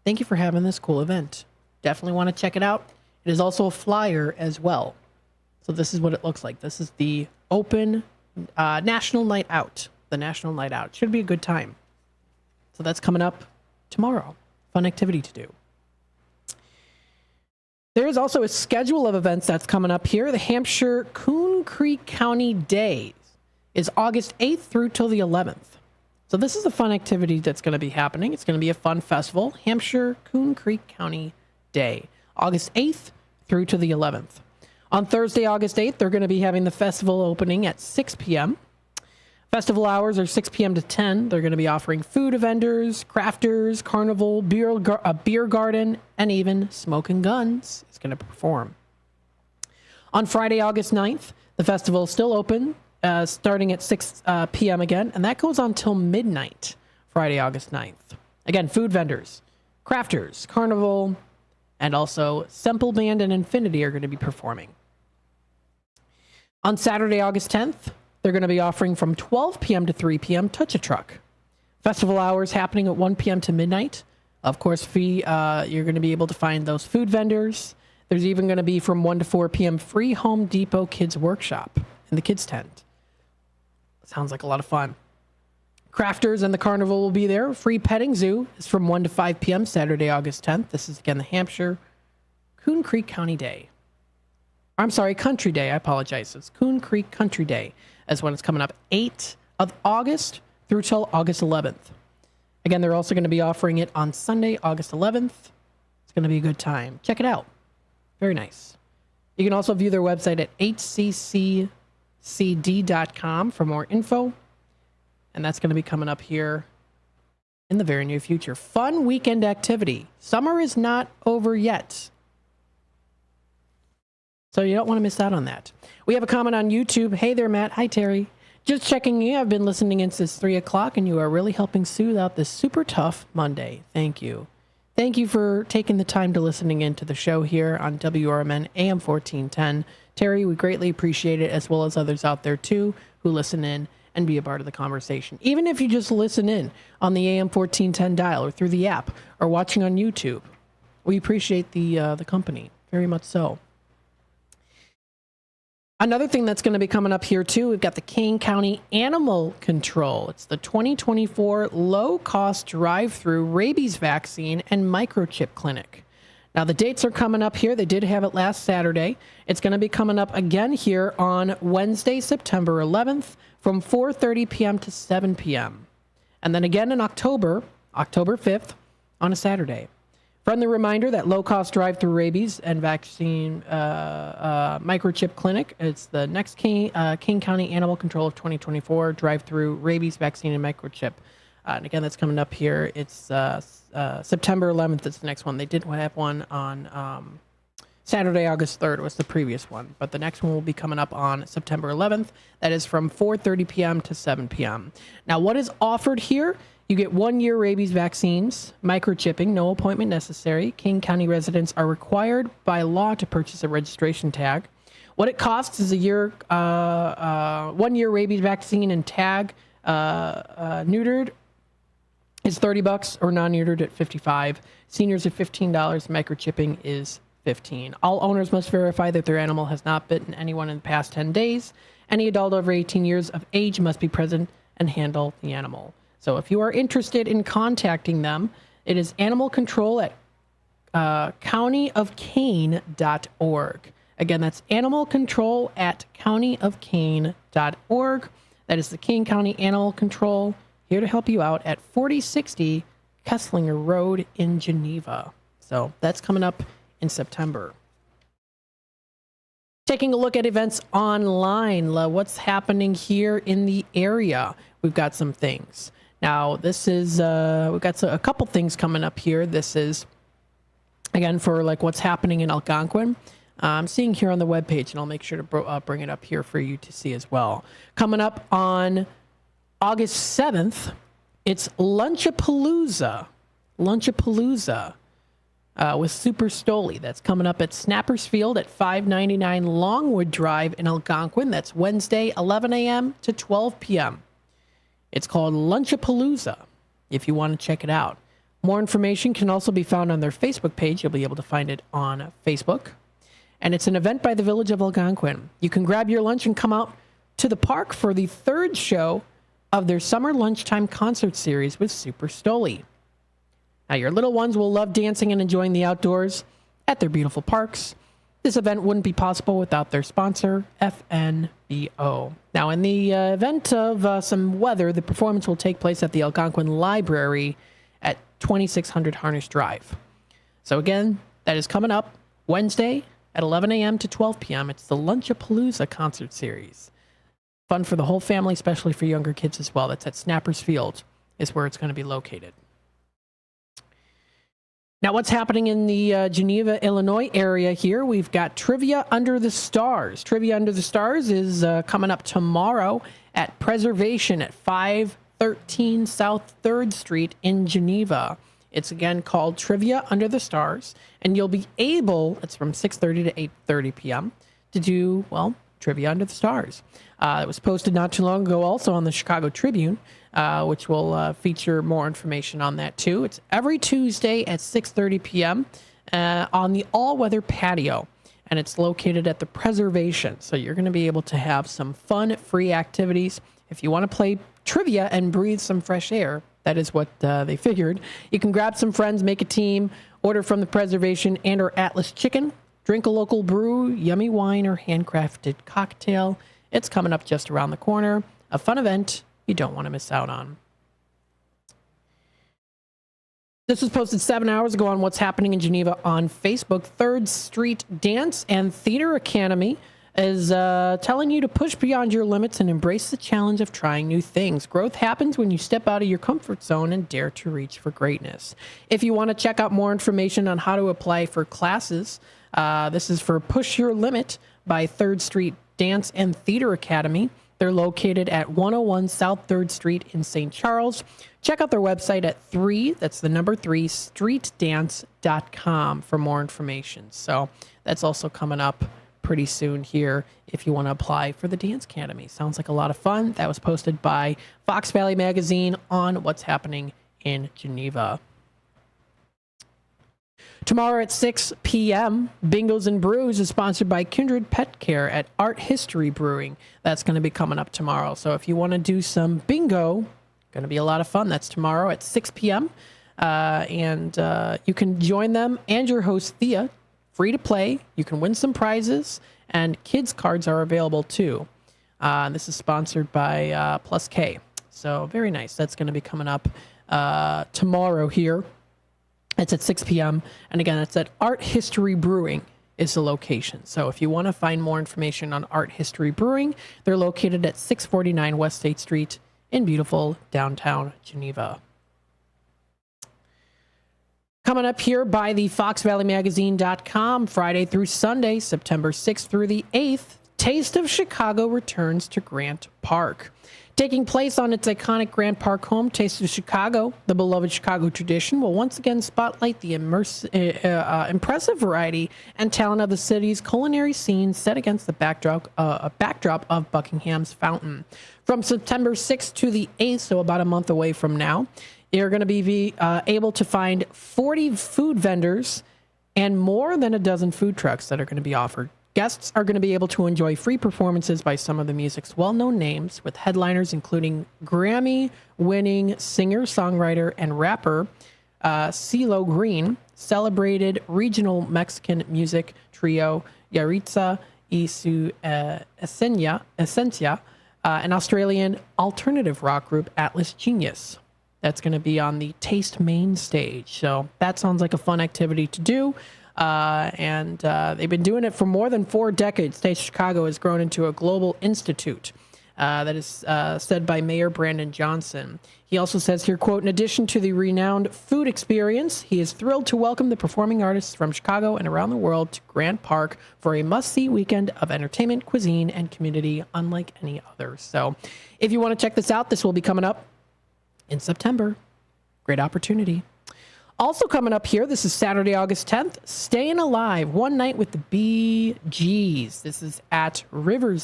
Thank you for having this cool event. Definitely want to check it out. It is also a flyer as well. So this is what it looks like. This is the open National Night Out. The National Night Out. Should be a good time. So that's coming up tomorrow. Fun activity to do. There is also a schedule of events that's coming up here. The Hampshire Coon Creek County Day is August 8th through till the 11th. So this is a fun activity that's going to be happening. It's going to be a fun festival. Hampshire Coon Creek County Day, August 8th through to the 11th. On Thursday, August 8th, they're going to be having the festival opening at 6 p.m. Festival hours are 6 p.m. to 10. They're going to be offering food vendors, crafters, carnival, a beer garden, and even Smoking Guns is going to perform. On Friday, August 9th, the festival is still open, starting at 6 p.m. again, and that goes on till midnight, Friday, August 9th. Again, food vendors, crafters, carnival, and also Semple Band and Infinity are going to be performing. On Saturday, August 10th, they're going to be offering from 12 p.m. to 3 p.m. Touch-a-Truck. Festival hours happening at 1 p.m. to midnight. Of course, you're going to be able to find those food vendors. There's even going to be from 1 to 4 p.m. free Home Depot Kids Workshop in the kids tent. Sounds like a lot of fun. Crafters and the carnival will be there. Free petting zoo is from 1 to 5 p.m. Saturday, August 10th. This is, again, the Hampshire Coon Creek County Day. I'm sorry, Country Day. I apologize. It's Coon Creek Country Day. As when it's coming up 8th of August through till August 11th. Again, they're also going to be offering it on Sunday, August 11th. It's going to be a good time. Check it out. Very nice. You can also view their website at hccd.com for more info. And that's going to be coming up here in the very near future. Fun weekend activity. Summer is not over yet. So you don't want to miss out on that. We have a comment on YouTube. Hey there, Matt. Hi, Terry. Just checking you. I've been listening in since 3 o'clock, and you are really helping soothe out this super tough Monday. Thank you. Thank you for taking the time to listening in to the show here on WRMN AM 1410. Terry, we greatly appreciate it, as well as others out there, too, who listen in and be a part of the conversation. Even if you just listen in on the AM 1410 dial or through the app or watching on YouTube, we appreciate the company very much so. Another thing that's going to be coming up here, too, we've got the Kane County Animal Control. It's the 2024 low-cost drive-through rabies vaccine and microchip clinic. Now, the dates are coming up here. They did have it last Saturday. It's going to be coming up again here on Wednesday, September 11th, from 4:30 p.m. to 7 p.m. And then again in October 5th, on a Saturday. Friendly reminder that low-cost drive-through rabies and vaccine microchip clinic. It's the next King County Animal Control of 2024 drive-through rabies vaccine and microchip. And again, that's coming up here. It's September 11th. It's the next one. They did have one on Saturday, August 3rd was the previous one. But the next one will be coming up on September 11th. That is from 4:30 p.m. to 7 p.m. Now, what is offered here? You get 1-year rabies vaccines, microchipping, no appointment necessary. King County residents are required by law to purchase a registration tag. What it costs is 1-year rabies vaccine and tag neutered is $30 or non-neutered at $55. Seniors at $15. Microchipping is 15. All owners must verify that their animal has not bitten anyone in the past 10 days. Any adult over 18 years of age must be present and handle the animal. So if you are interested in contacting them, it is animal control at countyofkane.org. Again, that's animal control at countyofkane.org. That is the Kane County Animal Control, here to help you out at 4060 Kesslinger Road in Geneva. So that's coming up in September. Taking a look at events online, what's happening here in the area. We've got some things. Now, this is, we've got a couple things coming up here. This is, again, for like what's happening in Algonquin. I'm seeing here on the webpage, and I'll make sure to bring it up here for you to see as well. Coming up on August 7th, it's Lunchapalooza. With Super Stoli. That's coming up at Snappers Field at 599 Longwood Drive in Algonquin. That's Wednesday, 11 a.m. to 12 p.m. It's called Lunchapalooza, if you want to check it out. More information can also be found on their Facebook page. You'll be able to find it on Facebook. And it's an event by the Village of Algonquin. You can grab your lunch and come out to the park for the third show of their summer lunchtime concert series with Super Stoli. Now, your little ones will love dancing and enjoying the outdoors at their beautiful parks. This event wouldn't be possible without their sponsor, FNBO. Now, in the event of some weather, the performance will take place at the Algonquin Library at 2600 Harnish Drive. So again, that is coming up Wednesday at 11 a.m. to 12 p.m. It's the Lunchapalooza concert series. Fun for the whole family, especially for younger kids as well. That's at Snappers Field is where it's going to be located. Now, what's happening in the Geneva, Illinois area here? We've got Trivia Under the Stars. Trivia Under the Stars is coming up tomorrow at Preservation at 513 South 3rd Street in Geneva. It's again called Trivia Under the Stars, and you'll be able, it's from 6:30 to 8:30 p.m., to do, well, Trivia Under the Stars. It was posted not too long ago also on the Chicago Tribune, which will feature more information on that too. It's every Tuesday at 6:30 p.m. On the all-weather patio, and it's located at the Preservation. So you're going to be able to have some fun, free activities. If you want to play trivia and breathe some fresh air, that is what they figured. You can grab some friends, make a team, order from the Preservation and or Atlas Chicken, drink a local brew, yummy wine, or handcrafted cocktail. It's coming up just around the corner. A fun event you don't want to miss out on. This was posted 7 hours ago on what's happening in Geneva on Facebook. 3rd Street Dance and Theater Academy is telling you to push beyond your limits and embrace the challenge of trying new things. Growth happens when you step out of your comfort zone and dare to reach for greatness. If you want to check out more information on how to apply for classes, this is for Push Your Limit by 3rd Street Dance and Theater Academy. They're located at 101 South 3rd Street in St. Charles. Check out their website at 3, that's the number 3, streetdance.com for more information. So that's also coming up pretty soon here if you want to apply for the Dance Academy. Sounds like a lot of fun. That was posted by Fox Valley Magazine on what's happening in Geneva. Tomorrow at 6 p.m., Bingos and Brews is sponsored by Kindred Pet Care at Art History Brewing. That's going to be coming up tomorrow. So if you want to do some bingo, going to be a lot of fun. That's tomorrow at 6 p.m. And you can join them and your host, Thea, free to play. You can win some prizes, and kids' cards are available too. This is sponsored by Plus K. So very nice. That's going to be coming up tomorrow here. It's at 6 p.m. And again, it's at Art History Brewing is the location. So if you want to find more information on Art History Brewing, they're located at 649 West State Street in beautiful downtown Geneva. Coming up here by the FoxValleyMagazine.com, Friday through Sunday, September 6th through the 8th, Taste of Chicago returns to Grant Park. Taking place on its iconic Grant Park home, Taste of Chicago, the beloved Chicago tradition, will once again spotlight the impressive variety and talent of the city's culinary scene set against the backdrop of Buckingham's Fountain. From September 6th to the 8th, so about a month away from now, you're going to be able to find 40 food vendors and more than a dozen food trucks that are going to be offered. Guests are going to be able to enjoy free performances by some of the music's well-known names, with headliners including Grammy-winning singer, songwriter, and rapper CeeLo Green, celebrated regional Mexican music trio Yaritza y su Esencia, an Australian alternative rock group Atlas Genius. That's going to be on the Taste main stage. So that sounds like a fun activity to do. And they've been doing it for more than 4 decades. Taste Chicago has grown into a global institute. That is said by Mayor Brandon Johnson. He also says here, quote, in addition to the renowned food experience, he is thrilled to welcome the performing artists from Chicago and around the world to Grant Park for a must-see weekend of entertainment, cuisine, and community unlike any other. So if you want to check this out, this will be coming up in September. Great opportunity. Also coming up here, this is Saturday, August 10th, Staying Alive, One Night with the Bee Gees. This is at River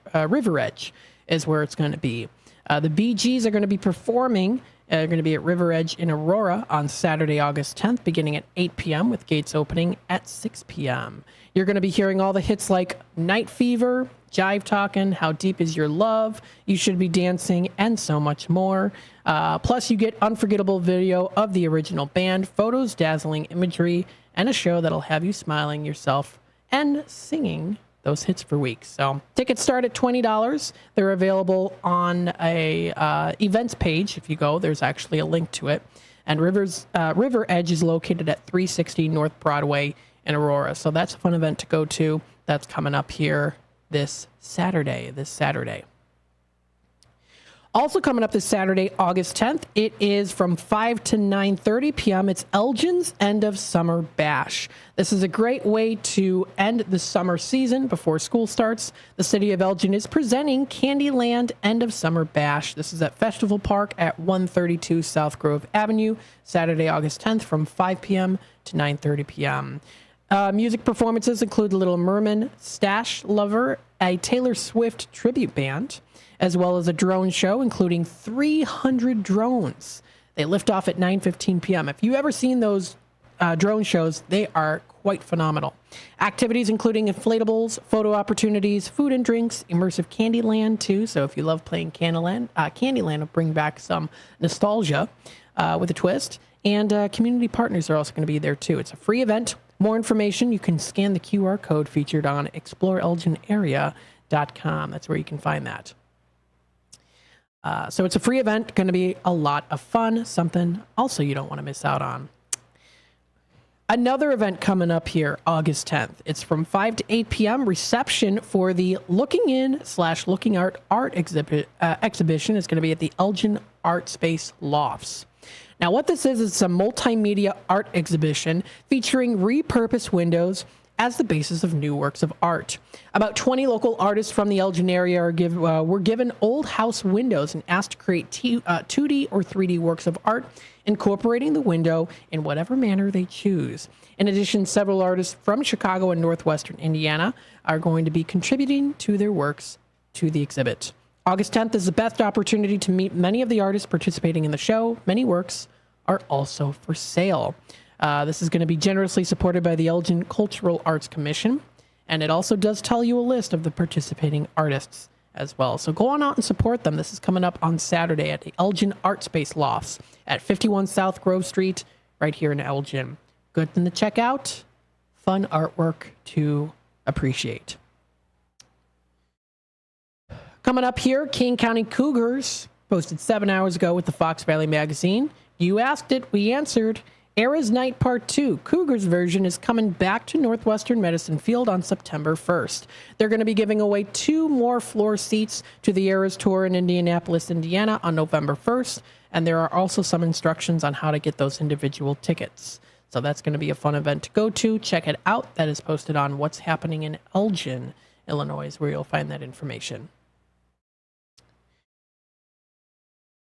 Edge is where it's going to be. The Bee Gees are going to be performing. They're going to be at River Edge in Aurora on Saturday, August 10th, beginning at 8 p.m. with gates opening at 6 p.m. You're going to be hearing all the hits like Night Fever, Jive Talkin', How Deep Is Your Love, You Should Be Dancing, and so much more. Plus, you get unforgettable video of the original band, photos, dazzling imagery, and a show that'll have you smiling yourself and singing those hits for weeks. So tickets start at $20. They're available on a events page. If you go, there's actually a link to it. And River Edge is located at 360 North Broadway in Aurora. So that's a fun event to go to. That's coming up here this Saturday. Also coming up this Saturday, August 10th, it is from 5 to 9:30 p.m. It's Elgin's End of Summer Bash. This is a great way to end the summer season before school starts. The city of Elgin is presenting Candyland End of Summer Bash. This is at Festival Park at 132 South Grove Avenue, Saturday, August 10th from 5 p.m. to 9:30 p.m. Music performances include Little Merman, Stash Lover, a Taylor Swift tribute band, as well as a drone show, including 300 drones. They lift off at 9:15 p.m. If you've ever seen those drone shows, they are quite phenomenal. Activities including inflatables, photo opportunities, food and drinks, immersive Candyland too. So if you love playing Candyland will bring back some nostalgia with a twist. And community partners are also going to be there too. It's a free event. More information, you can scan the QR code featured on exploreelginarea.com. That's where you can find that. So it's a free event, going to be a lot of fun, something also you don't want to miss out on. Another event coming up here, August 10th. It's from 5 to 8 p.m. Reception for the Looking In/Looking Art exhibition is going to be at the Elgin Art Space Lofts. Now, what this is it's a multimedia art exhibition featuring repurposed windows as the basis of new works of art. About 20 local artists from the Elgin area were given old house windows and asked to create 2D or 3D works of art, incorporating the window in whatever manner they choose. In addition, several artists from Chicago and northwestern Indiana are going to be contributing to their works to the exhibit. August 10th is the best opportunity to meet many of the artists participating in the show. Many works are also for sale. This is going to be generously supported by the Elgin Cultural Arts Commission, and it also does tell you a list of the participating artists as well. So go on out and support them. This is coming up on Saturday at the Elgin Art Space Lofts at 51 South Grove Street, right here in Elgin. Good thing to check out, fun artwork to appreciate. Coming up here, King County Cougars posted 7 hours ago with the Fox Valley Magazine. You asked it, we answered. Era's Night Part 2, Cougars version, is coming back to Northwestern Medicine Field on September 1st. They're going to be giving away 2 more floor seats to the Era's Tour in Indianapolis, Indiana on November 1st, and there are also some instructions on how to get those individual tickets. So that's going to be a fun event to go to. Check it out. That is posted on What's Happening in Elgin, Illinois, where you'll find that information.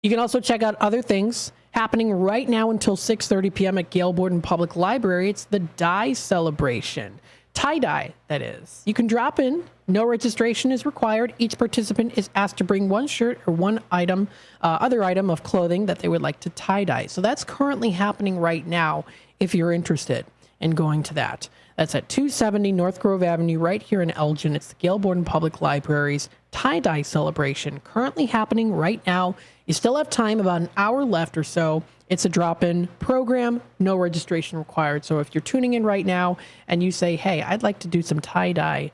You can also check out other things happening right now until 6:30 p.m. at Gail Borden Public Library. It's the Dye Celebration. Tie-dye, that is. You can drop in. No registration is required. Each participant is asked to bring one shirt or one item, other item of clothing that they would like to tie-dye. So that's currently happening right now if you're interested. and going to that. That's at 270 North Grove Avenue right here in Elgin. It's the Gail Borden Public Library's tie-dye celebration currently happening right now. You still have time, about an hour left or so. It's a drop-in program, no registration required. So if you're tuning in right now and you say, hey, I'd like to do some tie-dye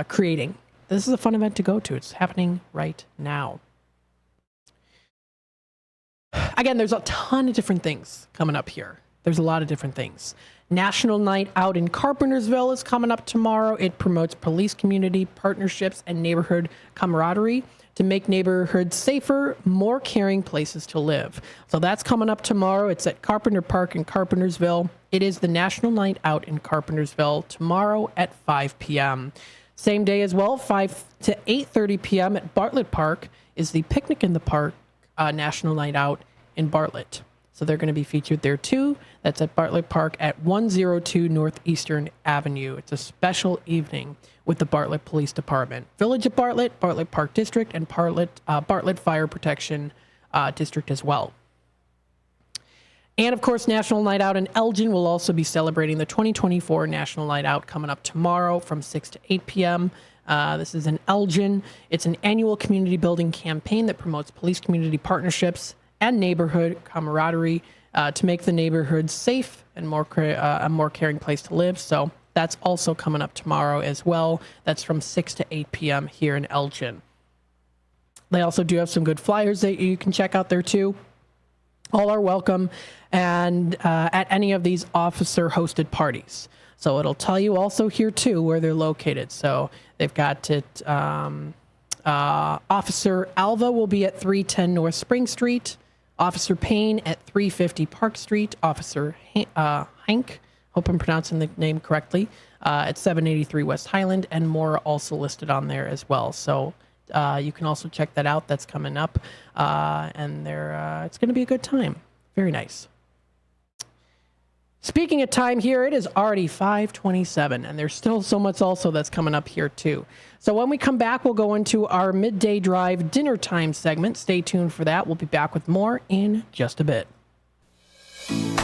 creating, this is a fun event to go to. It's happening right now. Again, there's a ton of different things coming up here. There's a lot of different things. National Night Out in Carpentersville is coming up tomorrow. It promotes police community partnerships and neighborhood camaraderie to make neighborhoods safer, more caring places to live. So that's coming up tomorrow. It's at Carpenter Park in Carpentersville. It is the National Night Out in Carpentersville tomorrow at 5 p.m. Same day as well, 5 to 8:30 p.m. at Bartlett Park is the Picnic in the Park National Night Out in Bartlett. So they're going to be featured there too. That's at Bartlett Park at 102 Northeastern Avenue. It's a special evening with the Bartlett Police Department, Village of Bartlett, Bartlett Park District, and Bartlett Fire Protection District as well. And of course, National Night Out in Elgin will also be celebrating the 2024 National Night Out coming up tomorrow from 6 to 8 p.m. This is in Elgin. It's an annual community building campaign that promotes police community partnerships and neighborhood camaraderie to make the neighborhood safe and a more caring place to live. So that's also coming up tomorrow as well. That's from 6 to 8 p.m. here in Elgin. They also do have some good flyers that you can check out there too. All are welcome and at any of these officer-hosted parties. So it'll tell you also here too where they're located. So they've got it. Officer Alva will be at 310 North Spring Street. Officer Payne at 350 Park Street. Officer Hank, hope I'm pronouncing the name correctly, at 783 West Highland, and more are also listed on there as well. So you can also check that out. That's coming up, and it's going to be a good time. Very nice. Speaking of time here, it is already 5:27, and there's still so much also that's coming up here too. So when we come back, we'll go into our midday drive dinner time segment. Stay tuned for that. We'll be back with more in just a bit.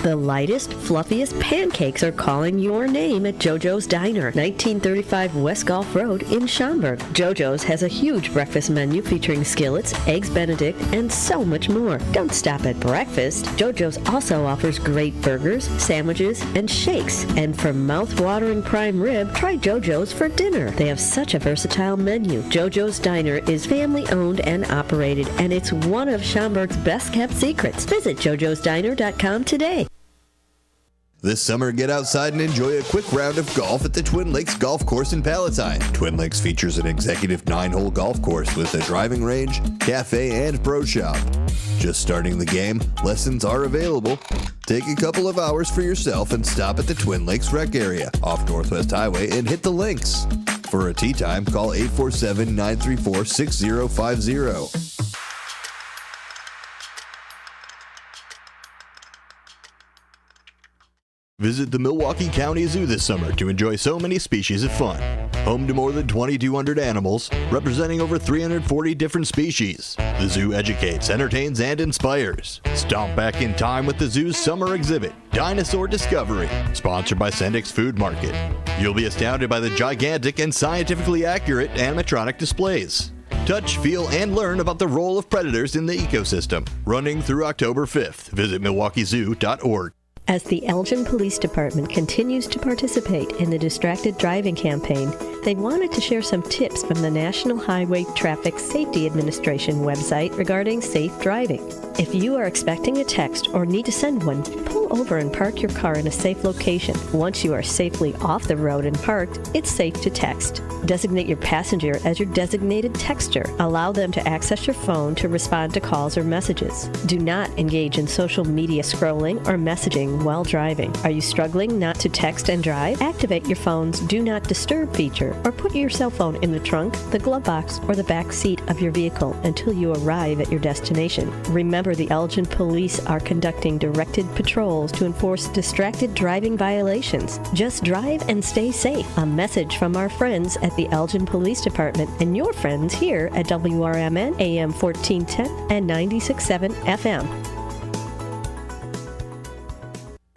The lightest, fluffiest pancakes are calling your name at JoJo's Diner, 1935 West Gulf Road in Schaumburg. JoJo's has a huge breakfast menu featuring skillets, eggs Benedict, and so much more. Don't stop at breakfast. JoJo's also offers great burgers, sandwiches, and shakes. And for mouth-watering prime rib, try JoJo's for dinner. They have such a versatile menu. JoJo's Diner is family-owned and operated, and it's one of Schaumburg's best-kept secrets. Visit jojosdiner.com today. This summer, get outside and enjoy a quick round of golf at the Twin Lakes Golf Course in Palatine. Twin Lakes features an executive 9-hole golf course with a driving range, cafe, and pro shop. Just starting the game, lessons are available. Take a couple of hours for yourself and stop at the Twin Lakes Rec area off Northwest Highway and hit the links. For a tee time, call 847-934-6050. Visit the Milwaukee County Zoo this summer to enjoy so many species of fun. Home to more than 2,200 animals, representing over 340 different species. The zoo educates, entertains, and inspires. Stomp back in time with the zoo's summer exhibit, Dinosaur Discovery, sponsored by Sendik's Food Market. You'll be astounded by the gigantic and scientifically accurate animatronic displays. Touch, feel, and learn about the role of predators in the ecosystem. Running through October 5th. Visit MilwaukeeZoo.org. As the Elgin Police Department continues to participate in the Distracted Driving campaign, they wanted to share some tips from the National Highway Traffic Safety Administration website regarding safe driving. If you are expecting a text or need to send one, pull over and park your car in a safe location. Once you are safely off the road and parked, it's safe to text. Designate your passenger as your designated texter. Allow them to access your phone to respond to calls or messages. Do not engage in social media scrolling or messaging while driving. Are you struggling not to text and drive? Activate your phone's Do Not Disturb feature or put your cell phone in the trunk, the glove box, or the back seat of your vehicle until you arrive at your destination. Remember, the Elgin Police are conducting directed patrols to enforce distracted driving violations. Just drive and stay safe. A message from our friends at the Elgin Police Department and your friends here at WRMN AM 1410 and 96.7 FM.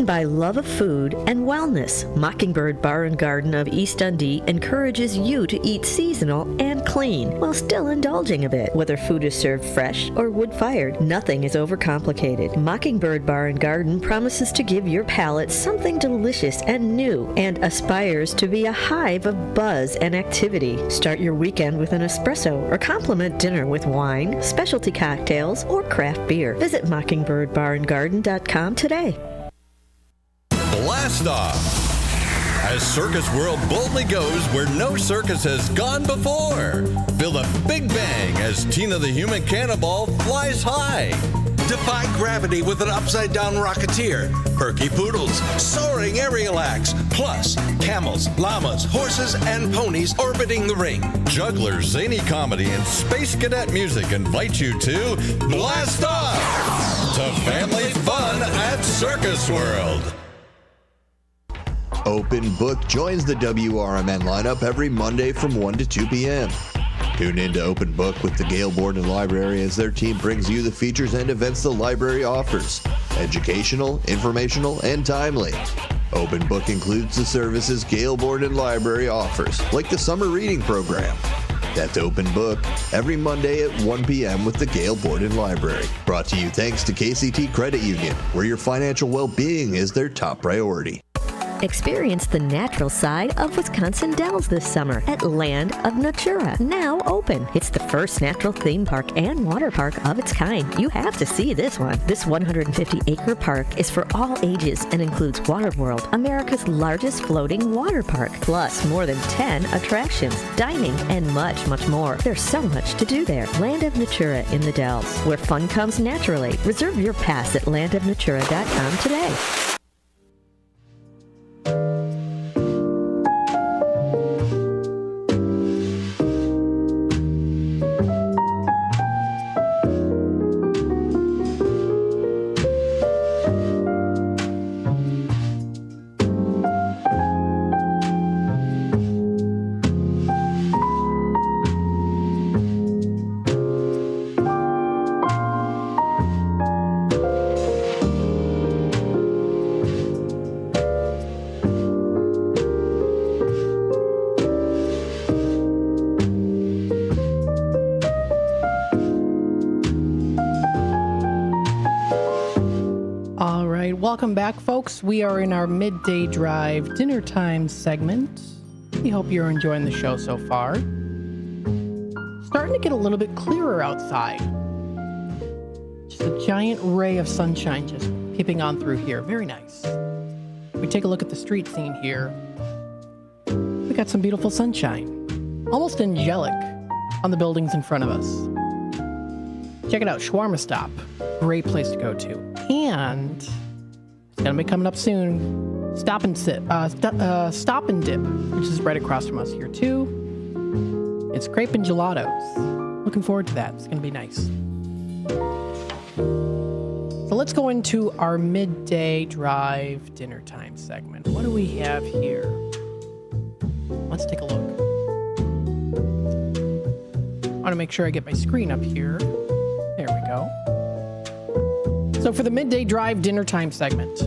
by love of food and wellness. Mockingbird Bar and Garden of East Dundee encourages you to eat seasonal and clean while still indulging a bit. Whether food is served fresh or wood-fired, nothing is overcomplicated. Mockingbird Bar and Garden promises to give your palate something delicious and new and aspires to be a hive of buzz and activity. Start your weekend with an espresso or complement dinner with wine, specialty cocktails, or craft beer. Visit mockingbirdbarandgarden.com today. Blast Off! As Circus World boldly goes where no circus has gone before. Feel the big bang as Tina the Human Cannonball flies high. Defy gravity with an upside-down rocketeer. Perky poodles, soaring aerial acts. Plus, camels, llamas, horses, and ponies orbiting the ring. Jugglers, zany comedy, and space cadet music invite you to Blast Off! To family fun at Circus World. Open Book joins the WRMN lineup every Monday from 1 to 2 p.m. Tune in to Open Book with the Gale Borden Library as their team brings you the features and events the library offers. Educational, informational, and timely. Open Book includes the services Gale Borden Library offers, like the summer reading program. That's Open Book every Monday at 1 p.m. with the Gale Borden Library. Brought to you thanks to KCT Credit Union, where your financial well-being is their top priority. Experience the natural side of Wisconsin Dells this summer at Land of Natura, now open. It's the first natural theme park and water park of its kind. You have to see this one. This 150-acre park is for all ages and includes Water World, America's largest floating water park, plus more than 10 attractions, dining, and much, much more. There's so much to do there. Land of Natura in the Dells, where fun comes naturally. Reserve your pass at landofnatura.com today. Welcome back, folks. We are in our midday drive dinner time segment. We hope you're enjoying the show so far. Starting to get a little bit clearer outside. Just a giant ray of sunshine just peeping on through here. Very nice. We take a look at the street scene here. We got some beautiful sunshine. Almost angelic on the buildings in front of us. Check it out, Shawarma Stop. Great place to go to. And it's gonna be coming up soon. Stop and Dip, which is right across from us here too. It's crepe and gelatos. Looking forward to that. It's gonna be nice. So let's go into our midday drive dinner time segment. What do we have here? Let's take a look. I want to make sure I get my screen up here. There we go. So for the midday drive dinner time segment,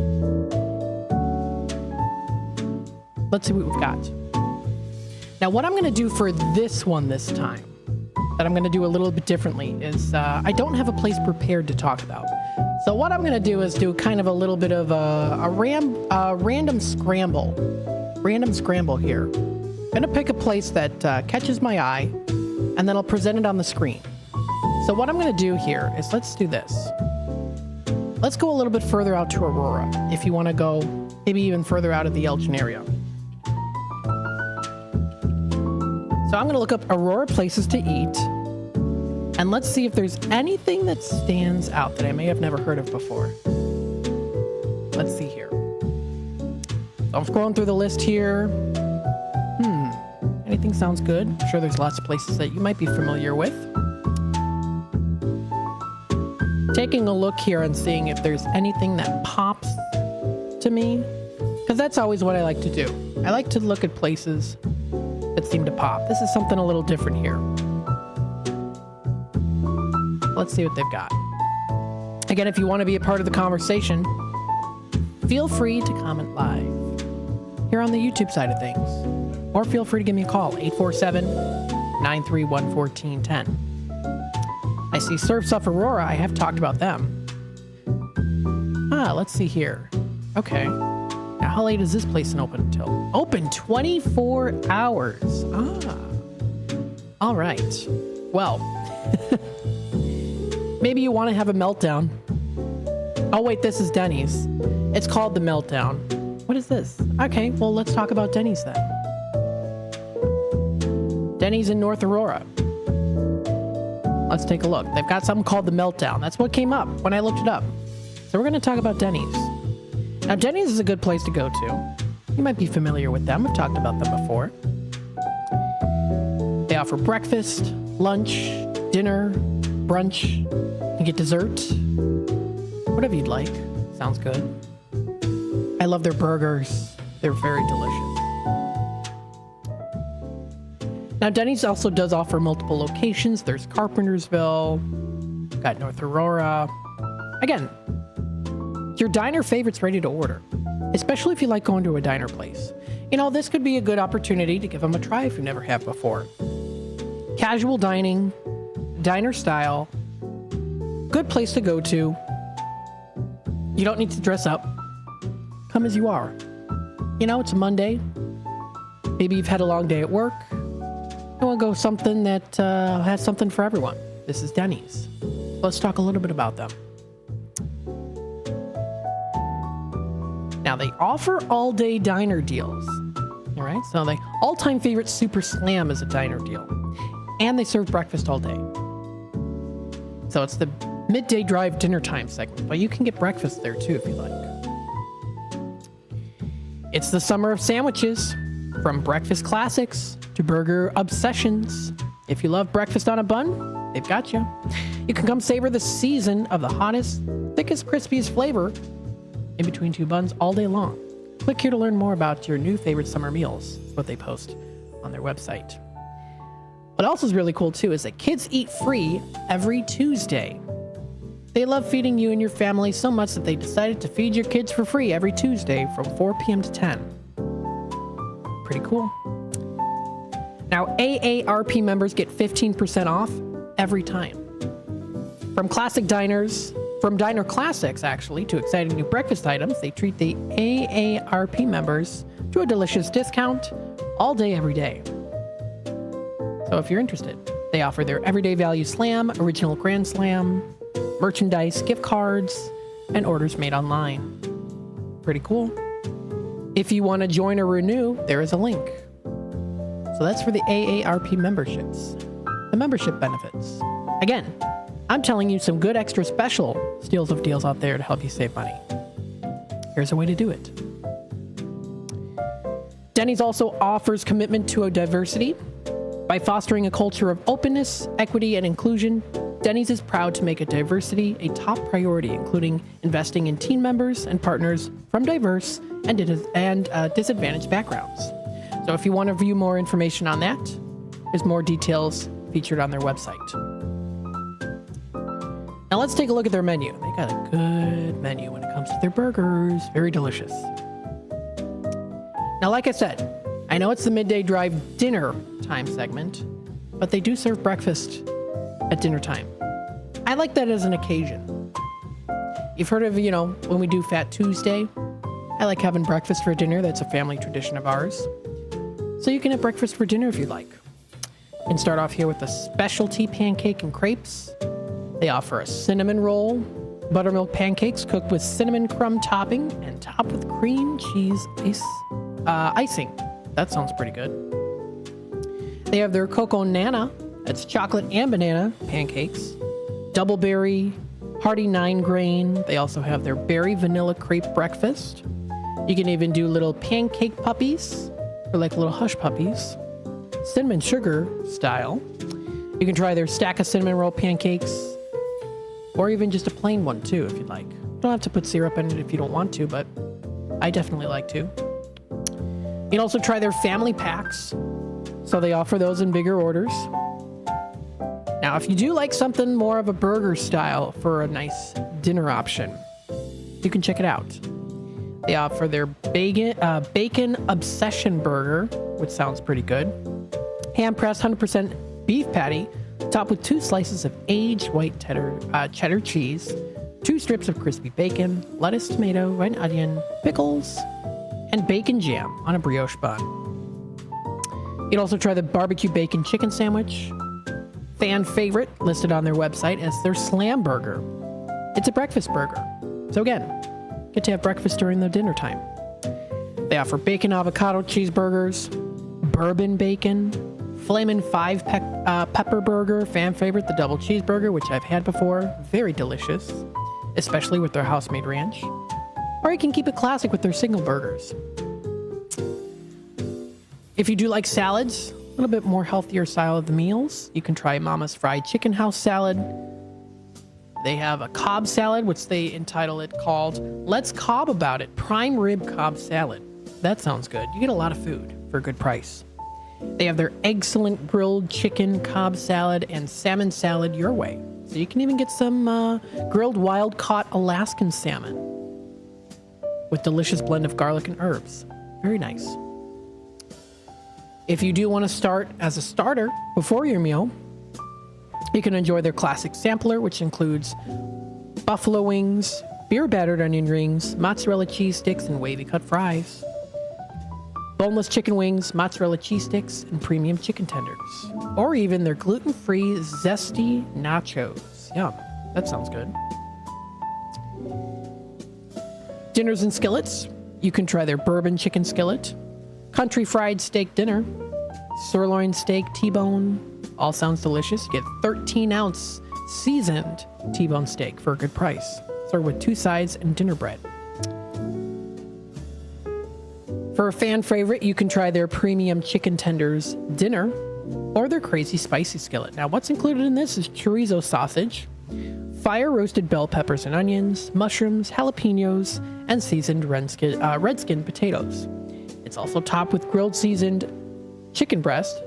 let's see what we've got. Now, what I'm going to do for this one this time, that I'm going to do a little bit differently, is I don't have a place prepared to talk about. So what I'm going to do is do kind of a little bit of a random scramble here. I'm going to pick a place that catches my eye, and then I'll present it on the screen. So what I'm going to do here is, let's do this. Let's go a little bit further out to Aurora, if you want to go maybe even further out of the Elgin area. So I'm going to look up Aurora places to eat, and let's see if there's anything that stands out that I may have never heard of before. Let's see here. So I'm scrolling through the list here. Anything sounds good. I'm sure there's lots of places that you might be familiar with. Taking a look here and seeing if there's anything that pops to me, because that's always what I like to do. I like to look at places that seem to pop. This is something a little different here. Let's see what they've got. Again, if you want to be a part of the conversation, feel free to comment live here on the YouTube side of things. Or feel free to give me a call, 847-931-1410. I see Surf's Up Aurora. I have talked about them. Let's see here. Okay. Now, how late is this place open until? Open 24 hours. All right. Well, maybe you want to have a meltdown. Oh, wait, this is Denny's. It's called The Meltdown. What is this? Okay, well, let's talk about Denny's then. Denny's in North Aurora. Let's take a look. They've got something called The Meltdown. That's what came up when I looked it up. So we're going to talk about Denny's. Now, Denny's is a good place to go to. You might be familiar with them. We've talked about them before. They offer breakfast, lunch, dinner, brunch. You can get dessert. Whatever you'd like. Sounds good. I love their burgers. They're very delicious. Now, Denny's also does offer multiple locations. There's Carpentersville, got North Aurora. Again, your diner favorite's ready to order, especially if you like going to a diner place. You know, this could be a good opportunity to give them a try if you never have before. Casual dining, diner style, good place to go to. You don't need to dress up. Come as you are. You know, it's a Monday. Maybe you've had a long day at work. You want to go something that has something for everyone. This is Denny's. Let's talk a little bit about them. Now, they offer all-day diner deals. All right, so the all-time favorite Super Slam is a diner deal. And they serve breakfast all day. So it's the midday drive dinner time segment, but you can get breakfast there too if you like. It's the summer of sandwiches, from breakfast classics to burger obsessions. If you love breakfast on a bun, they've got you. You can come savor the season of the hottest, thickest, crispiest flavor in between two buns all day long. Click here to learn more about your new favorite summer meals. That's what they post on their website. What else is really cool too is that kids eat free every Tuesday. They love feeding you and your family so much that they decided to feed your kids for free every Tuesday from 4 p.m. to 10. Pretty cool. Now, AARP members get 15% off every time. From diner classics, actually, to exciting new breakfast items, they treat the AARP members to a delicious discount all day, every day. So if you're interested, they offer their Everyday Value Slam, Original Grand Slam, merchandise, gift cards, and orders made online. Pretty cool. If you want to join or renew, there is a link. So that's for the AARP memberships. The membership benefits. Again, I'm telling you some good extra special steals of deals out there to help you save money. Here's a way to do it. Denny's also offers commitment to a diversity. By fostering a culture of openness, equity, and inclusion, Denny's is proud to make diversity a top priority, including investing in team members and partners from diverse and disadvantaged backgrounds. So if you want to view more information on that, there's more details featured on their website. Now let's take a look at their menu. They got a good menu when it comes to their burgers. Very delicious. Now, like I said, I know it's the midday drive dinner time segment, but they do serve breakfast at dinner time. I like that as an occasion. You've heard of, when we do Fat Tuesday, I like having breakfast for dinner. That's a family tradition of ours. So you can have breakfast for dinner if you'd like. You can start off here with a specialty pancake and crepes. They offer a cinnamon roll, buttermilk pancakes cooked with cinnamon crumb topping and topped with cream cheese icing. That sounds pretty good. They have their Cocoa Nana. That's chocolate and banana pancakes. Double berry, hearty 9-grain. They also have their berry vanilla crepe breakfast. You can even do little pancake puppies, or like little hush puppies. Cinnamon sugar style. You can try their stack of cinnamon roll pancakes, or even just a plain one too, if you'd like. You don't have to put syrup in it if you don't want to, but I definitely like to. You can also try their family packs. So they offer those in bigger orders. Now, if you do like something more of a burger style for a nice dinner option, you can check it out. They offer their bacon obsession burger, which sounds pretty good. Hand-pressed 100% beef patty, topped with 2 slices of aged white cheddar cheese, 2 strips of crispy bacon, lettuce, tomato, red onion, pickles, and bacon jam on a brioche bun. You can also try the barbecue bacon chicken sandwich, fan favorite, listed on their website as their slam burger. It's a breakfast burger. So again, get to have breakfast during the dinner time. They offer bacon avocado cheeseburgers, bourbon bacon, Flamin' 5 pepper burger, fan favorite, the double cheeseburger, which I've had before. Very delicious, especially with their house-made ranch. Or you can keep it classic with their single burgers. If you do like salads, a little bit more healthier style of the meals, you can try Mama's Fried Chicken House Salad. They have a Cobb salad, which they entitle it called Let's Cobb About It, Prime Rib Cobb Salad. That sounds good. You get a lot of food for a good price. They have their excellent grilled chicken Cobb salad and salmon salad your way. So you can even get some grilled wild-caught Alaskan salmon with delicious blend of garlic and herbs. Very nice. If you do want to start as a starter before your meal, you can enjoy their classic sampler, which includes buffalo wings, beer-battered onion rings, mozzarella cheese sticks, and wavy cut fries. Boneless chicken wings, mozzarella cheese sticks, and premium chicken tenders. Or even their gluten-free zesty nachos. Yum, that sounds good. Dinners and skillets. You can try their bourbon chicken skillet, country fried steak dinner, sirloin steak T-bone. All sounds delicious. You get 13-ounce seasoned T-bone steak for a good price. Served with 2 sides and dinner bread. For a fan favorite, you can try their premium chicken tenders dinner or their crazy spicy skillet. Now, what's included in this is chorizo sausage, fire-roasted bell peppers and onions, mushrooms, jalapenos, and seasoned red-skin potatoes. It's also topped with grilled seasoned chicken breast,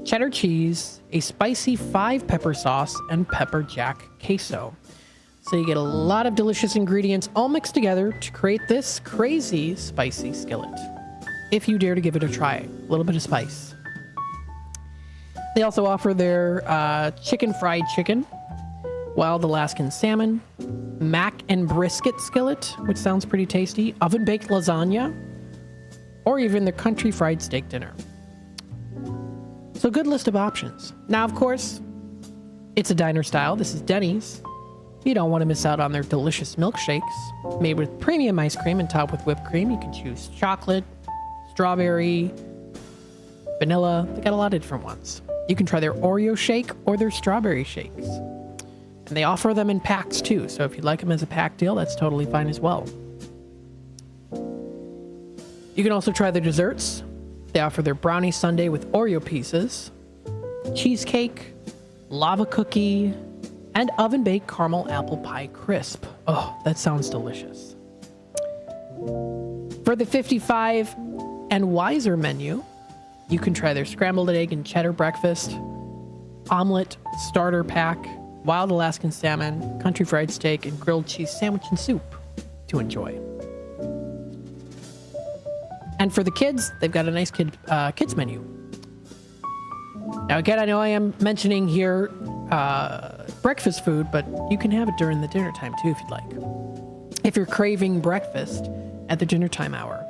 cheddar cheese, a spicy 5-pepper sauce, and pepper jack queso. So you get a lot of delicious ingredients all mixed together to create this crazy spicy skillet. If you dare to give it a try, a little bit of spice. They also offer their chicken fried chicken, wild Alaskan salmon, mac and brisket skillet, which sounds pretty tasty, oven-baked lasagna, or even their country fried steak dinner. So good list of options. Now, of course, it's a diner style. This is Denny's. You don't want to miss out on their delicious milkshakes made with premium ice cream and topped with whipped cream. You can choose chocolate, strawberry, vanilla. They got a lot of different ones. You can try their Oreo shake or their strawberry shakes. And they offer them in packs too. So if you'd like them as a pack deal, that's totally fine as well. You can also try their desserts. They offer their brownie sundae with Oreo pieces, cheesecake, lava cookie, and oven-baked caramel apple pie crisp. Oh, that sounds delicious. For the 55 and wiser menu, you can try their scrambled egg and cheddar breakfast, omelet starter pack, wild Alaskan salmon, country fried steak, and grilled cheese sandwich and soup to enjoy. And for the kids, they've got a nice kids menu. Now, again, I know I am mentioning here breakfast food, but you can have it during the dinner time too if you'd like. If you're craving breakfast at the dinner time hour,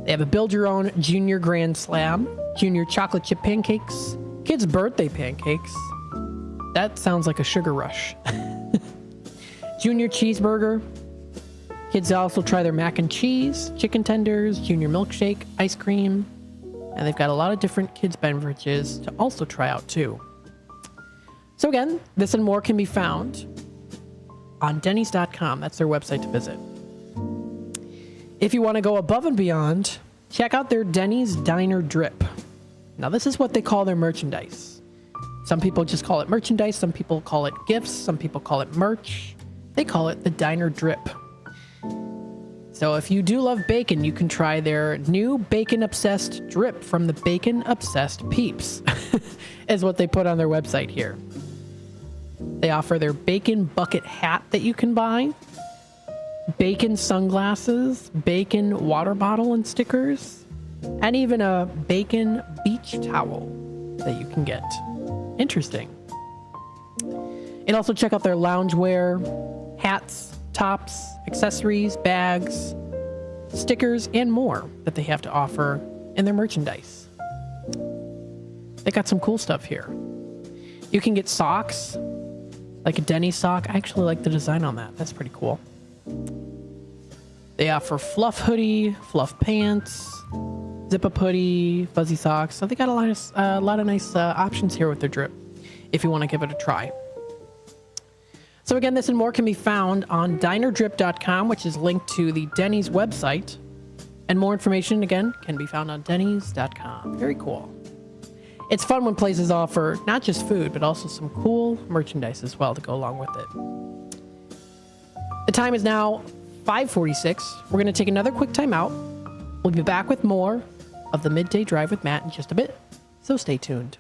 they have a build your own junior grand slam, junior chocolate chip pancakes, kids birthday pancakes. That sounds like a sugar rush. Junior cheeseburger. Kids also try their mac and cheese, chicken tenders, junior milkshake, ice cream, and they've got a lot of different kids beverages to also try out too. So again, this and more can be found on Denny's.com. That's their website to visit. If you want to go above and beyond, check out their Denny's Diner Drip. Now, this is what they call their merchandise. Some people just call it merchandise. Some people call it gifts. Some people call it merch. They call it the Diner Drip. So if you do love bacon, you can try their new bacon-obsessed drip from the Bacon-Obsessed Peeps, is what they put on their website here. They offer their bacon bucket hat that you can buy. bacon sunglasses, bacon water bottle and stickers, and even a bacon beach towel that you can get. Interesting. And also check out their loungewear, hats, tops, accessories, bags, stickers, and more that they have to offer in their merchandise. They got some cool stuff here. You can get socks, like a Denny's sock. I actually like the design on that. That's pretty cool. They offer fluff hoodie, fluff pants, zip-up hoodie, fuzzy socks. So they got a lot of nice options here with their drip if you want to give it a try. So again, this and more can be found on dinerdrip.com, which is linked to the Denny's website. And more information, again, can be found on dennys.com. Very cool. It's fun when places offer not just food, but also some cool merchandise as well to go along with it. The time is now 5:46. We're going to take another quick time out. We'll be back with more of the Midday Drive with Matt in just a bit, so stay tuned.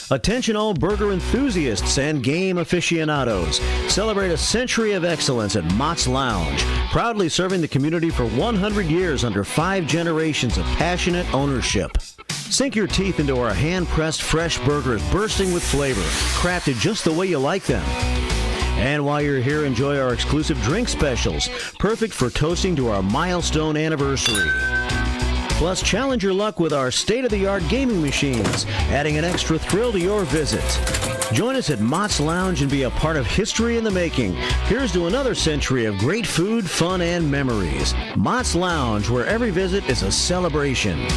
Attention all burger enthusiasts and game aficionados. Celebrate a century of excellence at Mott's Lounge, proudly serving the community for 100 years under 5 generations of passionate ownership. Sink your teeth into our hand-pressed fresh burgers bursting with flavor, crafted just the way you like them. And while you're here, enjoy our exclusive drink specials, perfect for toasting to our milestone anniversary. Plus, challenge your luck with our state-of-the-art gaming machines, adding an extra thrill to your visit. Join us at Mott's Lounge and be a part of history in the making. Here's to another century of great food, fun, and memories. Mott's Lounge, where every visit is a celebration.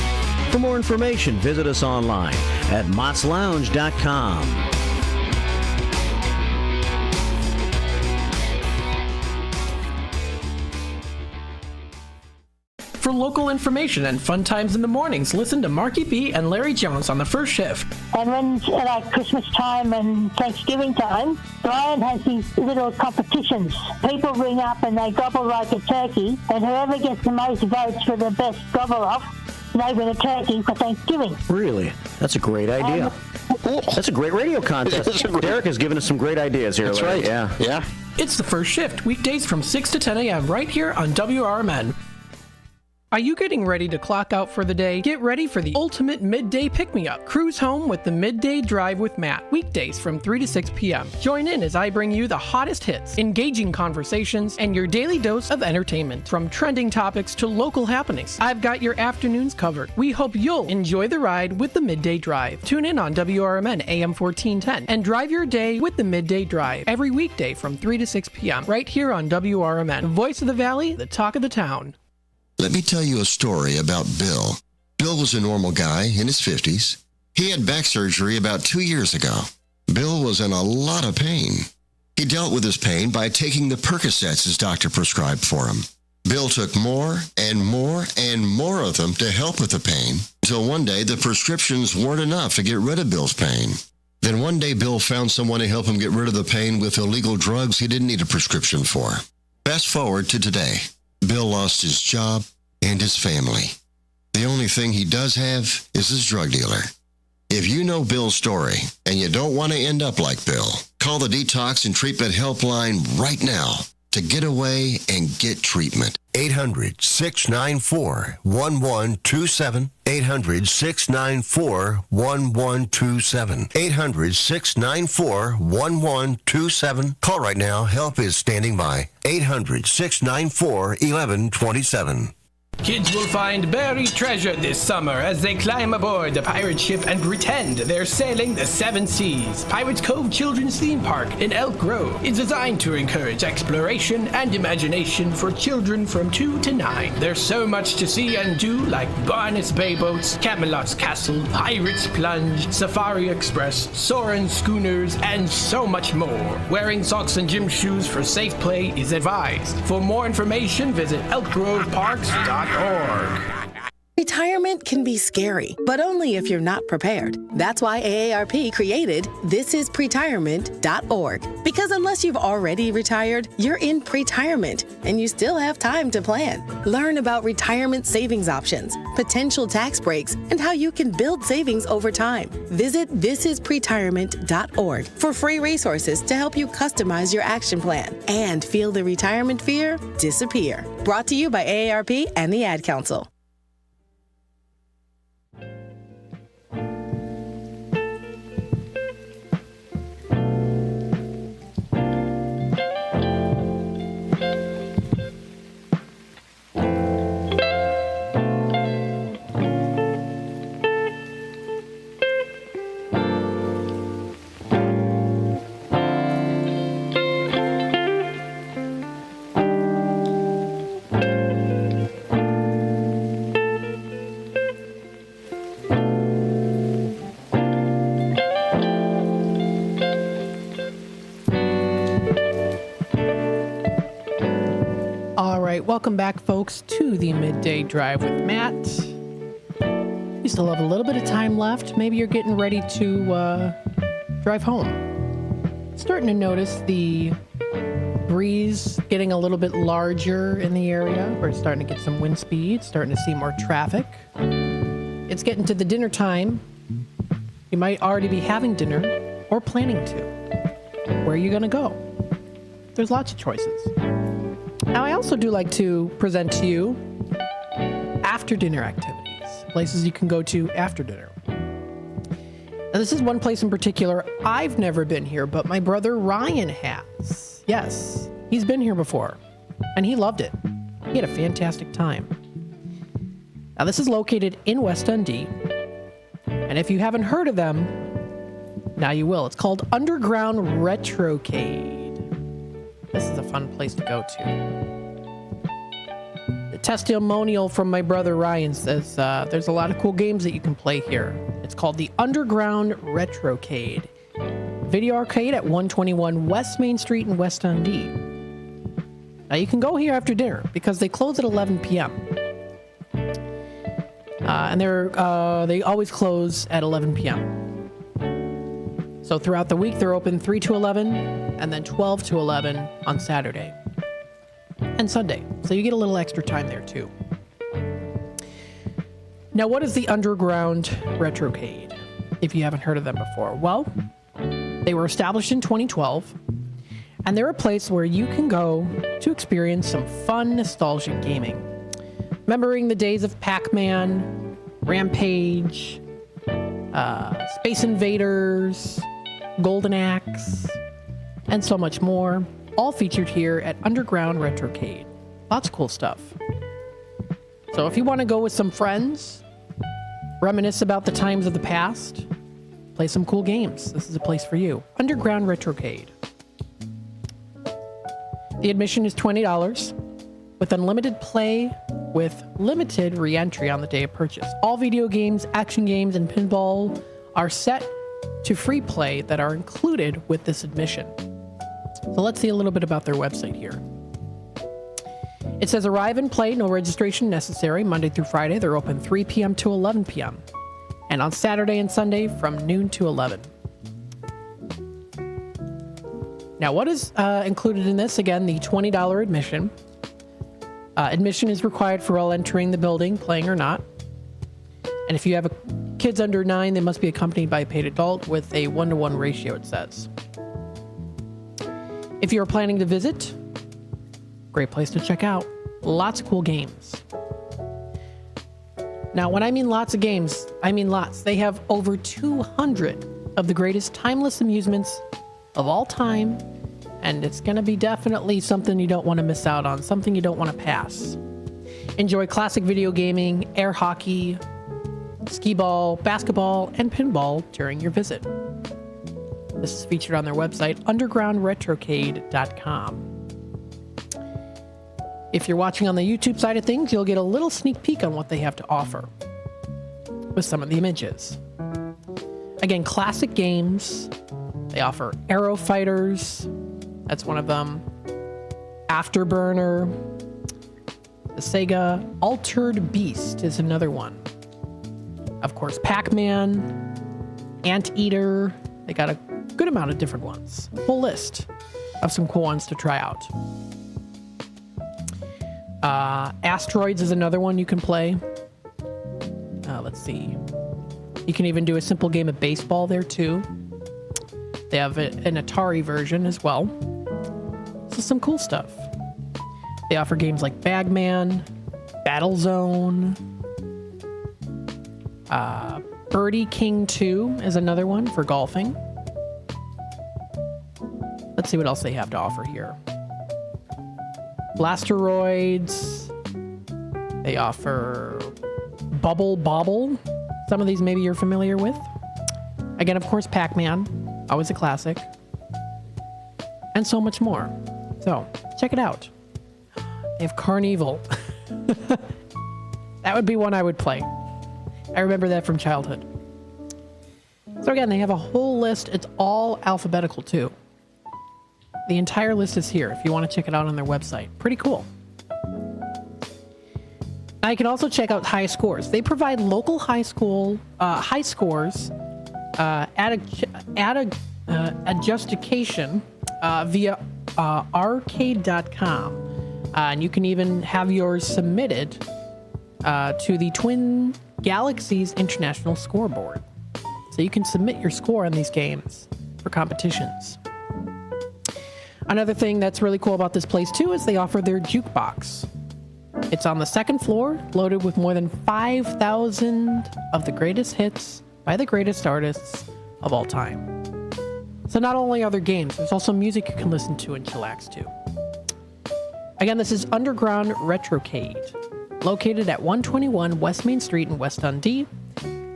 For more information, visit us online at mottslounge.com. For local information and fun times in the mornings, listen to Marky B and Larry Jones on the first shift. And when like Christmas time and Thanksgiving time, Brian has these little competitions. People ring up and they gobble like a turkey, and whoever gets the most votes for the best gobble off, they win a turkey for Thanksgiving. Really? That's a great idea. That's a great radio contest. Derek has given us some great ideas here. That's Larry. right. Yeah. It's the first shift, weekdays from 6 to 10 a.m. right here on WRMN. Are you getting ready to clock out for the day? Get ready for the ultimate midday pick-me-up. Cruise home with the Midday Drive with Matt. Weekdays from 3 to 6 p.m. Join in as I bring you the hottest hits, engaging conversations, and your daily dose of entertainment. From trending topics to local happenings, I've got your afternoons covered. We hope you'll enjoy the ride with the Midday Drive. Tune in on WRMN AM 1410 and drive your day with the Midday Drive every weekday from 3 to 6 p.m. right here on WRMN. Voice of the Valley, the talk of the town. Let me tell you a story about Bill. Bill was a normal guy in his 50s. He had back surgery about 2 years ago. Bill was in a lot of pain. He dealt with his pain by taking the Percocets his doctor prescribed for him. Bill took more and more and more of them to help with the pain, until one day the prescriptions weren't enough to get rid of Bill's pain. Then one day Bill found someone to help him get rid of the pain with illegal drugs he didn't need a prescription for. Fast forward to today. Bill lost his job and his family. The only thing he does have is his drug dealer. If you know Bill's story and you don't want to end up like Bill, call the Detox and Treatment Helpline right now to get away and get treatment. 800-694-1127. 800-694-1127. 800-694-1127. Call right now. Help is standing by. 800-694-1127. Kids will find buried treasure this summer as they climb aboard the pirate ship and pretend they're sailing the 7 seas. Pirates Cove Children's Theme Park in Elk Grove is designed to encourage exploration and imagination for children from 2 to 9. There's so much to see and do, like Barnet's Bay Boats, Camelot's Castle, Pirates Plunge, Safari Express, Soarin' Schooners, and so much more. Wearing socks and gym shoes for safe play is advised. For more information, visit elkgroveparks.org. Hey Retirement can be scary, but only if you're not prepared. That's why AARP created thisispretirement.org. Because unless you've already retired, you're in pretirement, and you still have time to plan. Learn about retirement savings options, potential tax breaks, and how you can build savings over time. Visit thisispretirement.org for free resources to help you customize your action plan and feel the retirement fear disappear. Brought to you by AARP and the Ad Council. Welcome back, folks, to the Midday Drive with Matt. You still have a little bit of time left. Maybe you're getting ready to drive home. Starting to notice the breeze getting a little bit larger in the area. We're starting to get some wind speed, starting to see more traffic. It's getting to the dinner time. You might already be having dinner or planning to. Where are you going to go? There's lots of choices. Now, I also do like to present to you after dinner activities, places you can go to after dinner. Now, this is one place in particular. I've never been here, but my brother Ryan has. Yes, he's been here before, and he loved it. He had a fantastic time. Now, this is located in West Dundee, and if you haven't heard of them, now you will. It's called Underground Retrocade. This is a fun place to go to. The testimonial from my brother Ryan says there's a lot of cool games that you can play here. It's called the Underground Retrocade. Video arcade at 121 West Main Street in West Dundee. Now you can go here after dinner because they close at 11 p.m. And they always close at 11 p.m. So throughout the week, they're open 3 to 11 and then 12 to 11 on Saturday and Sunday. So you get a little extra time there too. Now, what is the Underground Retrocade, if you haven't heard of them before? Well, they were established in 2012, and they're a place where you can go to experience some fun, nostalgic gaming. Remembering the days of Pac-Man, Rampage, Space Invaders, Golden Axe, and so much more, all featured here at Underground Retrocade. Lots of cool stuff. So if you want to go with some friends, reminisce about the times of the past, play some cool games, this is a place for you. Underground Retrocade. The admission is $20 with unlimited play with limited re-entry on the day of purchase. All video games, action games, and pinball are set to free play that are included with this admission. So let's see a little bit about their website here. It says arrive and play, no registration necessary. Monday through Friday, they're open 3 p.m. to 11 p.m. And on Saturday and Sunday from noon to 11. Now, what is included in this? Again, the $20 admission. Admission is required for all entering the building, playing or not. And if you have kids under 9, they must be accompanied by a paid adult with a 1-to-1 ratio, it says. If you're planning to visit, great place to check out. Lots of cool games. Now, when I mean lots of games, I mean lots. They have over 200 of the greatest timeless amusements of all time, and it's going to be definitely something you don't want to miss out on, something you don't want to pass. Enjoy classic video gaming, air hockey, skee ball, basketball, and pinball during your visit. This is featured on their website, undergroundretrocade.com. If you're watching on the YouTube side of things, you'll get a little sneak peek on what they have to offer with some of the images. Again, classic games. They offer Aero Fighters. That's one of them. Afterburner. The Sega Altered Beast is another one. Of course, Pac-Man, Anteater. They got a good amount of different ones. Full list of some cool ones to try out. Asteroids is another one you can play. Let's see. You can even do a simple game of baseball there too. They have an Atari version as well. So some cool stuff. They offer games like Bagman, Battlezone. Birdie King 2 is another one for golfing. Let's see what else they have to offer here. Blasteroids. They offer Bubble Bobble. Some of these maybe you're familiar with. Again, of course, Pac-Man. Always a classic. And so much more. So, check it out. They have Carnival. That would be one I would play. I remember that from childhood. So again, they have a whole list. It's all alphabetical too. The entire list is here if you want to check it out on their website. Pretty cool. Now you can also check out high scores. They provide local high scores adjustication via arcade.com. And you can even have yours submitted to the Twin Galaxies International Scoreboard. So you can submit your score on these games for competitions. Another thing that's really cool about this place too is they offer their jukebox. It's on the second floor, loaded with more than 5,000 of the greatest hits by the greatest artists of all time. So not only are there games, there's also music you can listen to and chillax to. Again, this is Underground Retrocade, located at 121 West Main Street in West Dundee.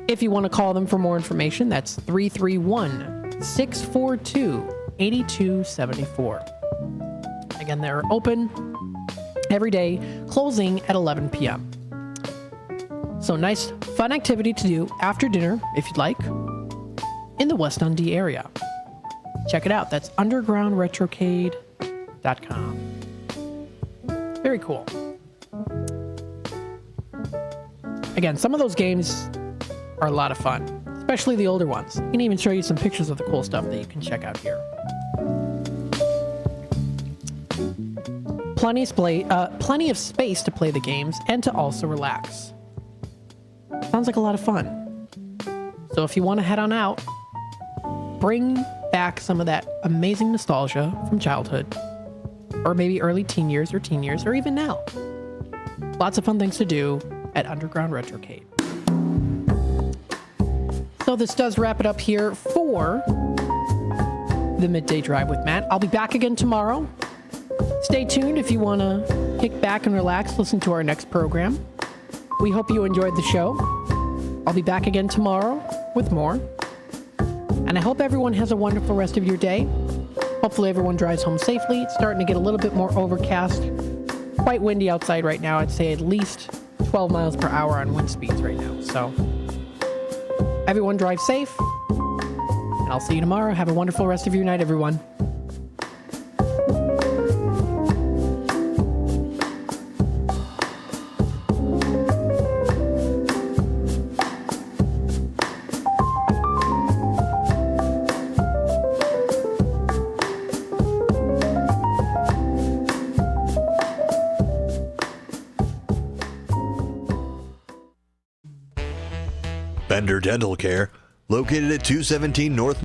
If you want to call them for more information, that's 331-642-8274. Again, they're open every day, closing at 11 p.m. So nice, fun activity to do after dinner, if you'd like, in the West Dundee area. Check it out. That's undergroundretrocade.com. Very cool. Again, some of those games are a lot of fun, especially the older ones. I can even show you some pictures of the cool stuff that you can check out here. Plenty of space to play the games and to also relax. Sounds like a lot of fun. So if you want to head on out, bring back some of that amazing nostalgia from childhood, or maybe early teen years, or even now. Lots of fun things to do at Underground Retrocade. So this does wrap it up here for the Midday Drive with Matt. I'll be back again tomorrow. Stay tuned if you want to kick back and relax, listen to our next program. We hope you enjoyed the show. I'll be back again tomorrow with more. And I hope everyone has a wonderful rest of your day. Hopefully everyone drives home safely. It's starting to get a little bit more overcast. Quite windy outside right now. I'd say at least 12 miles per hour on wind speeds right now. So everyone drive safe. And I'll see you tomorrow. Have a wonderful rest of your night, everyone. Bender Dental Care, located at 217 North